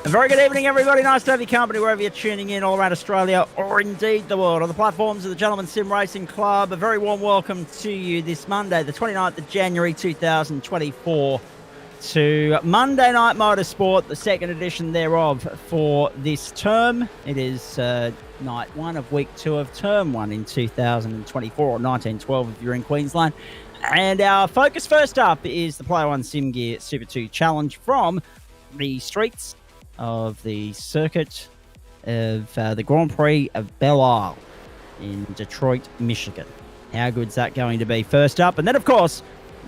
A very good evening, everybody. Nice to have your company wherever you're tuning in, all around Australia or indeed the world. On the platforms of the Gentleman Sim Racing Club, a very warm welcome to you this Monday, the 29th of January 2024, to Monday Night Motorsport, the second edition thereof for this term. It is night one of week two of term one in 2024, or 1912 if you're in Queensland. And our focus first up is the Player One Sim Gear Super 2 Challenge from the streets of the circuit of the Grand Prix of Belle in Detroit, Michigan. How good's that going to be first up? And then, of course,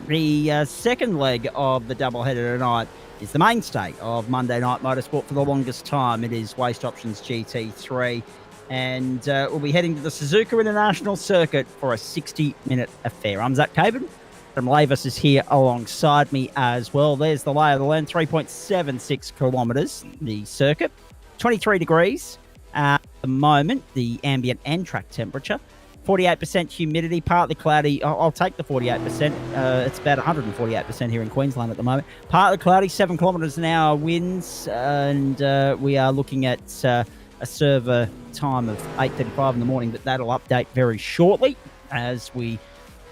the second leg of the doubleheader tonight is the mainstay of Monday Night Motorsport for the longest time. It is Waste Options GT3. And we'll be heading to the Suzuka International Circuit for a 60-minute affair. I'm Zach Caben. Adam Lavis is here alongside me as well. There's the lay of the land, 3.76 kilometres, the circuit. 23 degrees at the moment, the ambient and track temperature. 48% humidity, partly cloudy. I'll take the 48%. It's about 148% here in Queensland at the moment. Partly cloudy, 7 kilometres an hour winds, and we are looking at a server time of 8:35 in the morning, but that'll update very shortly as we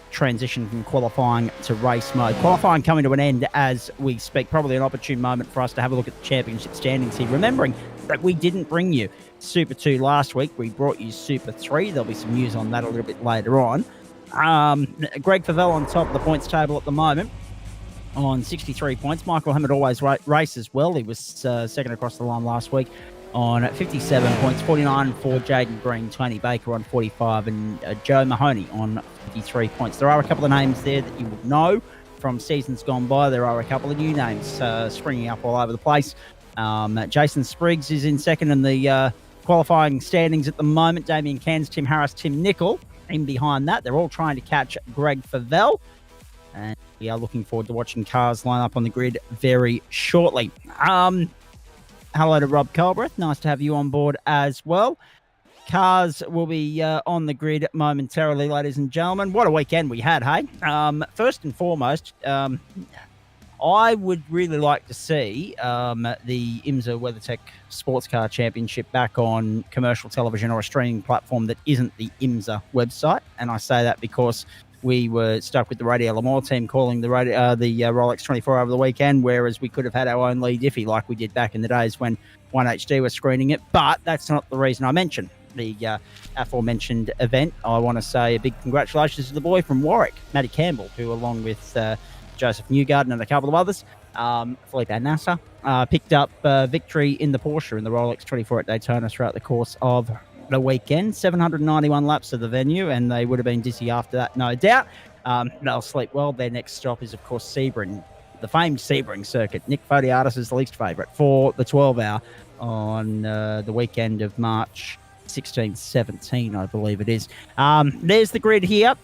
transition from qualifying to race mode. Qualifying coming to an end as we speak. Probably an opportune moment for us to have a look at the championship standings here. Remembering that we didn't bring you Super 2 last week. We brought you Super 3. There'll be some news on that a little bit later on. Greg Favell on top of the points table at the moment on 63 points. Michael Hammond always races well. He was second across the line last week on 57 points, 49 for Jaden Green, Tony Baker on 45, and Joe Mahoney on 53 points. There are a couple of names there that you would know from seasons gone by. There are a couple of new names springing up all over the place. Jason Spriggs is in second in the qualifying standings at the moment. Damien Cairns, Tim Harris, Tim Nicol in behind that. They're all trying to catch Greg Favell. And we are looking forward to watching cars line up on the grid very shortly. Hello to Rob Culbreth. Nice to have you on board as well. Cars will be on the grid momentarily, ladies and gentlemen. What a weekend we had, hey? First and foremost, I would really like to see the IMSA WeatherTech Sports Car Championship back on commercial television or a streaming platform that isn't the IMSA website. And I say that because we were stuck with the Radio Lamore team calling the Rolex 24 over the weekend, whereas we could have had our own lead iffy like we did back in the days when 1HD was screening it. But that's not the reason I mentioned the aforementioned event. I want to say a big congratulations to the boy from Warwick, Matty Campbell, who along with Joseph Newgarden and a couple of others. Felipe Nasser picked up victory in the Porsche in the Rolex 24 at Daytona throughout the course of the weekend. 791 laps of the venue, and they would have been dizzy after that, no doubt. They'll sleep well. Their next stop is, of course, Sebring, the famed Sebring circuit. Nick Photiadis' least favourite for the 12-hour on the weekend of March 16, 17, I believe it is. There's the grid here.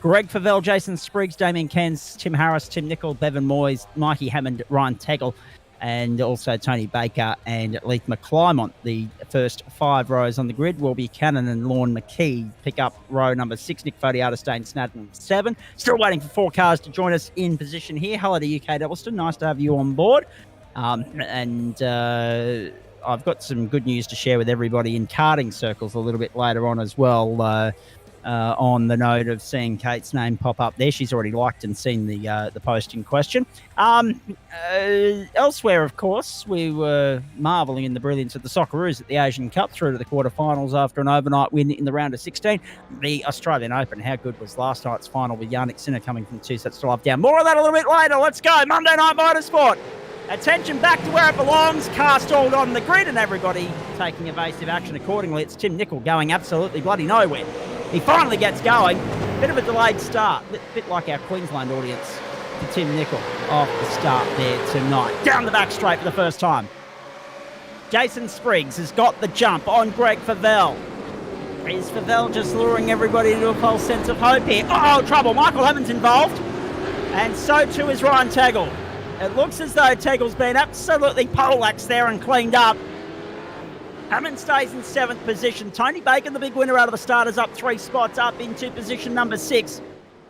Greg Favell, Jason Spriggs, Damien Cairns, Tim Harris, Tim Nicol, Bevan Moyes, Mikey Hammond, Ryan Tegel, and also Tony Baker and Leith McClymont. The first 5 rows on the grid will be Cannon and Lorne McKee. Pick up row number 6, Nick Photiadis, Dane Snadden, 7. Still waiting for 4 cars to join us in position here. Hello to UK Develston. Nice to have you on board. I've got some good news to share with everybody in karting circles a little bit later on as well. On the note of seeing Kate's name pop up there, she's already liked and seen the post in question. Elsewhere, of course, we were marvelling in the brilliance of the Socceroos at the Asian Cup through to the quarterfinals after an overnight win in the round of 16. The Australian Open, how good was last night's final with Yannick Sinner coming from 2 sets to love down? More of that a little bit later. Let's go. Monday Night Motorsport. Attention back to where it belongs. Car stalled on the grid and everybody taking evasive action accordingly. It's Tim Nicol going absolutely bloody nowhere. He finally gets going. Bit of a delayed start. Bit like our Queensland audience for Tim Nicol off the start there tonight. Down the back straight for the first time. Jason Spriggs has got the jump on Greg Favell. Is Favell just luring everybody into a false sense of hope here? Oh, trouble. Michael Hammond's involved. And so too is Ryan Tegel. It looks as though Tegel's been absolutely poleaxed there and cleaned up. Hammond stays in 7th position. Tony Baker, the big winner out of the starters, up 3 spots up into position number 6.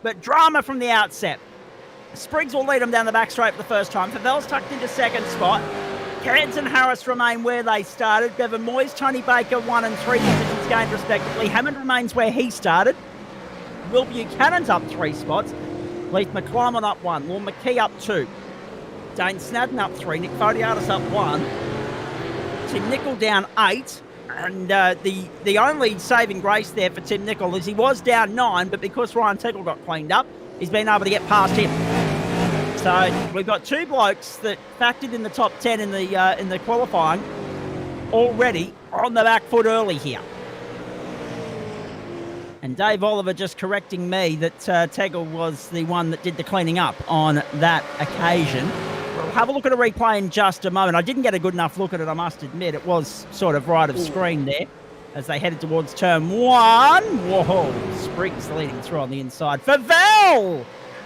But drama from the outset. Spriggs will lead him down the back straight for the first time. Favell's tucked into 2nd spot. Cairns and Harris remain where they started. Bevan Moyes, Tony Baker, 1 and 3 positions gained respectively. Hammond remains where he started. Will Buchanan's up 3 spots. Leith McClymont up 1. Lorne McKee up 2. Dane Snadden up 3, Nick Photiadis up 1, Tim Nicol down 8, and the only saving grace there for Tim Nicol is he was down 9, but because Ryan Tegel got cleaned up, he's been able to get past him. So we've got 2 blokes that factored in the top 10 in the qualifying already on the back foot early here. And Dave Oliver just correcting me that Tegel was the one that did the cleaning up on that occasion. We'll have a look at a replay in just a moment. I didn't get a good enough look at it, I must admit. It was sort of right of screen there as they headed towards turn 1. Whoa, Spriggs leading through on the inside. Favell!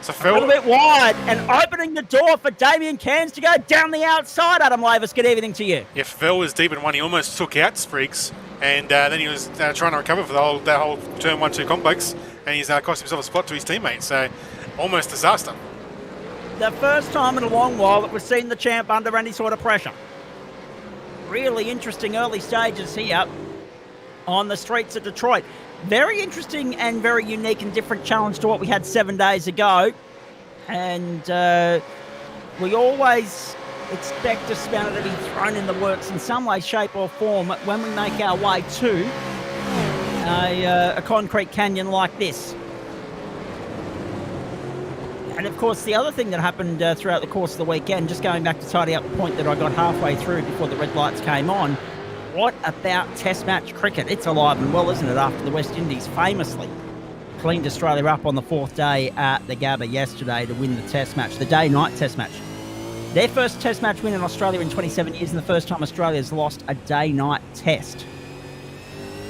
A little bit wide and opening the door for Damien Cairns to go down the outside. Adam Lavis, good evening to you. Yeah, Favell was deep in one. He almost took out Spriggs, and then he was trying to recover for that whole turn 1-2 complex, and he's cost himself a spot to his teammate. So almost disaster. The first time in a long while that we've seen the champ under any sort of pressure. Really interesting early stages here on the streets of Detroit. Very interesting and very unique and different challenge to what we had 7 days ago. And we always expect a spanner to be thrown in the works in some way, shape or form when we make our way to a concrete canyon like this. And of course, the other thing that happened throughout the course of the weekend, just going back to tidy up the point that I got halfway through before the red lights came on, what about Test match cricket? It's alive and well, isn't it, after the West Indies famously cleaned Australia up on the 4th day at the Gabba yesterday to win the Test match, the day-night Test match. Their first Test match win in Australia in 27 years and the first time Australia's lost a day-night Test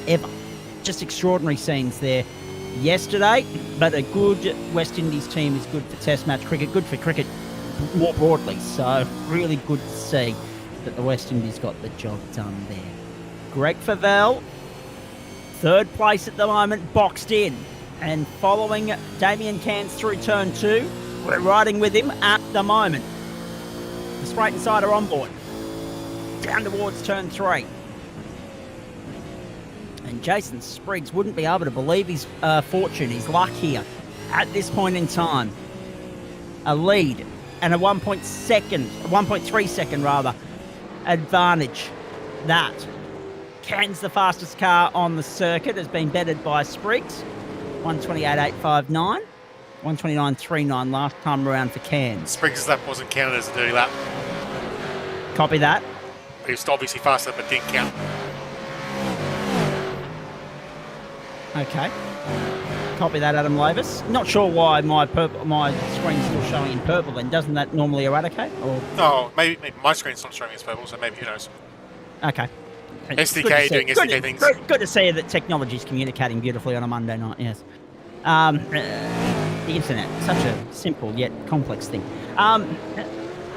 ever. Just extraordinary scenes there yesterday, but a good West Indies team is good for Test match cricket, good for cricket more broadly. So really good to see that the West Indies got the job done there. Greg Favell, 3rd place at the moment, boxed in, and following Damien Cairns through turn 2, we're riding with him at the moment. The straight and side are on board, down towards turn 3. And Jason Spriggs wouldn't be able to believe his fortune, his luck here at this point in time. A lead and a 1.3 second rather, advantage. That Cairns, the fastest car on the circuit, has been betted by Spriggs, 1:28.859. 129.39 last time around for Cairns. Spriggs' lap wasn't counted as a dirty lap. Copy that. He was obviously faster, but didn't count. Okay. Copy that, Adam Lavis. Not sure why my screen's still showing in purple, then. Doesn't that normally eradicate? Or? Oh, maybe my screen's not showing as purple, so maybe, who knows. Okay. SDK doing SDK things. Good to see that technology's communicating beautifully on a Monday night, yes. The internet, such a simple yet complex thing.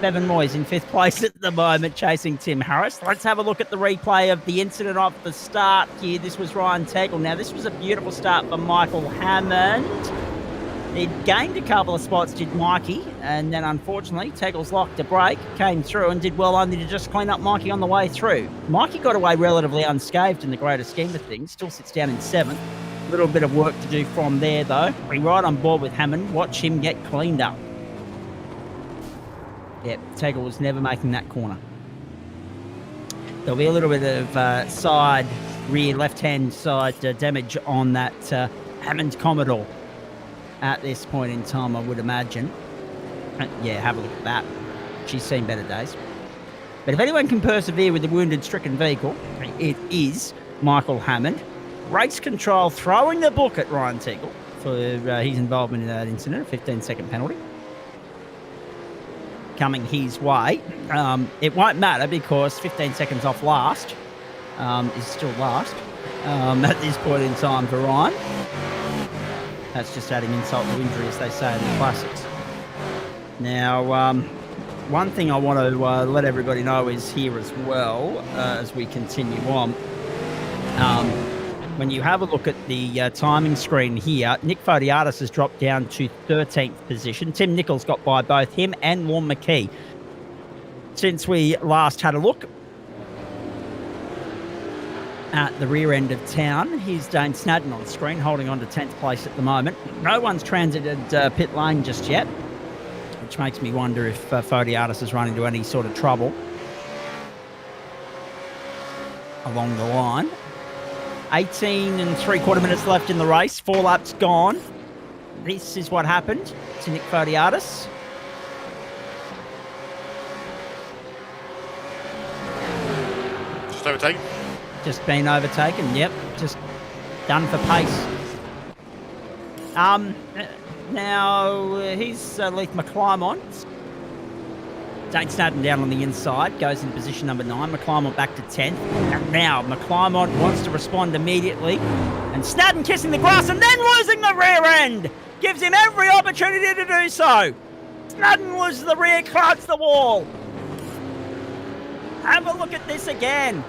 Bevan Moyes in 5th place at the moment, chasing Tim Harris. Let's have a look at the replay of the incident off the start here. This was Ryan Tegel. Now, this was a beautiful start for Michael Hammond. He'd gained a couple of spots, did Mikey, and then unfortunately, Tegel's locked a break, came through and did well only to just clean up Mikey on the way through. Mikey got away relatively unscathed in the greater scheme of things, still sits down in 7th. A little bit of work to do from there, though. We're right on board with Hammond. Watch him get cleaned up. Yep, Tegel was never making that corner. There'll be a little bit of rear left-hand side damage on that Hammond Commodore at this point in time, I would imagine. Yeah, have a look at that. She's seen better days. But if anyone can persevere with the wounded, stricken vehicle, it is Michael Hammond. Race control throwing the book at Ryan Tegel for his involvement in that incident, a 15-second penalty coming his way. It won't matter because 15 seconds off last is still last at this point in time for Ryan. That's just adding insult to injury, as they say in the classics. Now, one thing I want to let everybody know is here as well, as we continue on. When you have a look at the timing screen here, Nick Fodiatis has dropped down to 13th position. Tim Nichols got by both him and Lorne McKee. Since we last had a look at the rear end of town, here's Dane Snadden on screen, holding on to 10th place at the moment. No one's transited pit lane just yet, which makes me wonder if Fodiatis has run into any sort of trouble along the line. 18 and 3/4 minutes left in the race. 4 laps gone. This is what happened to Nick Fodiatis. Just overtaken? Just been overtaken, yep. Just done for pace. Now, here's Leith McClymont. Dane Snadden down on the inside, goes in position number 9. McClymont back to 10th. And now McClymont wants to respond immediately. And Snadden kissing the grass and then losing the rear end. Gives him every opportunity to do so. Snadden loses the rear, clouds the wall. Have a look at this again.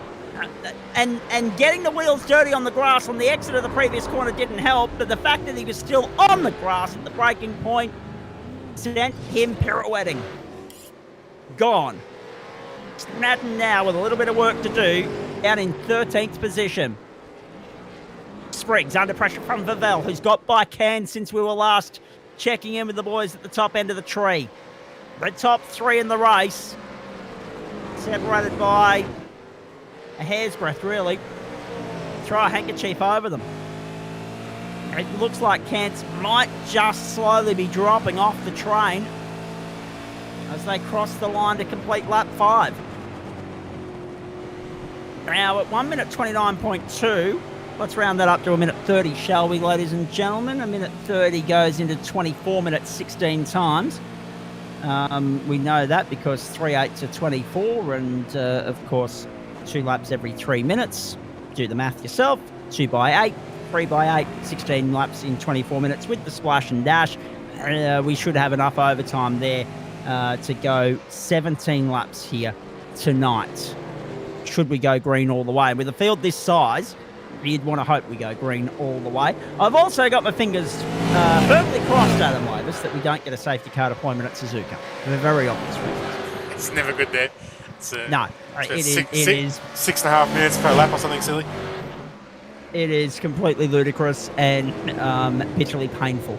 And getting the wheels dirty on the grass on the exit of the previous corner didn't help, but the fact that he was still on the grass at the braking point sent him pirouetting. Gone. Snadden now with a little bit of work to do, down in 13th position. Spriggs under pressure from Vavell, who's got by Cairns since we were last checking in with the boys at the top end of the tree. The top 3 in the race, separated by a hair's breadth, really. Throw a handkerchief over them. It looks like Cairns might just slowly be dropping off the train as they cross the line to complete lap 5. Now at 1 minute 29.2, let's round that up to 1 minute 30, shall we, ladies and gentlemen? 1 minute 30 goes into 24 minutes 16 times. We know that because 3 8s are 24, and of course 2 laps every 3 minutes. Do the math yourself. 2 by 8, 3 by 8, 16 laps in 24 minutes with the splash and dash. We should have enough overtime there to go 17 laps here tonight. Should we go green all the way? With a field this size, you'd want to hope we go green all the way. I've also got my fingers firmly crossed, Adam Lavis, that we don't get a safety car deployment at Suzuka for very obvious reasons. It's never good there. No, it is 6.5 minutes per lap or something silly. It is completely ludicrous and bitterly painful.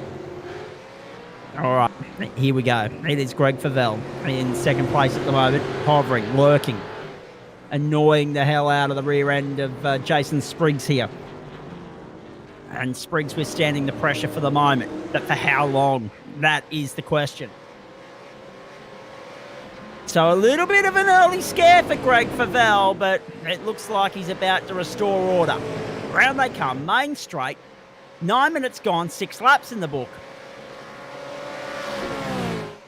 All right, here we go. It is Greg Favell in second place at the moment, hovering, lurking, annoying the hell out of the rear end of Jason Spriggs here. And Spriggs withstanding the pressure for the moment. But for how long? That is the question. So a little bit of an early scare for Greg Favell, but it looks like he's about to restore order. Round they come, main straight. 9 minutes gone, 6 laps in the book.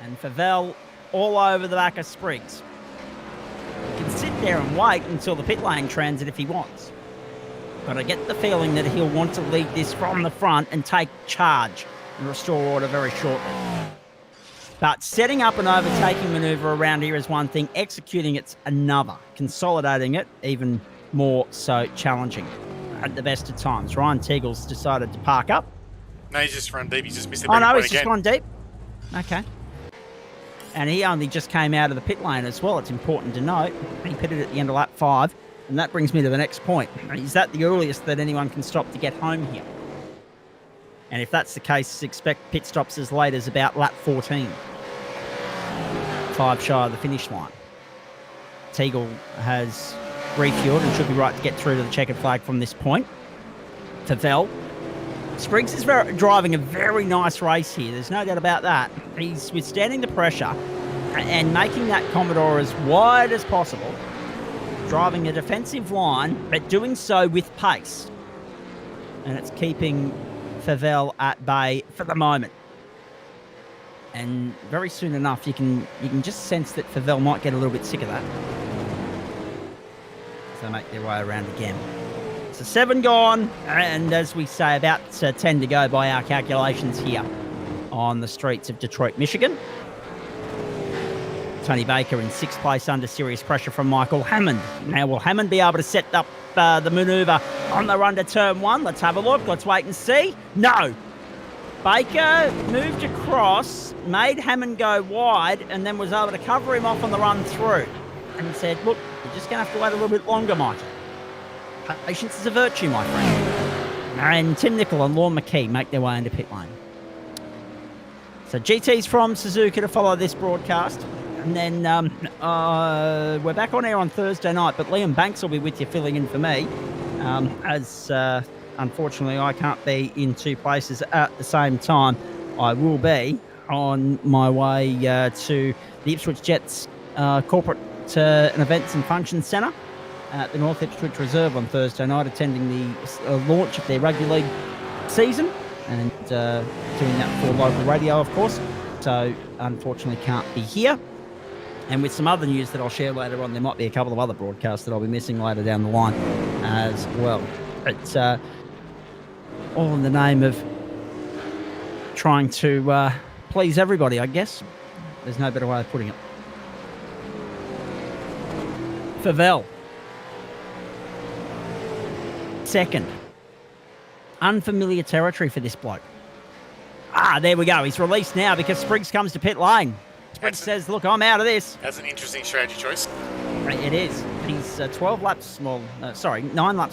And Favell all over the back of Spriggs. He can sit there and wait until the pit lane transit if he wants. But I get the feeling that he'll want to lead this from the front and take charge and restore order very shortly. But setting up an overtaking manoeuvre around here is one thing, executing it's another. Consolidating it, even more so challenging at the best of times. Ryan Teagle's decided to park up. No, he's just run deep. He's just missed the Oh, no, point he's just gone deep. Okay. And he only just came out of the pit lane as well. It's important to note. He pitted at the end of lap 5. And that brings me to the next point. Is that the earliest that anyone can stop to get home here? And if that's the case, expect pit stops as late as about lap 14. 5 shy of the finish line. Teagle has refueled and should be right to get through to the checkered flag from this point. Favell. Spriggs is driving a very nice race here. There's no doubt about that. He's withstanding the pressure and making that Commodore as wide as possible. Driving a defensive line, but doing so with pace. And it's keeping Favell at bay for the moment. And very soon enough, you can just sense that Favell might get a little bit sick of that. So they make their way around again. So 7 gone, and as we say, about 10 to go by our calculations here on the streets of Detroit, Michigan. Tony Baker in 6th place under serious pressure from Michael Hammond. Now, will Hammond be able to set up the manoeuvre on the run to turn 1? Let's have a look. Let's wait and see. No. Baker moved across, made Hammond go wide, and then was able to cover him off on the run through. And said, look, you're just going to have to wait a little bit longer, Michael. Patience is a virtue, my friend. And Tim Nicol and Lorne McKee make their way into pit lane. So GT's from Suzuka to follow this broadcast. And then we're back on air on Thursday night, but Liam Banks will be with you filling in for me, as unfortunately I can't be in 2 places at the same time. I will be on my way to the Ipswich Jets corporate and events and functions centre at the North Ipswich Reserve on Thursday night, attending the launch of their rugby league season and doing that for local radio, of course. So unfortunately can't be here. And with some other news that I'll share later on, there might be a couple of other broadcasts that I'll be missing later down the line as well. It's all in the name of trying to please everybody, I guess. There's no better way of putting it. Favell. 2nd. Unfamiliar territory for this bloke. There we go. He's released now because Spriggs comes to pit lane. Spriggs says, look, I'm out of this. That's an interesting strategy choice. It is. He's 9 laps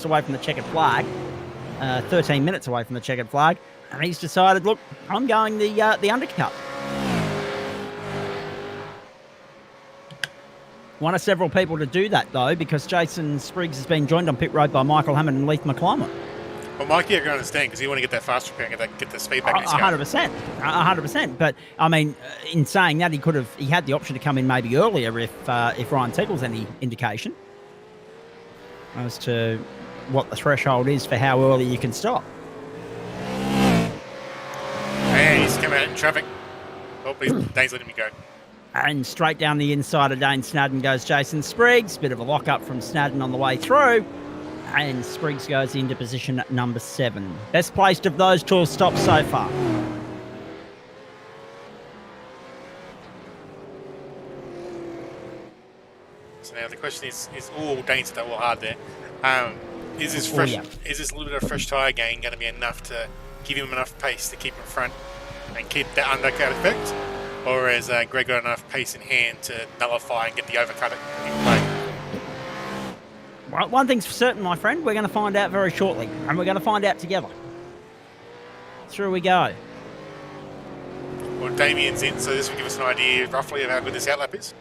away from the checkered flag. 13 minutes away from the checkered flag. And he's decided, look, I'm going the undercut. One of several people to do that, though, because Jason Spriggs has been joined on pit road by Michael Hammond and Leith McClymont. Well, Mikey, I can understand, because you want to get that fast repair and get the speed back in his car. 100%. But, I mean, in saying that, he had the option to come in maybe earlier if Ryan Teagle's any indication as to what the threshold is for how early you can stop. And he's come out in traffic. Oh, please, Dane's letting me go. And straight down the inside of Dane Snadden goes Jason Spriggs. Bit of a lock-up from Snadden on the way through. And Spriggs goes into position at number 7. Best placed of those 2 stops so far. So now the question is Dane said that hard there. Is this little bit of fresh tyre gain going to be enough to give him enough pace to keep in front and keep that undercut effect? Or has Greg got enough pace in hand to nullify and get the overcut in play? Well, one thing's for certain, my friend. We're going to find out very shortly. And we're going to find out together. Through we go. Well, Damien's in, so this will give us an idea roughly of how good this outlap is.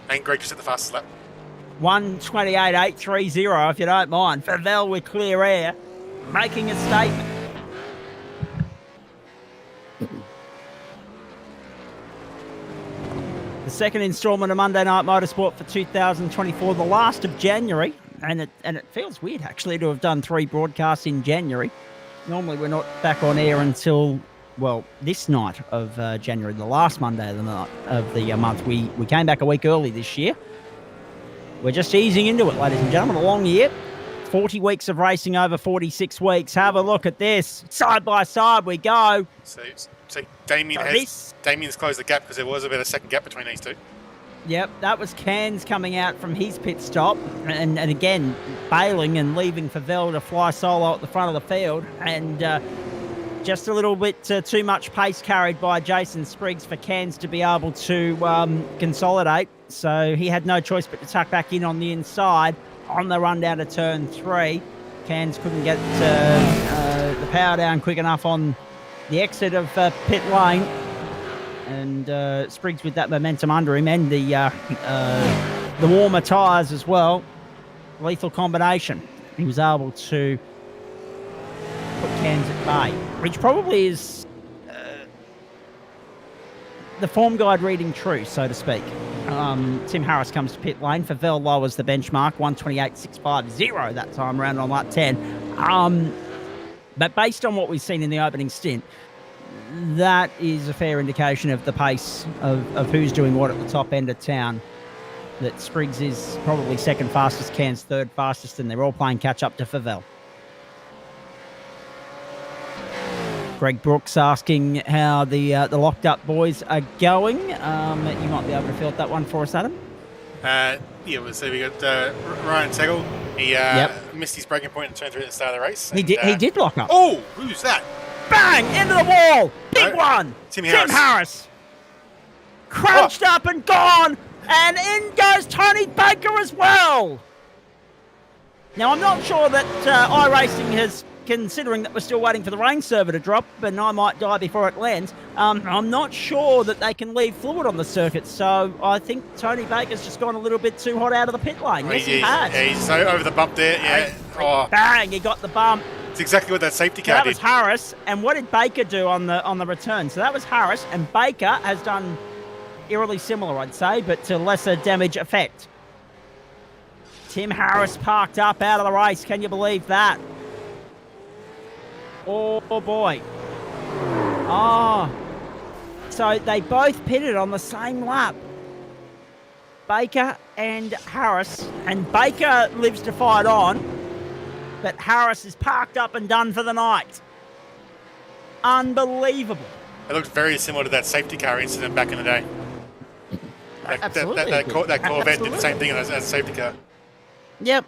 And Greg just at the fastest lap. 1:28.830, if you don't mind. Favell with clear air. making a statement. The second instalment of Monday Night Motorsport for 2024, the last of January, and it feels weird actually to have done 3 broadcasts in January. Normally we're not back on air until, well, this night of January, the last Monday of the month. We came back a week early this year. We're just easing into it, ladies and gentlemen. A long year, 40 weeks of racing over 46 weeks. Have a look at this. Side by side we go. So Damien's closed the gap because there was about a second gap between these two. Yep, that was Cairns coming out from his pit stop and again bailing and leaving for Belle to fly solo at the front of the field, and just a little bit too much pace carried by Jason Spriggs for Cairns to be able to consolidate, so he had no choice but to tuck back in on the inside on the run down to turn 3. Cairns couldn't get the power down quick enough on the exit of pit lane, and Spriggs with that momentum under him and the warmer tyres as well. Lethal combination. He was able to put Cairns at bay, which probably is the form guide reading true, so to speak. Tim Harris comes to pit lane. Favell lowers the benchmark, 1:28.650 that time around on lap 10. But based on what we've seen in the opening stint, that is a fair indication of the pace of who's doing what at the top end of town. That Spriggs is probably second fastest, Cairns third fastest, and they're all playing catch-up to Favell. Greg Brooks asking how the locked-up boys are going. You might be able to field that one for us, Adam. Yeah, we'll see. We got Ryan Tegel. He missed his breaking point and turned through at the start of the race. He did lock up. Oh, who's that? Bang! Into the wall! Big one! Tim Harris. Crunched up and gone! And in goes Tony Baker as well! Now, I'm not sure that iRacing has, considering that we're still waiting for the rain server to drop, and I might die before it lands, I'm not sure that they can leave fluid on the circuit, so I think Tony Baker's just gone a little bit too hot out of the pit lane. Yes, he has. Yeah, he's over the bump there. Yeah. Bang! He got the bump. It's exactly what that safety car did. That did. was Harris, and what did Baker do on the return? So that was Harris, and Baker has done eerily similar, I'd say, but to lesser damage effect. Tim Harris parked up out of the race. Can you believe that? Oh boy. Oh. So they both pitted on the same lap. Baker and Harris, and Baker lives to fight on, but Harris is parked up and done for the night. Unbelievable. It looked very similar to that safety car incident back in the day. Absolutely. That Corvette did the same thing as a safety car. Yep.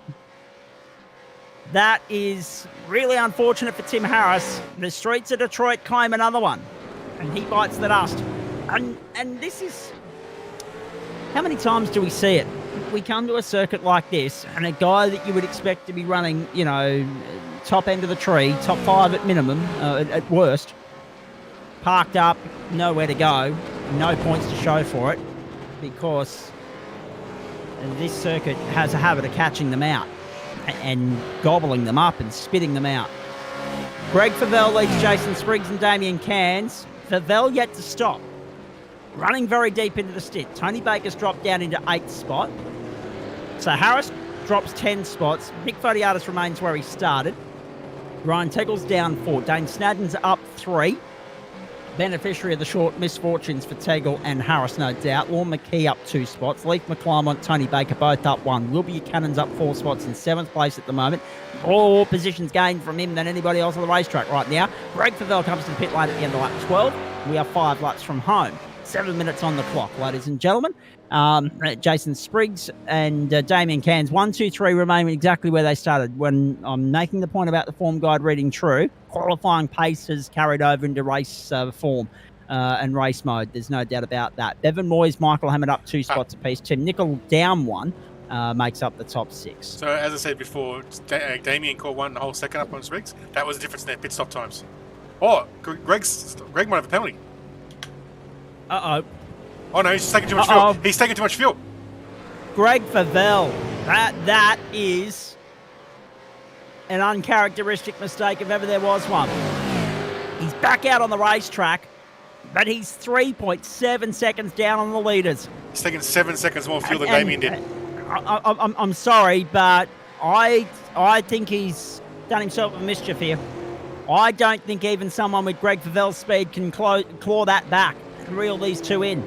That is really unfortunate for Tim Harris. The streets of Detroit claim another one, and he bites the dust. And this is... How many times do we see it? We come to a circuit like this, and a guy that you would expect to be running, top end of the tree, top 5 at minimum, at worst, parked up, nowhere to go, no points to show for it, because this circuit has a habit of catching them out and gobbling them up and spitting them out. Greg Favell leads Jason Spriggs and Damien Cairns. Favell yet to stop. Running very deep into the stint. Tony Baker's dropped down into 8th spot. So Harris drops 10 spots. Nick Fodiatis remains where he started. Ryan Tegel's down 4. Dane Snadden's up 3. Beneficiary of the short misfortunes for Tegel and Harris, no doubt. Lorne McKee up 2 spots. Leith McClymont, Tony Baker both up 1. Will Buchanan's up 4 spots in 7th place at the moment. More positions gained from him than anybody else on the racetrack right now. Greg Favell comes to the pit lane at the end of lap 12. We are 5 laps from home. 7 minutes on the clock, ladies and gentlemen. Jason Spriggs and Damien Cairns, 1, 2, 3 remain exactly where they started. When I'm making the point about the form guide reading true, qualifying pace has carried over into race form and race mode. There's no doubt about that. Bevan Moyes, Michael Hammond up 2 spots apiece. Tim Nicol down 1, makes up the top 6. So as I said before, Damien caught 1 the whole second up on Spriggs. That was the difference in their pit stop times. Oh, Greg might have a penalty. Uh-oh. Oh no, he's just taking too much fuel. He's taking too much fuel. Greg Favell. That is an uncharacteristic mistake if ever there was one. He's back out on the racetrack, but he's 3.7 seconds down on the leaders. He's taking 7 seconds more fuel than Damien did. I'm sorry, but I think he's done himself a mischief here. I don't think even someone with Greg Favel's speed can claw that back and reel these two in.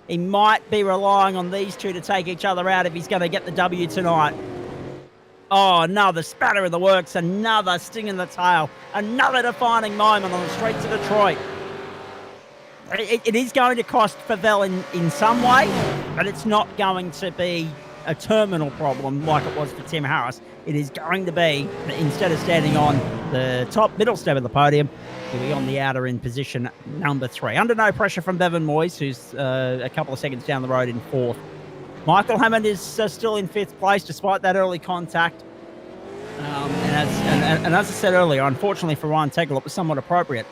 He might be relying on these two to take each other out if he's going to get the W tonight. Oh, another spatter in the works, another sting in the tail, another defining moment on the streets of Detroit. It is going to cost Favel in some way, but it's not going to be a terminal problem like it was for Tim Harris. It is going to be, instead of standing on the top middle step of the podium, he'll be on the outer in position number 3. Under no pressure from Bevan Moyes, who's a couple of seconds down the road in 4th. Michael Hammond is still in 5th place despite that early contact. And as I said earlier, unfortunately for Ryan Tegel, it was somewhat appropriate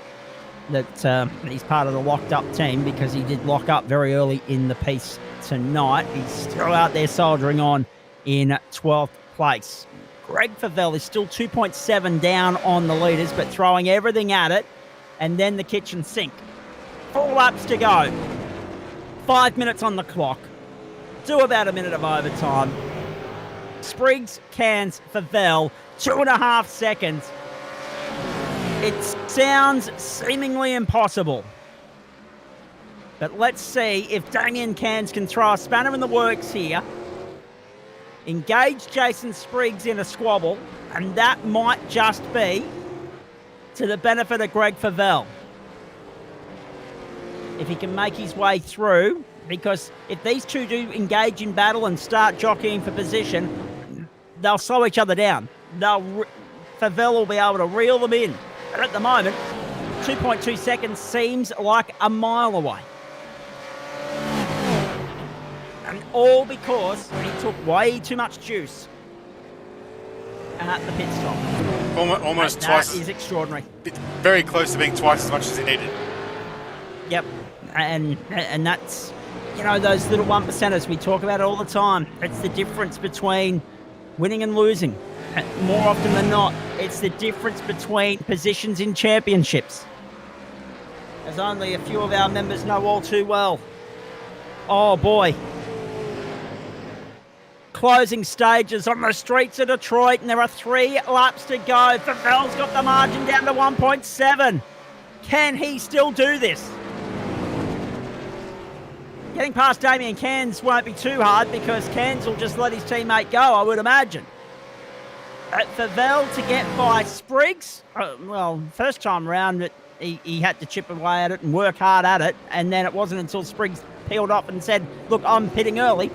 that he's part of the locked-up team because he did lock up very early in the piece tonight. He's still out there soldiering on in 12th place. Greg Favel is still 2.7 down on the leaders, but throwing everything at it, and then the kitchen sink. 4 laps to go. 5 minutes on the clock. Do about a minute of overtime. Spriggs, Cairns, Favel, 2.5 seconds. It sounds seemingly impossible. But let's see if Damien Cairns can throw a spanner in the works here. Engage Jason Spriggs in a squabble, and that might just be to the benefit of Greg Favel. If he can make his way through, because if these two do engage in battle and start jockeying for position, they'll slow each other down. Favel will be able to reel them in. But at the moment, 2.2 seconds seems like a mile away. And all because he took way too much juice at the pit stop. Almost twice. That is extraordinary. Very close to being twice as much as he needed. Yep. And that's, you know, those little 1%ers we talk about all the time. It's the difference between winning and losing. More often than not, it's the difference between positions in championships, as only a few of our members know all too well. Oh boy. Closing stages on the streets of Detroit, and there are 3 laps to go. Favel's got the margin down to 1.7. Can he still do this? Getting past Damien Cairns won't be too hard because Cairns will just let his teammate go, I would imagine. Favel to get by Spriggs, well, first time round he had to chip away at it and work hard at it, and then it wasn't until Spriggs peeled off and said, look, I'm pitting early,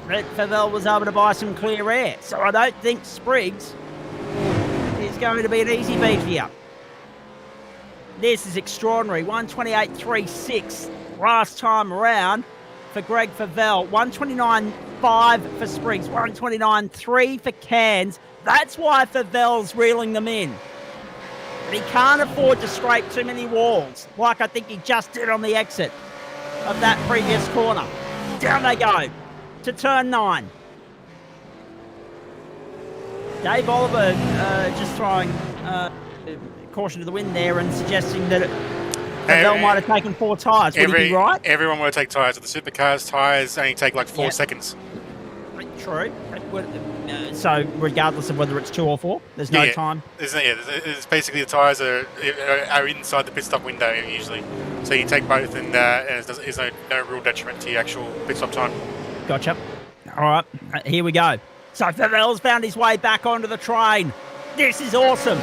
that Favel was able to buy some clear air. So I don't think Spriggs is going to be an easy beat here. This is extraordinary. 128.36 last time around for Greg Favel. 129.5 for Spriggs. 129.3 for Cairns. That's why Favel's reeling them in. But he can't afford to scrape too many walls, like I think he just did on the exit of that previous corner. Down they go to turn 9. Dave Oliver just throwing caution to the wind there and suggesting that Belle might have taken 4 tyres. Would he be right? Everyone would take tyres. The supercars tyres only take like 4 seconds. True. So regardless of whether it's 2 or 4, there's no time. It's basically the tyres are inside the pit stop window usually. So you take both, and there's no real detriment to your actual pit stop time. Gotcha. All right, here we go. So Favel's found his way back onto the train. This is awesome.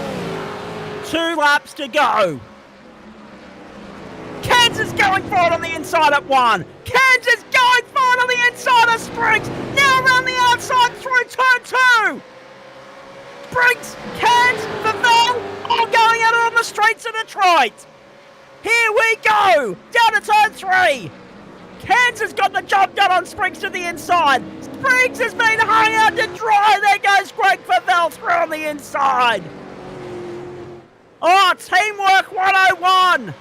2 laps to go. Cairns is going for it on the inside at 1. Cairns is going for it on the inside of Spriggs. Now around the outside through turn 2. Spriggs, Cairns, Favel, all going at it on the streets of Detroit. Here we go. Down to turn 3. Cairns has got the job done on Spriggs to the inside. Spriggs has been hung out to dry. There goes Greg Favel through on the inside. Oh, teamwork 101.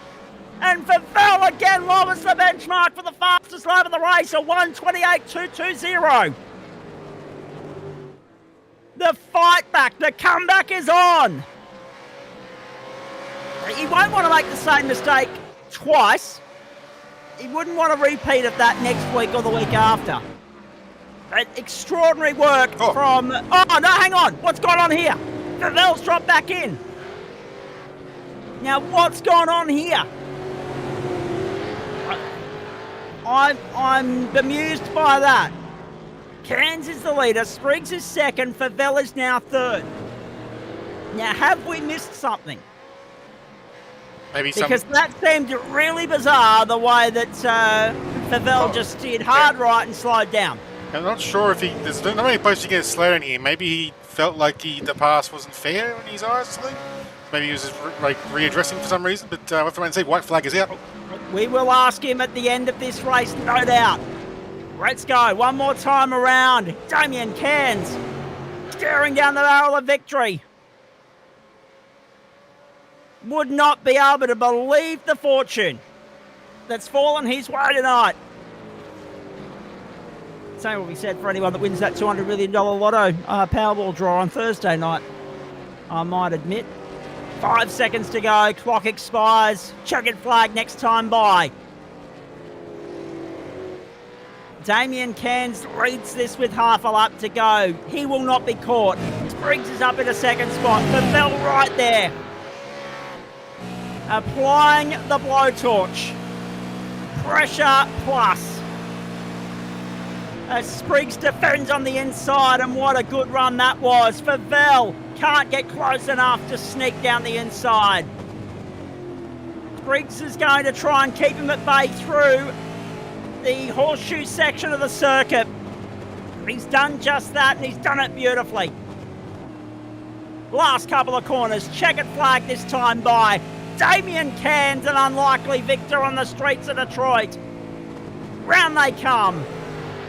And Favel again lowers the benchmark for the fastest lap of the race, a 128.220. The The fight back, the comeback is on. He won't want to make the same mistake twice. He wouldn't want to repeat of that next week or the week after. Extraordinary work from... Oh, no, hang on. What's going on here? Favel's dropped back in. Now, what's going on here? I'm bemused by that. Cairns is the leader. Spriggs is second. Favel is now third. Now, have we missed something? Maybe because that seemed really bizarre, the way that Favel just steered hard right and slowed down. I'm not sure if there's not many places to get slow in here. Maybe he felt like the pass wasn't fair in his eyes. Maybe he was just readdressing for some reason, but we'll have to wait and see. White flag is out. We will ask him at the end of this race, no doubt. Let's go. One more time around. Damien Cairns staring down the barrel of victory. Would not be able to believe the fortune that's fallen his way tonight. Same will be said for anyone that wins that $200 million lotto Powerball draw on Thursday night, I might admit. 5 seconds to go, clock expires, checkered flag next time by. Damien Cairns leads this with half a lap to go. He will not be caught. Spriggs is up in a second spot. Favel right there. Applying the blowtorch. Pressure plus. As Spriggs defends on the inside, and what a good run that was. Favel can't get close enough to sneak down the inside. Spriggs is going to try and keep him at bay through the horseshoe section of the circuit. He's done just that, and he's done it beautifully. Last couple of corners, checkered flag this time by Damien Cairns, an unlikely victor on the streets of Detroit. Round they come.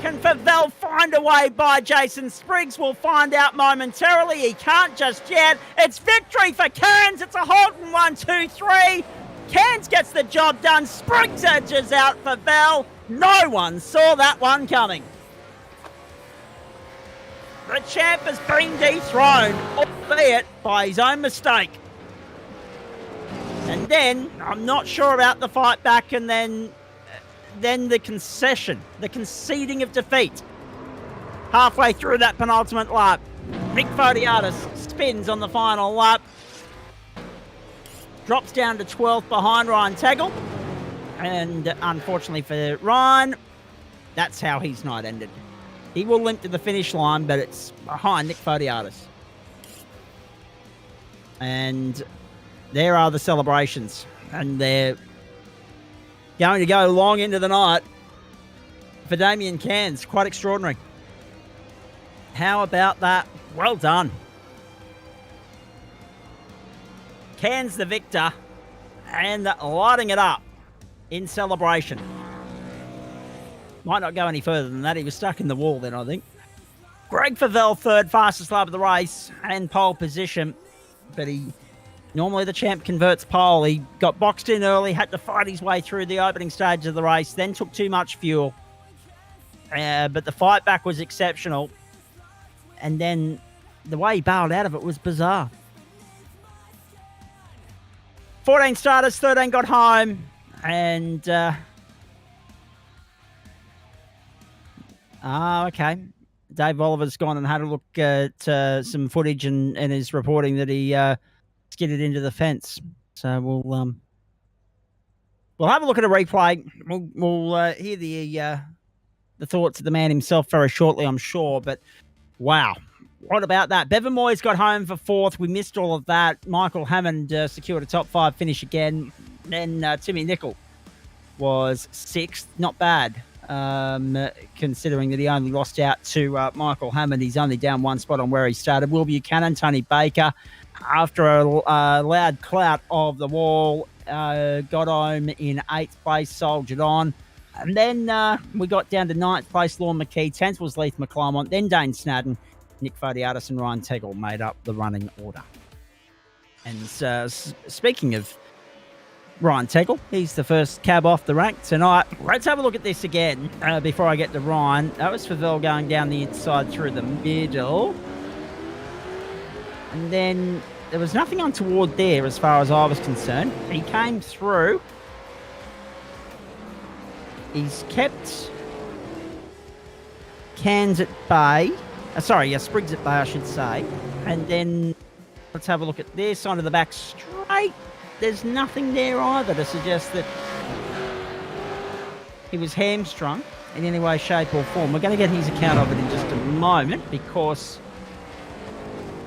Can Favel find a way by Jason Spriggs? We'll find out momentarily. He can't just yet. It's victory for Cairns. It's a Holton 1-2-3. Cairns gets the job done. Spriggs edges out Favel. No one saw that one coming. The champ has been dethroned, albeit by his own mistake. And then, I'm not sure about the fight back, and then the concession, the conceding of defeat. Halfway through that penultimate lap, Nick Fodiatis spins on the final lap. Drops down to 12th behind Ryan Tegel. And unfortunately for Ryan, that's how his night ended. He will limp to the finish line, but it's behind Nick Fodiatis. And there are the celebrations. And they're going to go long into the night for Damien Cairns. Quite extraordinary. How about that? Well done. Cairns the victor and lighting it up in celebration. Might not go any further than that. He was stuck in the wall then, I think. Greg Favel, third fastest lap of the race and pole position. But normally the champ converts pole. He got boxed in early, had to fight his way through the opening stage of the race, then took too much fuel. But the fight back was exceptional. And then the way he bailed out of it was bizarre. 14 starters, 13 got home. And, okay. Dave Oliver's gone and had a look at some footage and is reporting that he skidded into the fence. So we'll have a look at a replay. We'll hear the thoughts of the man himself very shortly, I'm sure. But wow, what about that? Bevan Moyes got home for fourth. We missed all of that. Michael Hammond secured a top 5 finish again. Then Timmy Nicol was sixth. Not bad. Considering that he only lost out to Michael Hammond. He's only down one spot on where he started. Will Buchanan, Tony Baker, after a loud clout of the wall, got home in 8th place, soldiered on. And then we got down to 9th place, Lorne McKee. 10th was Leith McClymont. Then Dane Snadden, Nick Fodiatis and Ryan Tegel made up the running order. And speaking of Ryan Tegel, he's the first cab off the rank tonight. Let's have a look at this again before I get to Ryan. That was Favel going down the inside through the middle. And then there was nothing untoward there as far as I was concerned. He came through. He's kept Cairns at bay. Spriggs at bay, I should say. And then let's have a look at their side of the back straight. There's nothing there either to suggest that he was hamstrung in any way, shape or form. We're going to get his account of it in just a moment because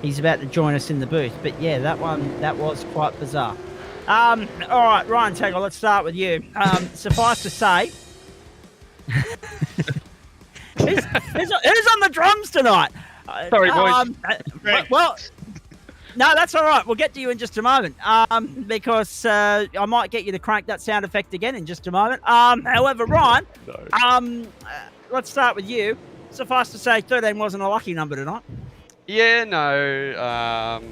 he's about to join us in the booth. But yeah, that was quite bizarre. All right, Ryan Tagle, let's start with you. Suffice to say, who's on the drums tonight? Sorry, boys. Well, no, that's all right. We'll get to you in just a moment because I might get you to crank that sound effect again in just a moment. However, Ryan, let's start with you. Suffice to say, 13 wasn't a lucky number tonight. Yeah, no,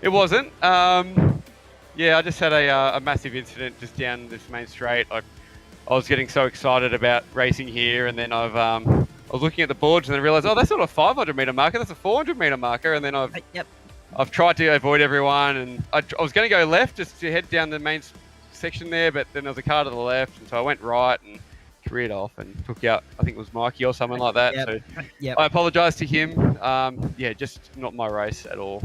it wasn't. Yeah, I just had a massive incident just down this main straight. I was getting so excited about racing here, and then I was looking at the boards and then realised, oh, that's not a 500 metre marker, that's a 400 metre marker. And then I've tried to avoid everyone, and I was going to go left just to head down the main section there, but then there was a car to the left, and so I went right and careered off and took out, I think it was Mikey or someone like that. So I apologise to him. Yeah, just not my race at all.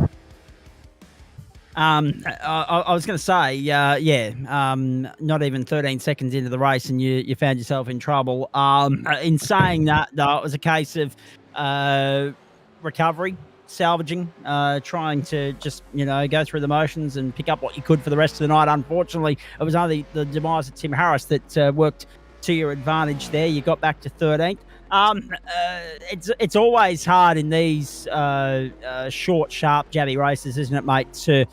I was going to say, not even 13 seconds into the race and you found yourself in trouble. In saying that, though, it was a case of recovery, salvaging, trying to just, go through the motions and pick up what you could for the rest of the night. Unfortunately, it was only the demise of Tim Harris that worked to your advantage there. You got back to 13th. It's always hard in these short, sharp, jabby races, isn't it, mate, to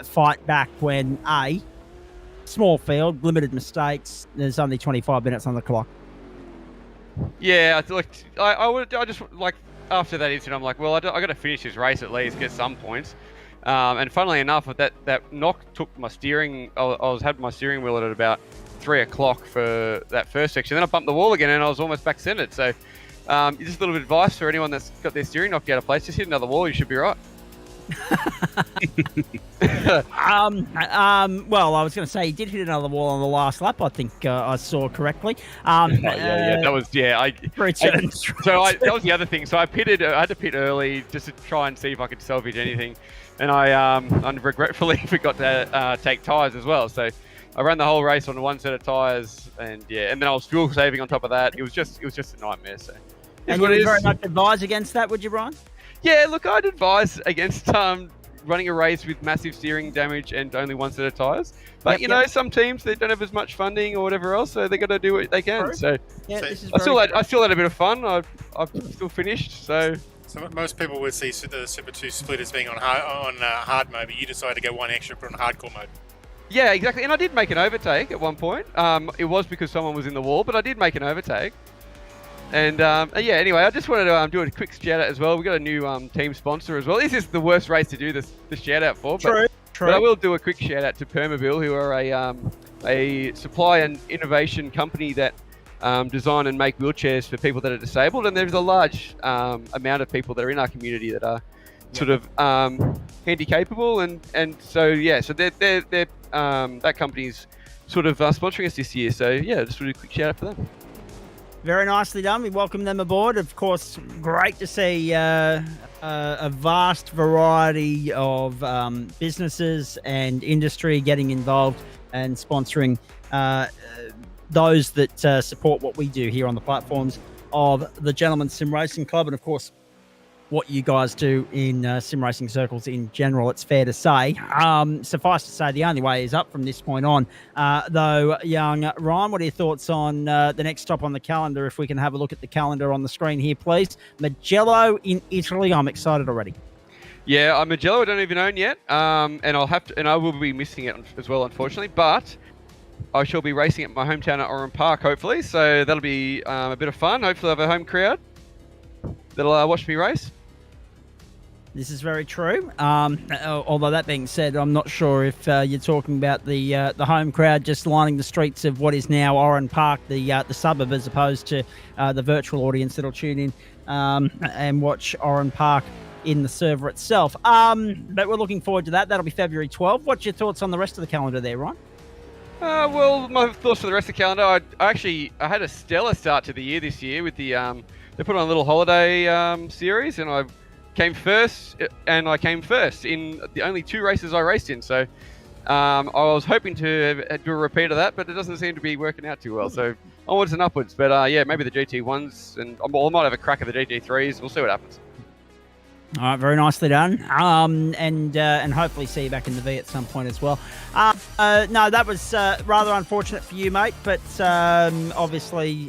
fight back when small field, limited mistakes. There's only 25 minutes on the clock. Yeah, I just like after that incident, I'm like, well, I got to finish this race at least, get some points. And funnily enough, that knock took my steering. I had my steering wheel at about 3 o'clock for that first section. Then I bumped the wall again and I was almost back centered. So just a little bit of advice for anyone that's got their steering knocked out of place, just hit another wall, you should be right. Well, I was going to say he did hit another wall on the last lap. I think I saw correctly. That was that was the other thing. So I had to pit early just to try and see if I could salvage anything, and I regretfully forgot to take tyres as well. So I ran the whole race on one set of tyres, and then I was fuel saving on top of that. It was just a nightmare. So, and you would very much advise against that, would you, Brian? Yeah, look, I'd advise against running a race with massive steering damage and only one set of tyres. But some teams, they don't have as much funding or whatever else, so they got to do what they can. So I still had a bit of fun. I've still finished. So most people would see the Super 2 split as being on hard mode, but you decided to go one extra, put on hardcore mode. Yeah, exactly. And I did make an overtake at one point. It was because someone was in the wall, but I did make an overtake. And anyway, I just wanted to do a quick shout out as well. We've got a new team sponsor as well. This is the worst race to do this shout out for. True. But I will do a quick shout out to Permobil, who are a supply and innovation company that design and make wheelchairs for people that are disabled. And there's a large amount of people that are in our community that are sort of handy capable. And so they're that company's sort of sponsoring us this year. So just really a quick shout out for them. Very nicely done. We welcome them aboard. Of course, great to see a vast variety of businesses and industry getting involved and sponsoring those that support what we do here on the platforms of the Gentlemen's Sim Racing Club. And of course, what you guys do in sim racing circles in general, it's fair to say. Suffice to say, the only way is up from this point on. Though, young Ryan, what are your thoughts on the next stop on the calendar? If we can have a look at the calendar on the screen here, please. Mugello in Italy. I'm excited already. Yeah, Mugello I don't even own yet, and I will be missing it as well, unfortunately. But I shall be racing at my hometown at Oran Park, hopefully. So that'll be a bit of fun. Hopefully, I'll have a home crowd that'll watch me race. This is very true. Although that being said, I'm not sure if you're talking about the home crowd just lining the streets of what is now Oran Park, the suburb, as opposed to the virtual audience that'll tune in and watch Oran Park in the server itself. But we're looking forward to that. That'll be February 12th. What's your thoughts on the rest of the calendar there, Ryan? Well, my thoughts for the rest of the calendar. I had a stellar start to the year this year with the they put on a little holiday series, and I came first in the only 2 races I raced in. So I was hoping to do a repeat of that, but it doesn't seem to be working out too well. So onwards and upwards. But yeah, maybe the GT1s, and I might have a crack at the GT3s. We'll see what happens. All right, very nicely done. And hopefully see you back in the V at some point as well. No, that was rather unfortunate for you, mate. But obviously,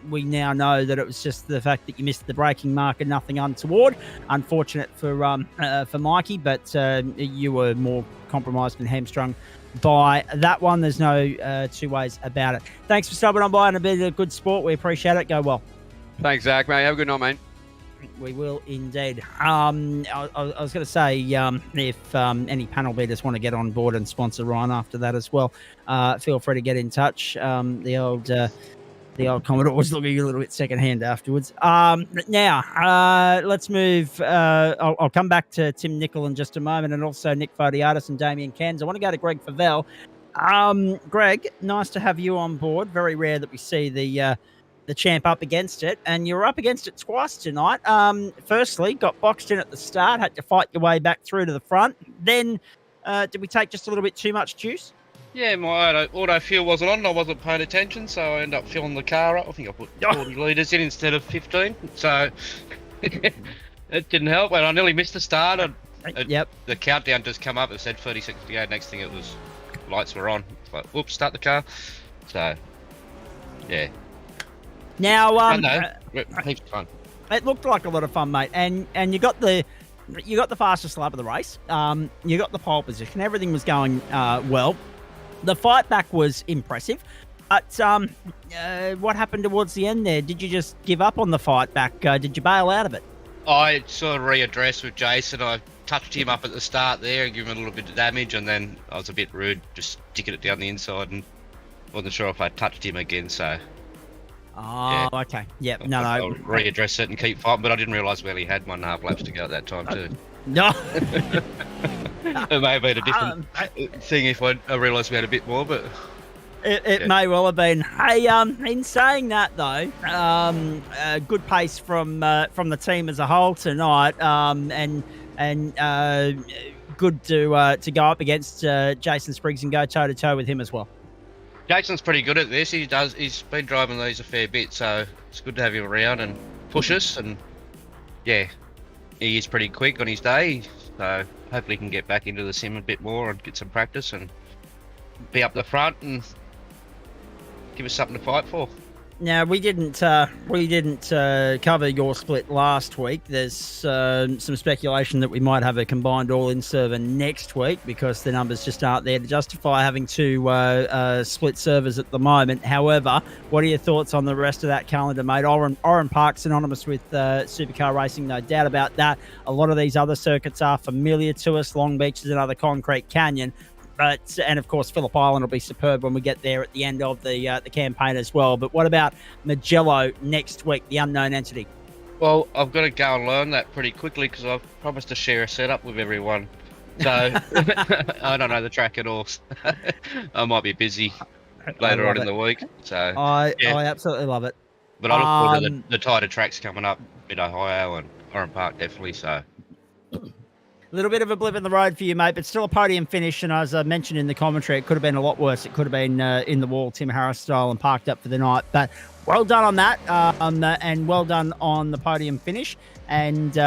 we now know that it was just the fact that you missed the braking mark and nothing untoward. Unfortunate for Mikey, but you were more compromised and hamstrung by that one. There's no 2 ways about it. Thanks for stopping on by and a bit of good sport. We appreciate it. Go well. Thanks, Zach, mate. Have a good night, mate. We will indeed. I was going to say, if any panel beaters want to get on board and sponsor Ryan after that as well, feel free to get in touch. The old Commodore was looking a little bit secondhand afterwards. Now, let's move. I'll come back to Tim Nicol in just a moment, and also Nick Fodiatis and Damien Cairns. I want to go to Greg Favell. Greg, nice to have you on board. Very rare that we see the champ up against it, and you were up against it twice tonight. Firstly, got boxed in at the start, had to fight your way back through to the front. Then, did we take just a little bit too much juice? Yeah, my auto fuel wasn't on, and I wasn't paying attention, so I ended up filling the car up. I think I put 40 litres in instead of 15, so it didn't help. And I nearly missed the start. Yep. The countdown just come up. It said 30 seconds to go. Next thing, it was lights were on. It's like, whoops, start the car. So, yeah. Now, heaps of fun. It looked like a lot of fun, mate, and you got the fastest lap of the race. You got the pole position. Everything was going well. The fight back was impressive, but what happened towards the end there? Did you just give up on the fight back? Did you bail out of it? I sort of readdressed with Jason. I touched him up at the start there and gave him a little bit of damage, and then I was a bit rude, just sticking it down the inside, and wasn't sure if I touched him again, so... Oh, yeah. Okay. Yep. No. I'll readdress it and keep fighting, but I didn't realise we only had 1.5 laps to go at that time too. No. It may have been a different thing if I realised we had a bit more, but... It may well have been. Hey, in saying that though, good pace from the team as a whole tonight, and good to go up against Jason Spriggs and go toe to toe with him as well. Jason's pretty good at this. He's been driving these a fair bit, so it's good to have him around and push us. And yeah, he is pretty quick on his day, so hopefully he can get back into the sim a bit more and get some practice and be up the front and give us something to fight for. Now, we didn't cover your split last week. There's some speculation that we might have a combined all-in server next week because the numbers just aren't there to justify having 2 split servers at the moment. However, what are your thoughts on the rest of that calendar, mate? Oran Park's synonymous with supercar racing, no doubt about that. A lot of these other circuits are familiar to us. Long Beach is another concrete canyon. And of course, Phillip Island will be superb when we get there at the end of the campaign as well. But what about Magello next week, the unknown entity? Well, I've got to go and learn that pretty quickly because I've promised to share a setup with everyone. So I don't know the track at all. I might be busy later on in the week. So I absolutely love it. But I look forward to the tighter tracks coming up, Mid Ohio and Oran Park definitely. So. A little bit of a blip in the road for you, mate, but still a podium finish. And as I mentioned in the commentary, it could have been a lot worse. It could have been in the wall, Tim Harris style, and parked up for the night. But well done on that, and well done on the podium finish. And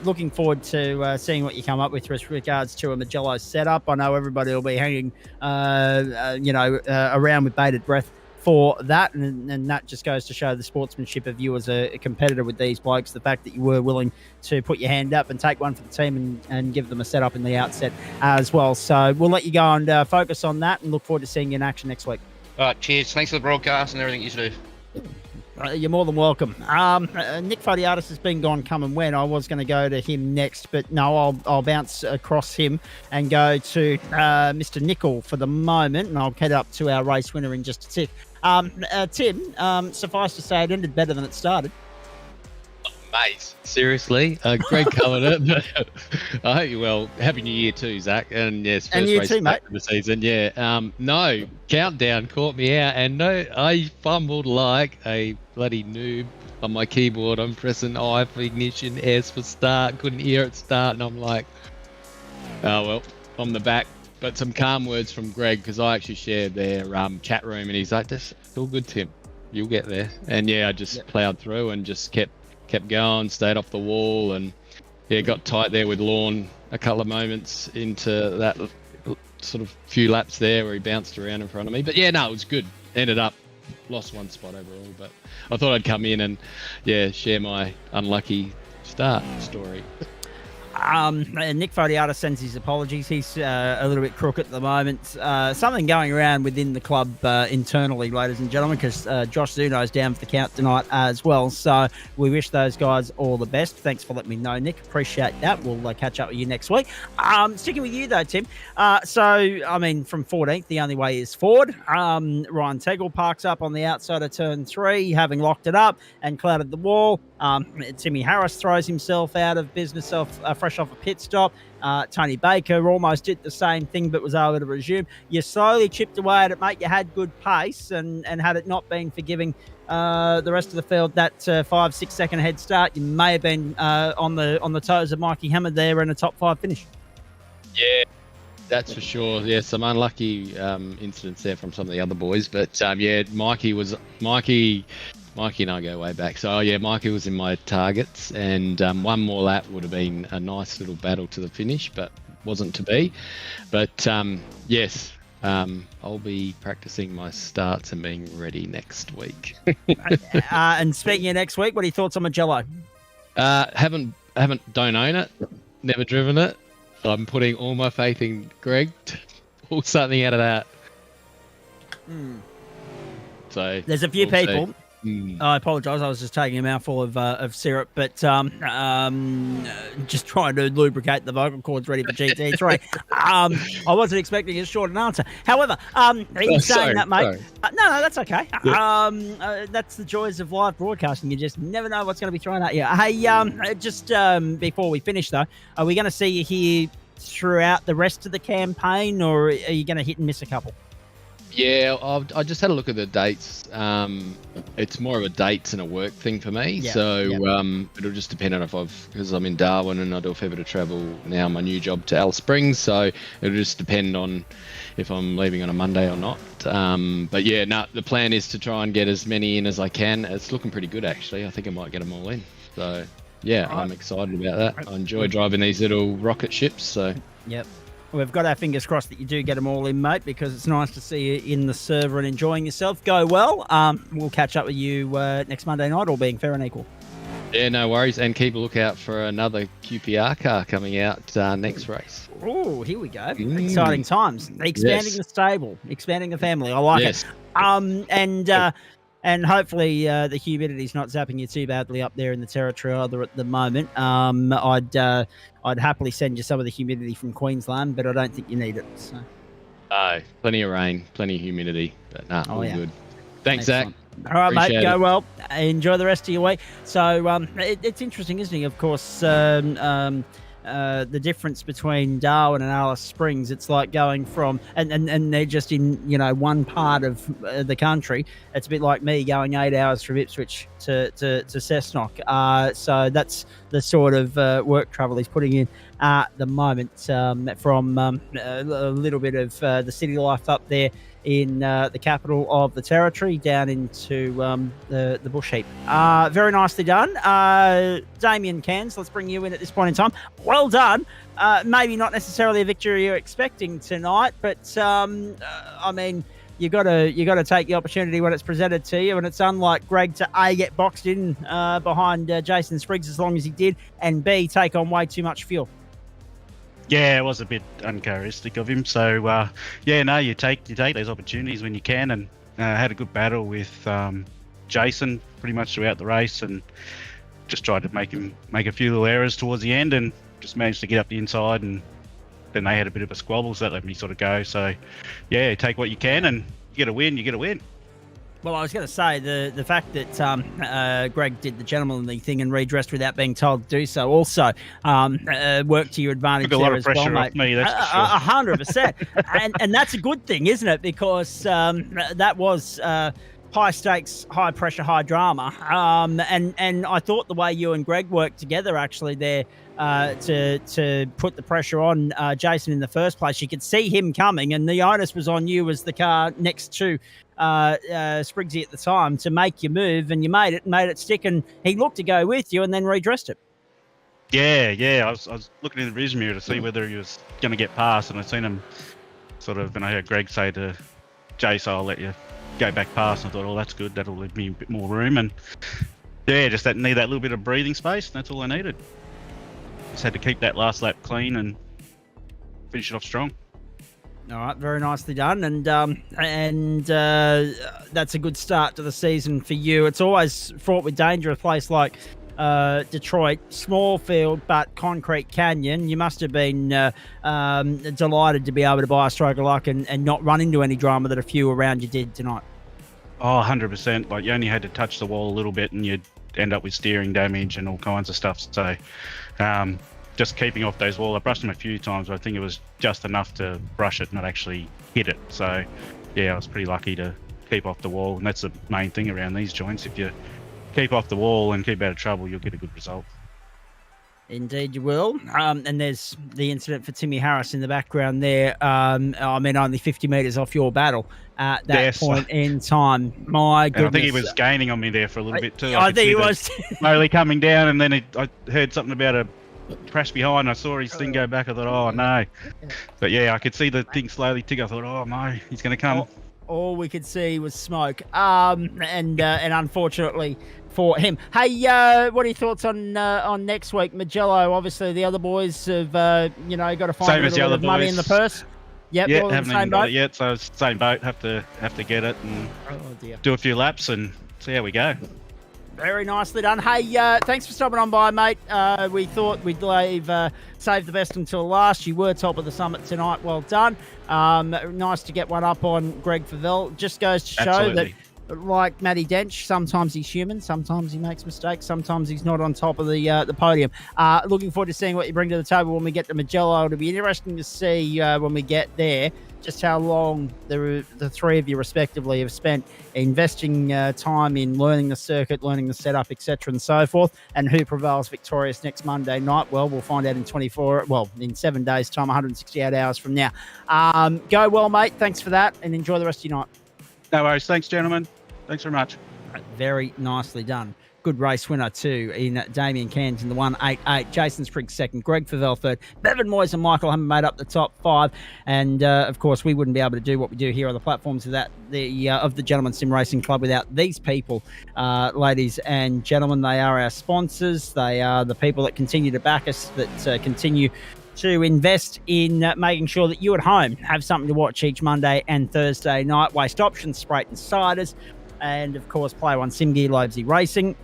looking forward to seeing what you come up with regards to a Magello setup. I know everybody will be hanging, around with bated breath for that, and that just goes to show the sportsmanship of you as a competitor with these blokes, the fact that you were willing to put your hand up and take one for the team and give them a setup in the outset as well. So we'll let you go and focus on that and look forward to seeing you in action next week. All right, cheers. Thanks for the broadcast and everything you do. You're more than welcome. Nick Fodiatis has been gone, come and went. I was going to go to him next, but no, I'll bounce across him and go to Mr. Nicol for the moment, and I'll head up to our race winner in just a tick. Tim, suffice to say, it ended better than it started. Mate, seriously, Greg covered it. But I hope you well. Happy New Year too, Zach. And yes, first And you race too, back mate. of the season. Yeah. No, countdown caught me out, and no, I fumbled like a bloody noob on my keyboard. I'm pressing I for ignition, S for start. Couldn't hear it start, and I'm like, oh well, on the back. But some calm words from Greg, because I actually shared their chat room, and he's like, "That's all good, Tim. You'll get there." And yeah, I just plowed through and just kept going, stayed off the wall, and yeah, got tight there with Lorne a couple of moments into that sort of few laps there where he bounced around in front of me. But yeah, no, it was good. Ended up lost one spot overall, but I thought I'd come in and yeah, share my unlucky start story. Nick Fodiata sends his apologies. He's a little bit crook at the moment. Something going around within the club internally, ladies and gentlemen, because Josh Zuno's down for the count tonight as well. So we wish those guys all the best. Thanks for letting me know, Nick. Appreciate that. We'll catch up with you next week. Sticking with you, though, Tim. So, I mean, from 14th, the only way is forward. Ryan Tegel parks up on the outside of turn 3, having locked it up and clouded the wall. Timmy Harris throws himself out of business fresh off a pit stop. Tony Baker almost did the same thing but was able to resume. You slowly chipped away at it, mate. You had good pace, and had it not been for giving the rest of the field that 5-6 second head start, you may have been on the toes of Mikey Hammond there in a top 5 finish. Yeah, that's for sure. Yeah, some unlucky incidents there from some of the other boys, but yeah, Mikey and I go way back. So, yeah, Mikey was in my targets, and one more lap would have been a nice little battle to the finish, but wasn't to be. But, yes, I'll be practicing my starts and being ready next week. And speaking of next week, what are your thoughts on Magello? Don't own it, never driven it. I'm putting all my faith in Greg to pull something out of that. So there's a few people... see. I apologise. I was just taking a mouthful of syrup, but just trying to lubricate the vocal cords ready for GT3. I wasn't expecting as short an answer. However, in saying that, mate, no, that's okay. Yeah. That's the joys of live broadcasting. You just never know what's going to be thrown at you. Hey, just before we finish, though, are we going to see you here throughout the rest of the campaign, or are you going to hit and miss a couple? Yeah, I just had a look at the dates. It's more of a dates and a work thing for me. Yeah, so it'll just depend on because I'm in Darwin and I do a fair bit of travel now, my new job to Alice Springs. So it'll just depend on if I'm leaving on a Monday or not. But yeah, no, the plan is to try and get as many in as I can. It's looking pretty good, actually. I think I might get them all in. So yeah, I'm excited about that. I enjoy driving these little rocket ships. So yep. We've got our fingers crossed that you do get them all in, mate, because it's nice to see you in the server and enjoying yourself. Go well. We'll catch up with you next Monday night, all being fair and equal. Yeah, no worries. And keep a lookout for another QPR car coming out next race. Oh, here we go. Exciting times. Expanding the stable, expanding the family. I like it. And hopefully the humidity's not zapping you too badly up there in the territory either at the moment. I'd happily send you some of the humidity from Queensland, but I don't think you need it. So. Plenty of rain, plenty of humidity, but all good. Thanks, Zach. All right, mate. Go well. Enjoy the rest of your week. So it's interesting, isn't it? Of course, the difference between Darwin and Alice Springs, it's like going from and they're just in one part of the country. It's a bit like me going 8 hours from Ipswich to Cessnock. So that's the sort of work travel he's putting in at the moment, from a little bit of the city life up there in the capital of the territory down into the bush heap. Very nicely done. Damien Cairns, let's bring you in at this point in time. Well done. Maybe not necessarily a victory you're expecting tonight, but I mean, you got to take the opportunity when it's presented to you, and it's unlike Greg to A, get boxed in behind Jason Spriggs as long as he did, and B, take on way too much fuel. Yeah, it was a bit uncharacteristic of him. So, you take those opportunities when you can, and had a good battle with Jason pretty much throughout the race, and just tried to make him make a few little errors towards the end, and just managed to get up the inside, and then they had a bit of a squabble, so that let me sort of go. So, yeah, take what you can, and you get a win, Well, I was going to say the fact that Greg did the gentlemanly thing and redressed without being told to do so also worked to your advantage. Took a lot there of as well, pressure mate. off me, that's for sure. 100%. And that's a good thing, isn't it? Because that was high stakes, high pressure, high drama. And I thought the way you and Greg worked together actually there to put the pressure on Jason in the first place, you could see him coming, and the onus was on you as the car next to Spriggsy at the time to make your move, and you made it stick, and he looked to go with you and then redressed it. Yeah. I was looking in the rearview mirror to see whether he was going to get past, and I seen him sort of, and I heard Greg say to Jace, I'll let you go back past, and I thought, oh, that's good, that'll leave me a bit more room, and yeah, just need that little bit of breathing space, and that's all I needed. Just had to keep that last lap clean and finish it off strong. All right, very nicely done, and that's a good start to the season for you. It's always fraught with danger, a place like Detroit, small field but concrete canyon. You must have been delighted to be able to buy a stroke of luck and not run into any drama that a few around you did tonight. Oh, 100%. Like, you only had to touch the wall a little bit and you'd end up with steering damage and all kinds of stuff. So just keeping off those walls. I brushed them a few times, but I think it was just enough to brush it, not actually hit it. So yeah, I was pretty lucky to keep off the wall, and that's the main thing around these joints. If you keep off the wall and keep out of trouble, you'll get a good result. Indeed you will. And there's the incident for Timmy Harris in the background there. I mean, only 50 metres off your battle at that point in time. My goodness. And I think he was gaining on me there for a little bit too. I think he was. Slowly coming down, and then I heard something about a crash behind. I saw his thing go back. I thought, oh no. But yeah, I could see the thing slowly tick. I thought, oh no, he's going to come. All we could see was smoke. And unfortunately for him. Hey, what are your thoughts on next week? Magello, obviously the other boys have got to find same a as the little other bit of money boys. in the purse. Yep, yeah, all in the haven't same even got boat. it yet. So it's same boat. Have to get it and do a few laps and see how we go. Very nicely done. Hey, thanks for stopping on by, mate. We thought we'd save the best until last. You were top of the summit tonight. Well done. Nice to get one up on Greg Favell. Just goes to show that, like Matty Dench, sometimes he's human, sometimes he makes mistakes, sometimes he's not on top of the podium. Looking forward to seeing what you bring to the table when we get to Magello. It'll be interesting to see when we get there just how long the three of you respectively have spent investing time in learning the circuit, learning the setup, etc. and so forth, and who prevails victorious next Monday night. Well, we'll find out in 7 days' time, 168 hours from now. Go well, mate. Thanks for that, and enjoy the rest of your night. No worries. Thanks, gentlemen. Thanks very much. Very nicely done. Good race winner too in Damien Cairns in the 188. Jason Spriggs second. Greg Favell third. Bevan Moyes and Michael Hammer made up the top five. And of course, we wouldn't be able to do what we do here on the platforms of the Gentleman Sim Racing Club without these people, ladies and gentlemen. They are our sponsors. They are the people that continue to back us, that continue to invest in making sure that you at home have something to watch each Monday and Thursday night. Waste Options, Sprayton Ciders, and of course Play One Sim Gear, Lobesy Racing,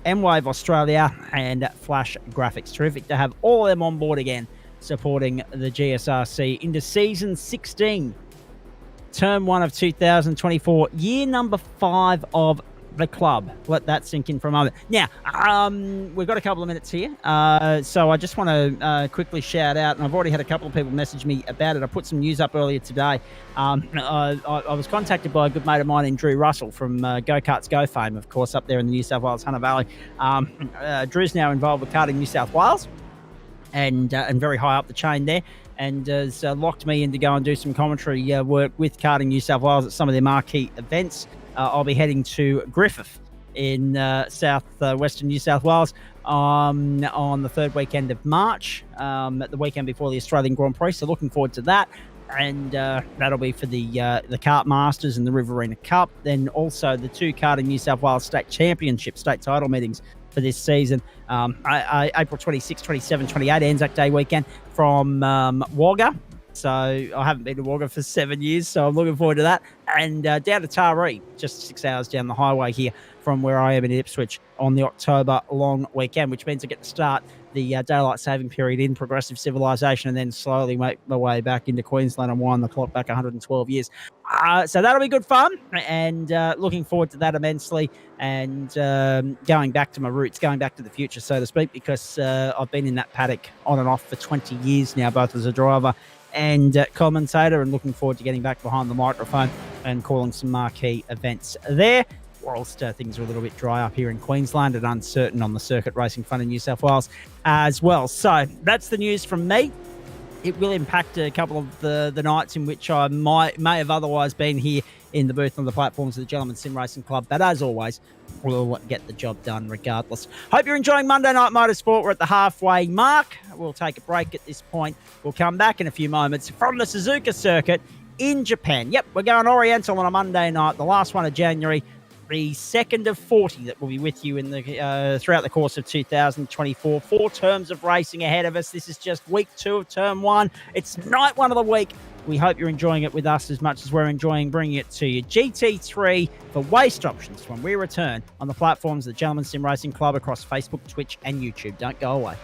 M-Wave Australia, and Flash Graphics. Terrific to have all of them on board again, supporting the GSRC into Season 16, Term 1 of 2024, year number 5 of the club. Let that sink in for a moment. Now, we've got a couple of minutes here, so I just want to quickly shout out, and I've already had a couple of people message me about it. I put some news up earlier today. I was contacted by a good mate of mine in Drew Russell from Go Karts Go fame, of course, up there in the New South Wales Hunter Valley. Drew's now involved with Karting New South Wales and very high up the chain there, and has locked me in to go and do some commentary work with Karting New South Wales at some of their marquee events. I'll be heading to Griffith in south-western New South Wales on the third weekend of March, the weekend before the Australian Grand Prix. So looking forward to that. And that'll be for the Kart Masters and the Riverina Cup. Then also the 2 Karting New South Wales State Championship state title meetings for this season. April 26, 27, 28, Anzac Day weekend from Wagga. So I haven't been to Wagga for 7 years, so I'm looking forward to that. And down to Taree, just 6 hours down the highway here from where I am in Ipswich on the October long weekend, which means I get to start the daylight saving period in progressive civilization, and then slowly make my way back into Queensland and wind the clock back 112 years. So that'll be good fun, and looking forward to that immensely, and going back to my roots, going back to the future, so to speak, because I've been in that paddock on and off for 20 years now, both as a driver and commentator, and looking forward to getting back behind the microphone and calling some marquee events there. Whilst things are a little bit dry up here in Queensland and uncertain on the circuit racing front in New South Wales as well. So that's the news from me. It will impact a couple of the nights in which I may have otherwise been here in the booth on the platforms of the Gentleman Sim Racing Club. But as always, we'll get the job done regardless. Hope you're enjoying Monday Night Motorsport. We're at the halfway mark. We'll take a break at this point. We'll come back in a few moments from the Suzuka circuit in Japan. Yep, we're going Oriental on a Monday night, the last one of January. The second of 40 that will be with you in the throughout the course of 2024. 4 terms of racing ahead of us. This is just week 2 of term 1. It's night 1 of the week. We hope you're enjoying it with us as much as we're enjoying bringing it to you. GT3 for waste options when we return on the platforms of the Gentleman Sim Racing Club across Facebook, Twitch, and YouTube. Don't go away.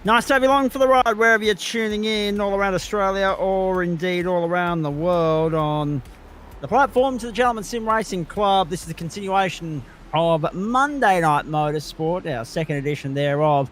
Nice to have you along for the ride wherever you're tuning in, all around Australia or indeed all around the world on the platforms of the Gentleman Sim Racing Club. This is the continuation of Monday Night Motorsport, our second edition thereof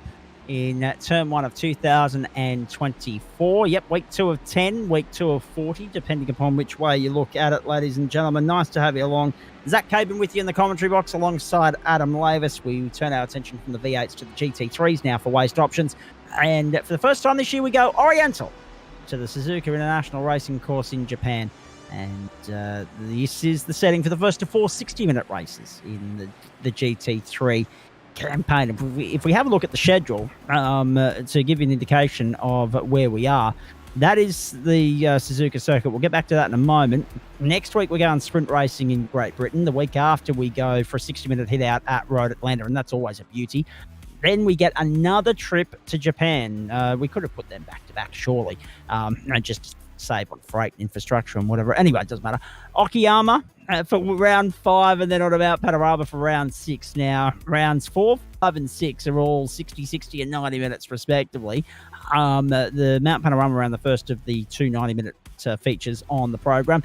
in term 1 of 2024. Yep, week 2 of 10, week 2 of 40, depending upon which way you look at it, ladies and gentlemen. Nice to have you along. Zach Cabin with you in the commentary box alongside Adam Lavis. We turn our attention from the V8s to the GT3s now for waste options. And for the first time this year, we go Oriental to the Suzuka International Racing Course in Japan. And this is the setting for the first of 4 60-minute races in the GT3 campaign. If we have a look at the schedule to give you an indication of where we are, that is the Suzuka circuit. We'll get back to that in a moment. Next week, we're going sprint racing in Great Britain. The week after, we go for a 60-minute hit out at Road Atlanta, and that's always a beauty. Then we get another trip to Japan. We could have put them back-to-back, surely, just save on freight and infrastructure and whatever. Anyway, it doesn't matter. Okayama for round 5, and then on about Panorama for round 6. Now, rounds 4, 5, and 6 are all 60, 60, and 90 minutes, respectively. The Mount Panorama around the first of the 2 90-minute features on the program.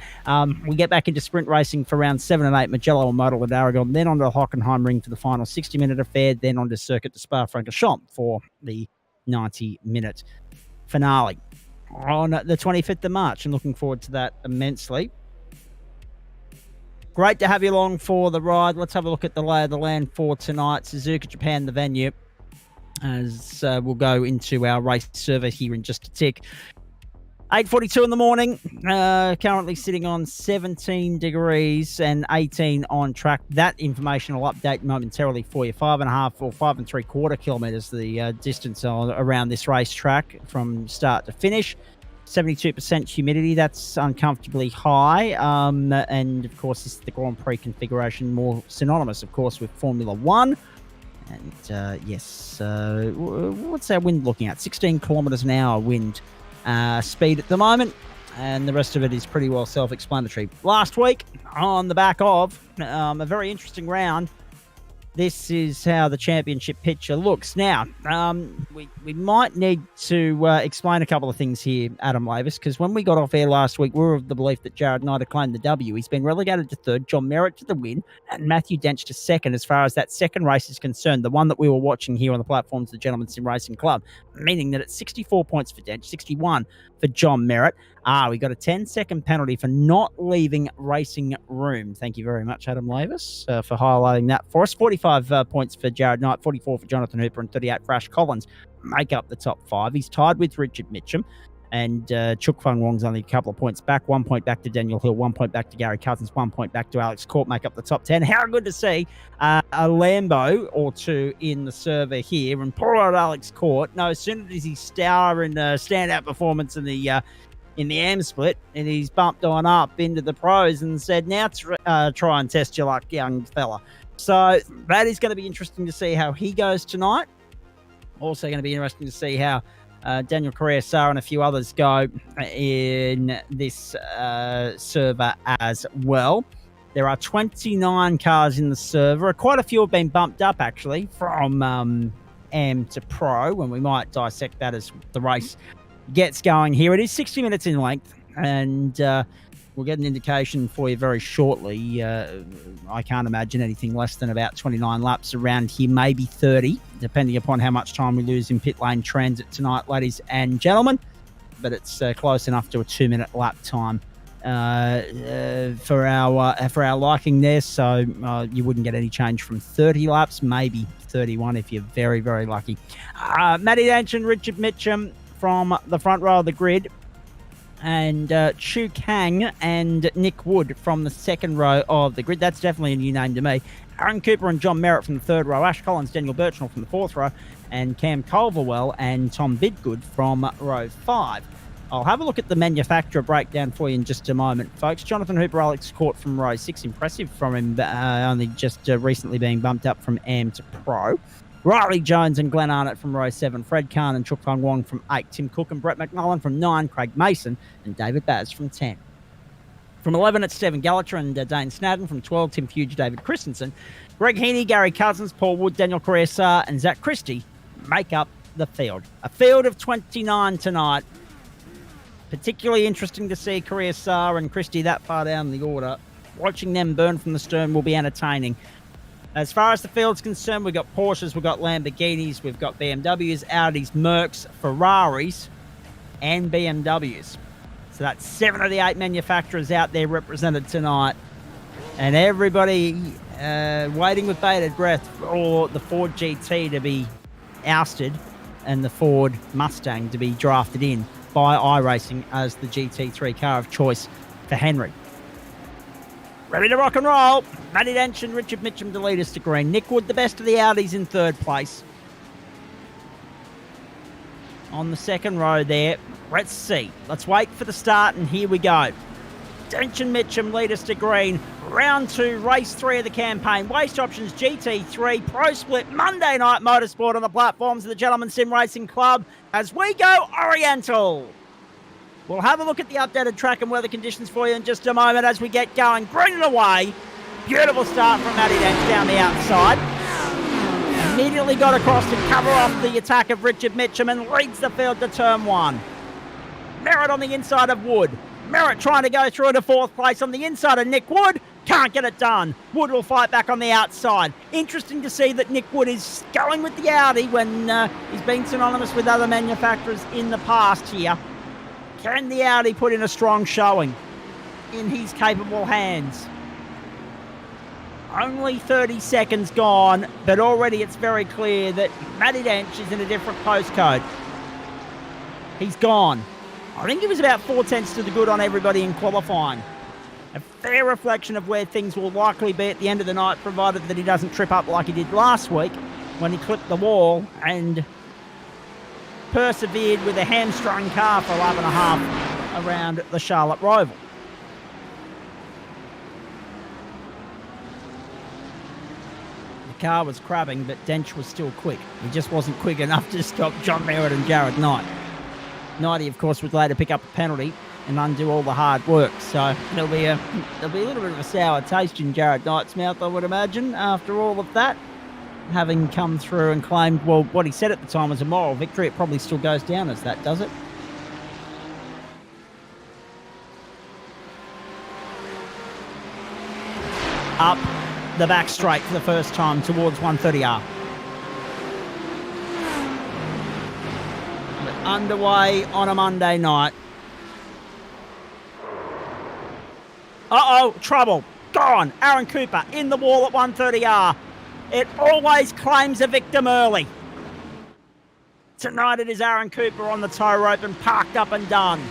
We get back into sprint racing for round 7 and 8, Mugello and Model at Aragon, then onto the Hockenheimring for the final 60-minute affair, then onto Circuit de Spa-Francorchamps for the 90-minute finale on the 25th of March, and looking forward to that immensely. Great to have you along for the ride. Let's have a look at the lay of the land for tonight. Suzuka Japan, the venue, as we'll go into our race survey here in just a tick. 8:42 in the morning, currently sitting on 17 degrees and 18 on track. That information will update momentarily for you. 5.5 or 5 3/4 kilometres the distance around this racetrack from start to finish. 72% humidity, that's uncomfortably high. And of course, this is the Grand Prix configuration, more synonymous, of course, with Formula One. And yes, what's our wind looking at? 16 kilometres an hour wind speed at the moment, and the rest of it is pretty well self-explanatory. Last week, on the back of a very interesting round, this is how the championship picture looks. Now, we might need to explain a couple of things here, Adam Lavis, because when we got off air last week, we were of the belief that Jared Knight had claimed the W. He's been relegated to 3rd, John Merritt to the win, and Matthew Dench to 2nd as far as that second race is concerned, the one that we were watching here on the platforms of the Gentleman Sim Racing Club, meaning that it's 64 points for Dench, 61 for John Merritt. We got a 10-second penalty for not leaving racing room. Thank you very much, Adam Lavis, for highlighting that for us. 45 points for Jared Knight, 44 for Jonathan Hooper, and 38 for Ash Collins make up the top 5. He's tied with Richard Mitchum, and Chuk Fung Wong's only a couple of points back. 1 point back to Daniel Hill, 1 point back to Gary Cousins, 1 point back to Alex Court, make up the top 10. How good to see a Lambo or two in the server here. And poor old Alex Court, no sooner does he star in a standout performance in the AM split, and he's bumped on up into the pros and said, now try and test your luck, young fella. So that is going to be interesting to see how he goes tonight. Also going to be interesting to see how Daniel Correa-Sarr and a few others go in this server as well. There are 29 cars in the server. Quite a few have been bumped up, actually, from AM to Pro, and we might dissect that as the race gets going here. It is 60 minutes in length, and we'll get an indication for you very shortly. I can't imagine anything less than about 29 laps around here, maybe 30, depending upon how much time we lose in pit lane transit tonight, ladies and gentlemen. But it's close enough to a 2-minute lap time for our liking there. So you wouldn't get any change from 30 laps, maybe 31 if you're very, very lucky. Matty Dench and Richard Mitchum from the front row of the grid, and Chu Kang and Nick Wood from the second row of the grid. That's definitely a new name to me. Aaron Cooper and John Merritt from the 3rd row, Ash Collins, Daniel Birchnell from the 4th row, and Cam Culverwell and Tom Bidgood from row 5. I'll have a look at the manufacturer breakdown for you in just a moment, folks. Jonathan Hooper, Alex Court from row 6. Impressive from him, only just recently being bumped up from AM to Pro. Riley Jones and Glenn Arnott from row 7, Fred Kahn and Chuk Fung Wong from 8, Tim Cook and Brett McMullen from 9, Craig Mason and David Baz from 10. From 11, it's Stephen Gallacher and Dane Snadden. From 12, Tim Fuge, David Christensen. Greg Heaney, Gary Cousins, Paul Wood, Daniel Correa-Sarr and Zach Christie make up the field. A field of 29 tonight. Particularly interesting to see Korea Saar and Christie that far down the order. Watching them burn from the stern will be entertaining. As far as the field's concerned, we've got Porsches, we've got Lamborghinis, we've got BMWs, Audis, Mercs, Ferraris, and BMWs. So that's 7 of the 8 manufacturers out there represented tonight. And everybody waiting with bated breath for the Ford GT to be ousted and the Ford Mustang to be drafted in by iRacing as the GT3 car of choice for Henry. Ready to rock and roll. Matty Dench and Richard Mitchum to lead us to green. Nick Wood, the best of the Audis, in third place. On the second row there. Let's see. Let's wait for the start, and here we go. Dench and Mitchum lead us to green. Round 2, race 3 of the campaign. Waste Options GT3 Pro Split Monday Night Motorsport on the platforms of the Gentleman Sim Racing Club as we go Oriental. We'll have a look at the updated track and weather conditions for you in just a moment as we get going. Green and away. Beautiful start from Matty Dench down the outside. Immediately got across to cover off the attack of Richard Mitchum and leads the field to turn 1. Merritt on the inside of Wood. Merritt trying to go through into 4th place on the inside of Nick Wood. Can't get it done. Wood will fight back on the outside. Interesting to see that Nick Wood is going with the Audi when he's been synonymous with other manufacturers in the past here. Can the Audi put in a strong showing in his capable hands? Only 30 seconds gone, but already it's very clear that Matty Dench is in a different postcode. He's gone. I think he was about 4/10 to the good on everybody in qualifying. A fair reflection of where things will likely be at the end of the night, provided that he doesn't trip up like he did last week when he clipped the wall and persevered with a hamstrung car for a lap and a half around the Charlotte Roval. The car was crabbing, but Dench was still quick. He just wasn't quick enough to stop John Merritt and Jared Knight. Knighty, of course, would later pick up a penalty and undo all the hard work. So there'll be a little bit of a sour taste in Jared Knight's mouth, I would imagine, after all of that. Having come through and claimed, well, what he said at the time was a moral victory. It probably still goes down as that, does it? Up the back straight for the first time towards 130R. Underway on a Monday night. Uh-oh, trouble. Gone. Aaron Cooper in the wall at 130R. It always claims a victim early. Tonight it is Aaron Cooper on the tow rope and parked up and done.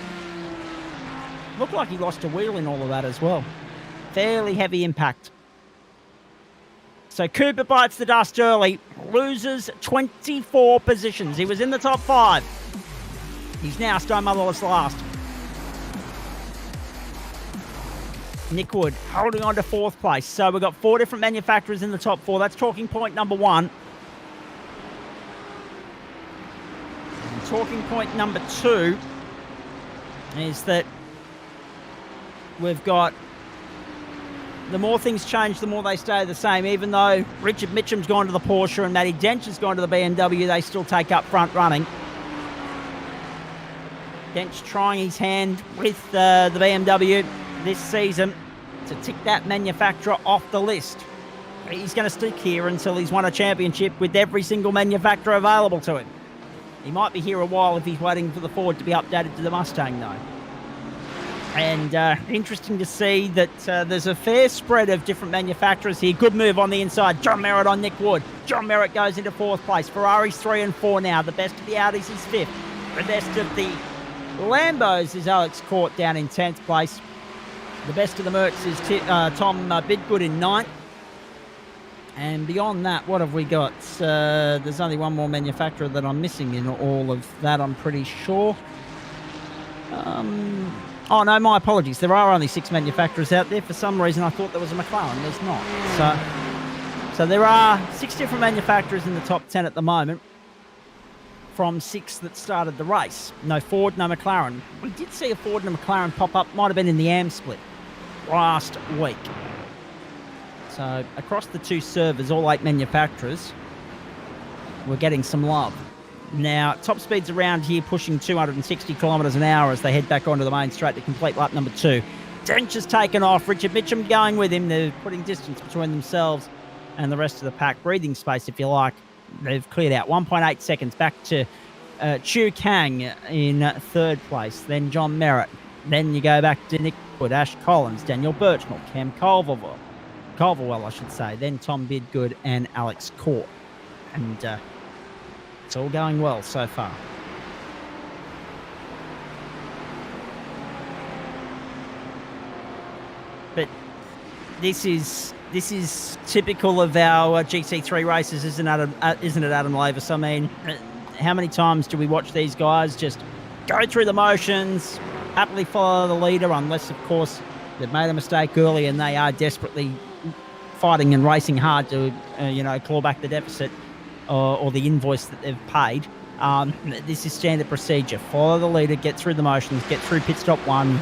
Looked like he lost a wheel in all of that as well. Fairly heavy impact. So Cooper bites the dust early, loses 24 positions. He was in the top 5. He's now Stone Motherless last. Nick Wood holding on to 4th place. So we've got 4 different manufacturers in the top 4. That's talking point number 1. And talking point number 2 is that we've got the more things change, the more they stay the same. Even though Richard Mitchum's gone to the Porsche and Matty Dench has gone to the BMW, they still take up front running. Dench trying his hand with the BMW this season to tick that manufacturer off the list. He's going to stick here until he's won a championship with every single manufacturer available to him. He might be here a while if he's waiting for the Ford to be updated to the Mustang, though. And interesting to see that there's a fair spread of different manufacturers here. Good move on the inside. John Merritt on Nick Wood. John Merritt goes into 4th place. Ferrari's 3 and 4 now. The best of the Audis is 5th. The best of the Lambos is Alex Court down in 10th place. The best of the Mercs is Tom Bidgood in 9th. And beyond that, what have we got? There's only one more manufacturer that I'm missing in all of that, I'm pretty sure. Oh, no, my apologies. There are only 6 manufacturers out there. For some reason, I thought there was a McLaren. There's not. So there are 6 different manufacturers in the top 10 at the moment from 6 that started the race. No Ford, no McLaren. We did see a Ford and a McLaren pop up. Might have been in the AM split last week. So across the 2 servers, all 8 manufacturers, we're getting some love. Now, top speeds around here pushing 260 kilometres an hour as they head back onto the main straight to complete lap number 2. Dench has taken off. Richard Mitchum going with him. They're putting distance between themselves and the rest of the pack. Breathing space, if you like. They've cleared out 1.8 seconds back to Chu Kang in 3rd place. Then John Merritt. Then you go back to Nick Wood, Ash Collins, Daniel Birchnell, Cam Culverwell, I should say. Then Tom Bidgood and Alex Court. And it's all going well so far. But this is typical of our GT3 races, isn't it, Adam Lavis? I mean, how many times do we watch these guys just go through the motions, happily follow the leader, unless, of course, they've made a mistake early and they are desperately fighting and racing hard to, claw back the deficit or the invoice that they've paid. This is standard procedure. Follow the leader, get through the motions, get through pit stop 1,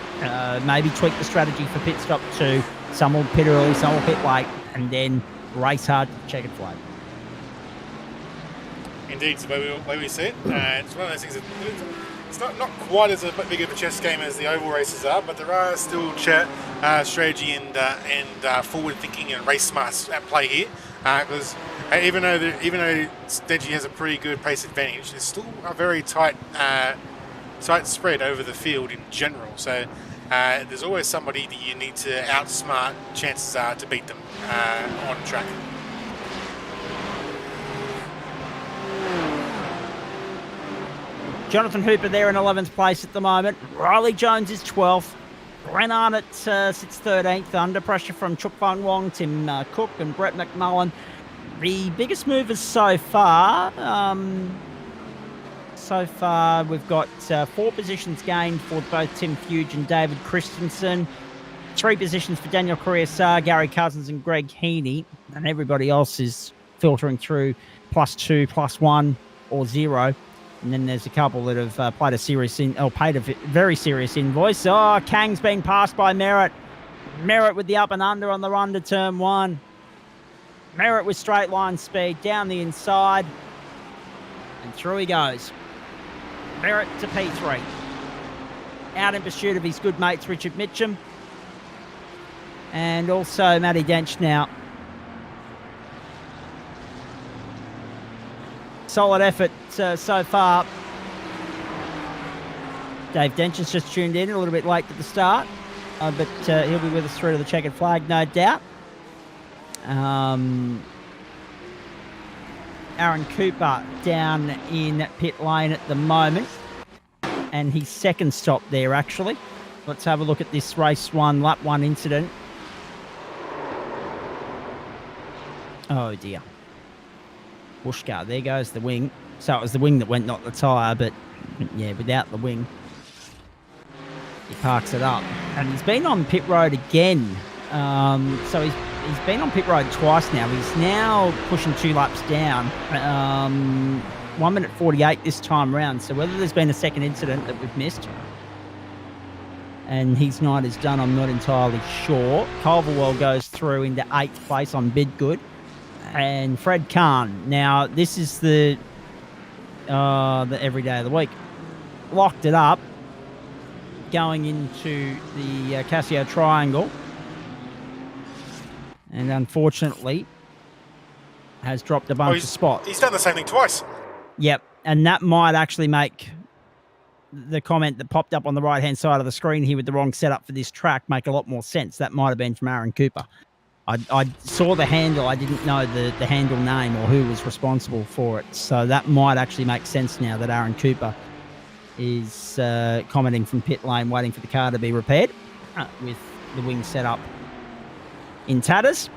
maybe tweak the strategy for pit stop 2. Some will pit early, some will pit late, and then race hard to the checkered flag. Indeed, it's the way we see it. It's one of those things that it's not quite as big of a chess game as the oval races are, but there are still strategy and forward thinking and race smarts at play here. Because even though Deji has a pretty good pace advantage, there's still a very tight spread over the field in general. So there's always somebody that you need to outsmart. Chances are to beat them on track. Jonathan Hooper there in 11th place at the moment. Riley Jones is 12th. Glenn Arnott sits 13th, under pressure from Chuk Fung Wong, Tim Cook and Brett McMullen. The biggest movers so far, we've got 4 positions gained for both Tim Fuge and David Christensen. 3 positions for Daniel Correa-Sarr, Gary Cousins and Greg Heaney. And everybody else is filtering through +2, +1 or 0. And then there's a couple that have paid a very serious invoice. Oh, Kang's being passed by Merritt. Merritt with the up and under on the run to turn 1. Merritt with straight line speed down the inside. And through he goes. Merritt to P3. Out in pursuit of his good mates Richard Mitchum. And also Matty Dench now. Solid effort so far. Dave Dench has just tuned in a little bit late at the start, but he'll be with us through to the checkered flag, no doubt. Aaron Cooper down in pit lane at the moment, and his second stop there, actually. Let's have a look at this race 1, lap 1 incident. Oh, dear. Bushcar, there goes the wing. So it was the wing that went, not the tyre, but yeah, without the wing. He parks it up. And he's been on pit road again. So he's been on pit road twice now. He's now pushing 2 laps down. 1 minute 48 this time round. So whether there's been a second incident that we've missed and his night is done, I'm not entirely sure. Culverwell goes through into 8th place on Bidgood. And Fred Kahn. Now, this is the every day of the week. Locked it up, going into the Casio Triangle. And unfortunately, has dropped a bunch of spots. He's done the same thing twice. Yep, and that might actually make the comment that popped up on the right-hand side of the screen here with the wrong setup for this track make a lot more sense. That might have been from Aaron Cooper. I saw the handle. I didn't know the handle name or who was responsible for it. So that might actually make sense now that Aaron Cooper is commenting from pit lane, waiting for the car to be repaired with the wing set up in tatters.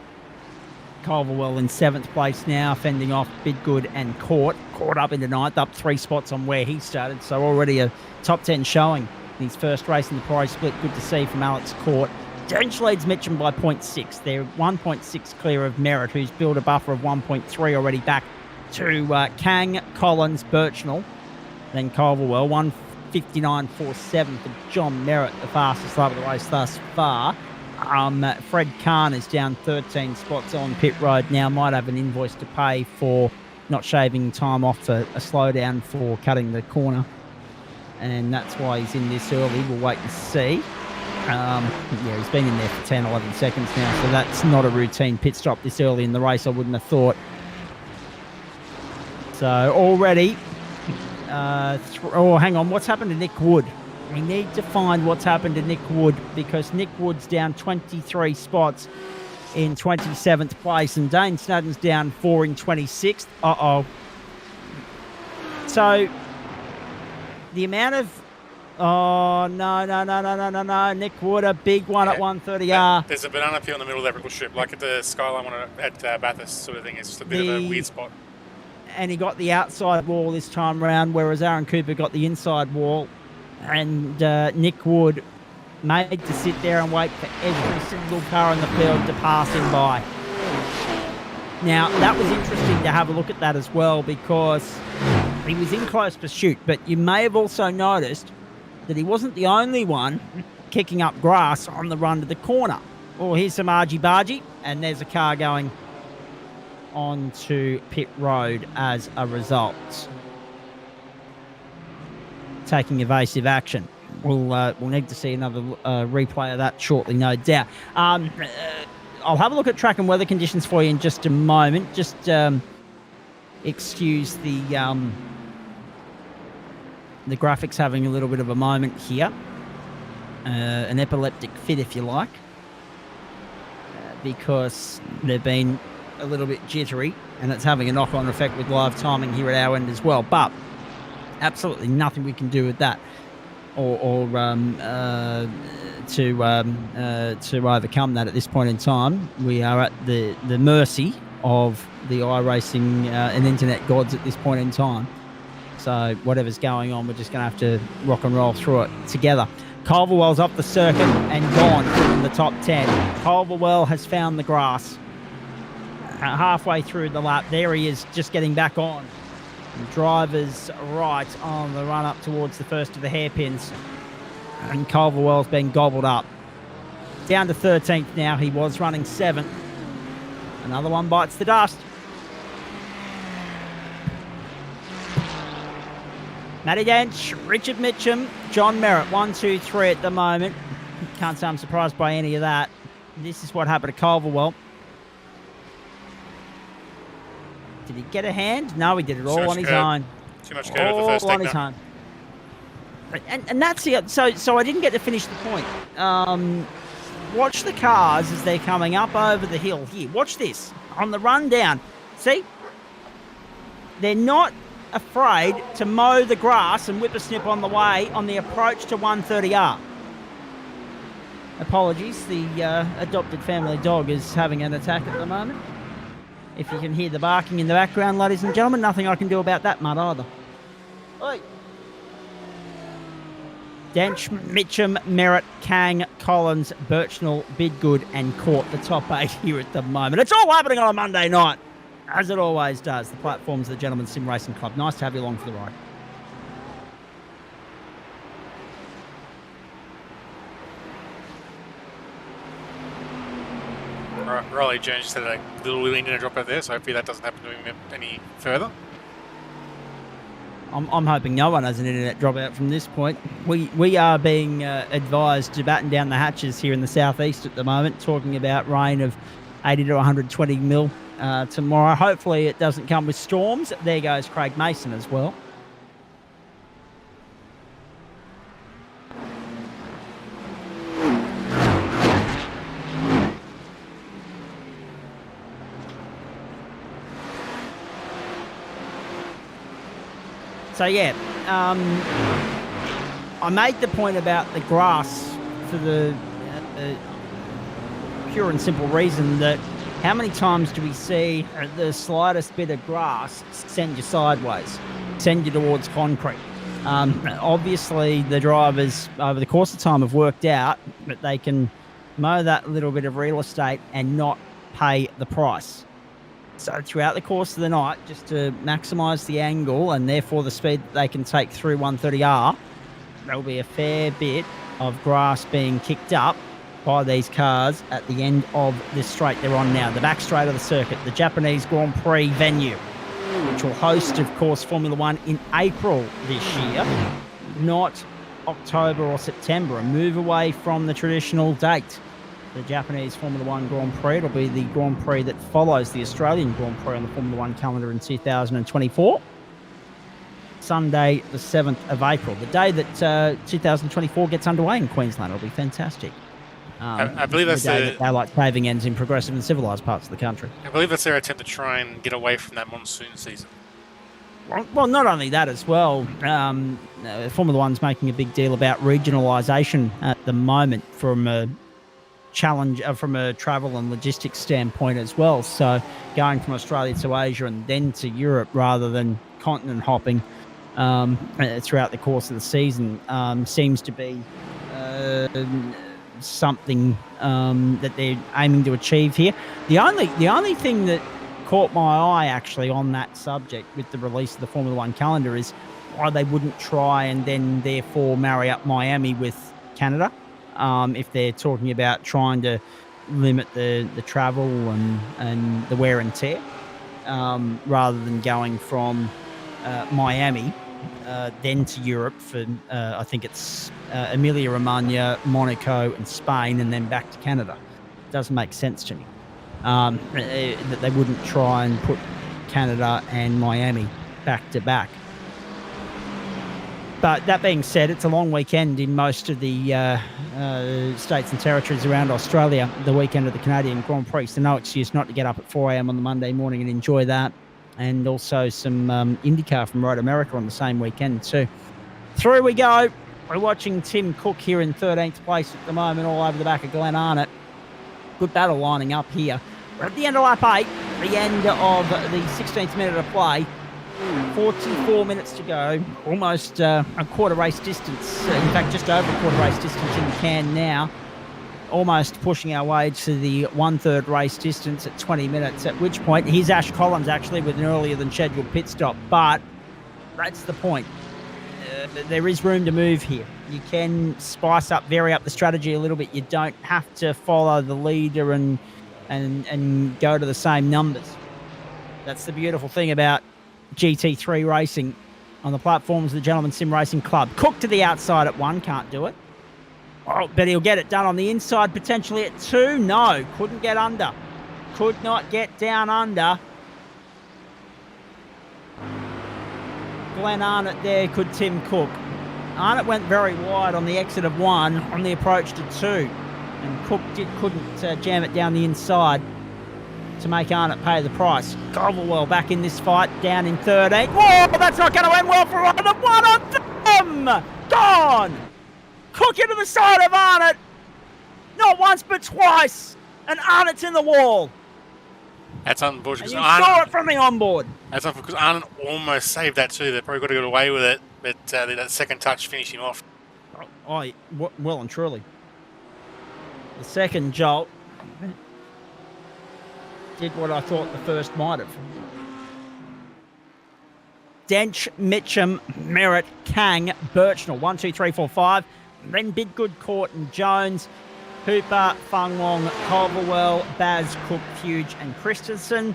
Culverwell in 7th place now, fending off Bidgood and Caught up into 9th, up 3 spots on where he started. So already a top 10 showing in his first race in the Prix split. Good to see from Alex Caught. Dench leads Mitchum by 0.6. They're 1.6 clear of Merritt, who's built a buffer of 1.3 already back to Kang, Collins, Birchnell, then Culverwell. 1:59.47 for John Merritt, the fastest lap of the race thus far. Fred Kahn is down 13 spots on pit road now. Might have an invoice to pay for not shaving time off for a slowdown for cutting the corner. And that's why he's in this early. We'll wait and see. Yeah, he's been in there for 10, 11 seconds now, so that's not a routine pit stop this early in the race, I wouldn't have thought. So already, hang on, what's happened to Nick Wood? We need to find what's happened to Nick Wood, because Nick Wood's down 23 spots in 27th place, and Dane Snowden's down 4 in 26th. So the amount of no. Nick Wood, a big one at 130R. There's a banana peel in the middle of that vertical strip, like at the Skyline one at Bathurst sort of thing. It's just a bit of a weird spot. And he got the outside wall this time round, whereas Aaron Cooper got the inside wall. And Nick Wood made to sit there and wait for every single car in the field to pass him by. Now, that was interesting to have a look at that as well, because he was in close pursuit, but you may have also noticed that he wasn't the only one kicking up grass on the run to the corner. Oh, here's some argy-bargy, and there's a car going onto pit road as a result, taking evasive action. We'll need to see another replay of that shortly, no doubt. I'll have a look at track and weather conditions for you in just a moment. Just excuse the graphics having a little bit of a moment here. An epileptic fit, if you like, because they've been a little bit jittery, and it's having a knock-on effect with live timing here at our end as well. But absolutely nothing we can do with that, or to overcome that at this point in time. We are at the mercy of the iRacing and internet gods at this point in time. So whatever's going on, we're just going to have to rock and roll through it together. Culverwell's up the circuit and gone from the top 10. Culverwell has found the grass. Halfway through the lap, there he is, just getting back on. And driver's right on the run up towards the first of the hairpins. And Culverwell's been gobbled up. Down to 13th now. He was running 7th. Another one bites the dust. Matty Dench, Richard Mitchum, John Merritt, 1, 2, 3 at the moment. Can't say I'm surprised by any of that. This is what happened to Culverwell. Did he get a hand? No, he did it all on his own. Too much curve the first on his own. And that's it. So I didn't get to finish the point. Watch the cars as they're coming up over the hill here. Watch this. On the run down. See? They're not afraid to mow the grass and whippersnip on the way on the approach to 130R. Apologies, the adopted family dog is having an attack at the moment. If you can hear the barking in the background, ladies and gentlemen, nothing I can do about that mutt either. Oi. Dench, Mitchum, Merritt, Kang, Collins, Birchnell, Bidgood and Court, the top 8 here at the moment. It's all happening on a Monday night, as it always does. The platforms of the Gentleman Sim Racing Club. Nice to have you along for the ride. Riley Jones just had a little internet drop out there, so hopefully that doesn't happen to him any further. I'm hoping no one has an internet drop out from this point. We are being advised to batten down the hatches here in the southeast at the moment, talking about rain of 80 to 120 mil tomorrow. Hopefully it doesn't come with storms. There goes Craig Mason as well. So yeah, I made the point about the grass for the pure and simple reason that how many times do we see the slightest bit of grass send you sideways, send you towards concrete? Obviously, the drivers over the course of time have worked out that they can mow that little bit of real estate and not pay the price. So throughout the course of the night, just to maximise the angle and therefore the speed that they can take through 130R, there'll be a fair bit of grass being kicked up by these cars at the end of this straight they're on now, the back straight of the circuit, the Japanese Grand Prix venue. which will host, of course, Formula One in April this year, not October or September, a move away from the traditional date. The Japanese Formula One Grand Prix, it'll be the Grand Prix that follows the Australian Grand Prix on the Formula One calendar in 2024. Sunday, the 7th of April, the day that 2024 gets underway in Queensland. It'll be fantastic. I believe that's the day that daylight saving ends in progressive and civilised parts of the country. I believe that's their attempt to try and get away from that monsoon season. Well, not only that as well, Formula One's making a big deal about regionalisation at the moment from a challenge, from a travel and logistics standpoint as well. So going from Australia to Asia and then to Europe rather than continent hopping throughout the course of the season seems to be something that they're aiming to achieve here. The only thing that caught my eye actually on that subject with the release of the Formula One calendar is why they wouldn't try and then therefore marry up Miami with Canada if they're talking about trying to limit the travel and the wear and tear rather than going from Miami then to Europe for I think it's Emilia-Romagna, Monaco and Spain, and then back to Canada. It doesn't make sense to me that they wouldn't try and put Canada and Miami back to back. But that being said, it's a long weekend in most of the states and territories around Australia, the weekend of the Canadian Grand Prix, so no excuse not to get up at 4 a.m. on the Monday morning and enjoy that. And also some IndyCar from Road America on the same weekend too. Through we go. We're watching Tim Cook here in 13th place at the moment, all over the back of Glenn Arnott. Good battle lining up here. We're at the end of lap 8, the end of the 16th minute of play. 44 minutes to go, almost a quarter race distance. In fact, just over a quarter race distance in the can now. Almost pushing our way to the 1/3 race distance at 20 minutes, at which point here's Ash Collins actually with an earlier than scheduled pit stop. But that's the point. There is room to move here. You can spice up, vary up the strategy a little bit. You don't have to follow the leader and go to the same numbers. That's the beautiful thing about GT3 racing on the platforms of the Gentleman Sim Racing Club. Cook to the outside at 1, can't do it. Oh, but he'll get it done on the inside, potentially at 2. No, couldn't get under. Could not get down under. Glenn Arnott there, could Tim Cook. Arnott went very wide on the exit of 1, on the approach to 2. And Cook couldn't jam it down the inside to make Arnott pay the price. Govelwell back in this fight, down in 13. Whoa, that's not going to end well for Arnott. 1 on them! Gone! Cook into the side of Arnott. Not once, but twice. And Arnott's in the wall. That's unfortunate. And you saw it from the onboard. That's unfortunate because Arnott almost saved that too. They probably got to get away with it, but that second touch finished him off. Oh, well and truly. The second jolt did what I thought the first might have. Dench, Mitchum, Merritt, Kang, Birchnell. 1, 2, 3, 4, 5. Then Bidgood, Court and Jones. Hooper, Fung Wong, Culverwell, Baz, Cook, Fuge and Christensen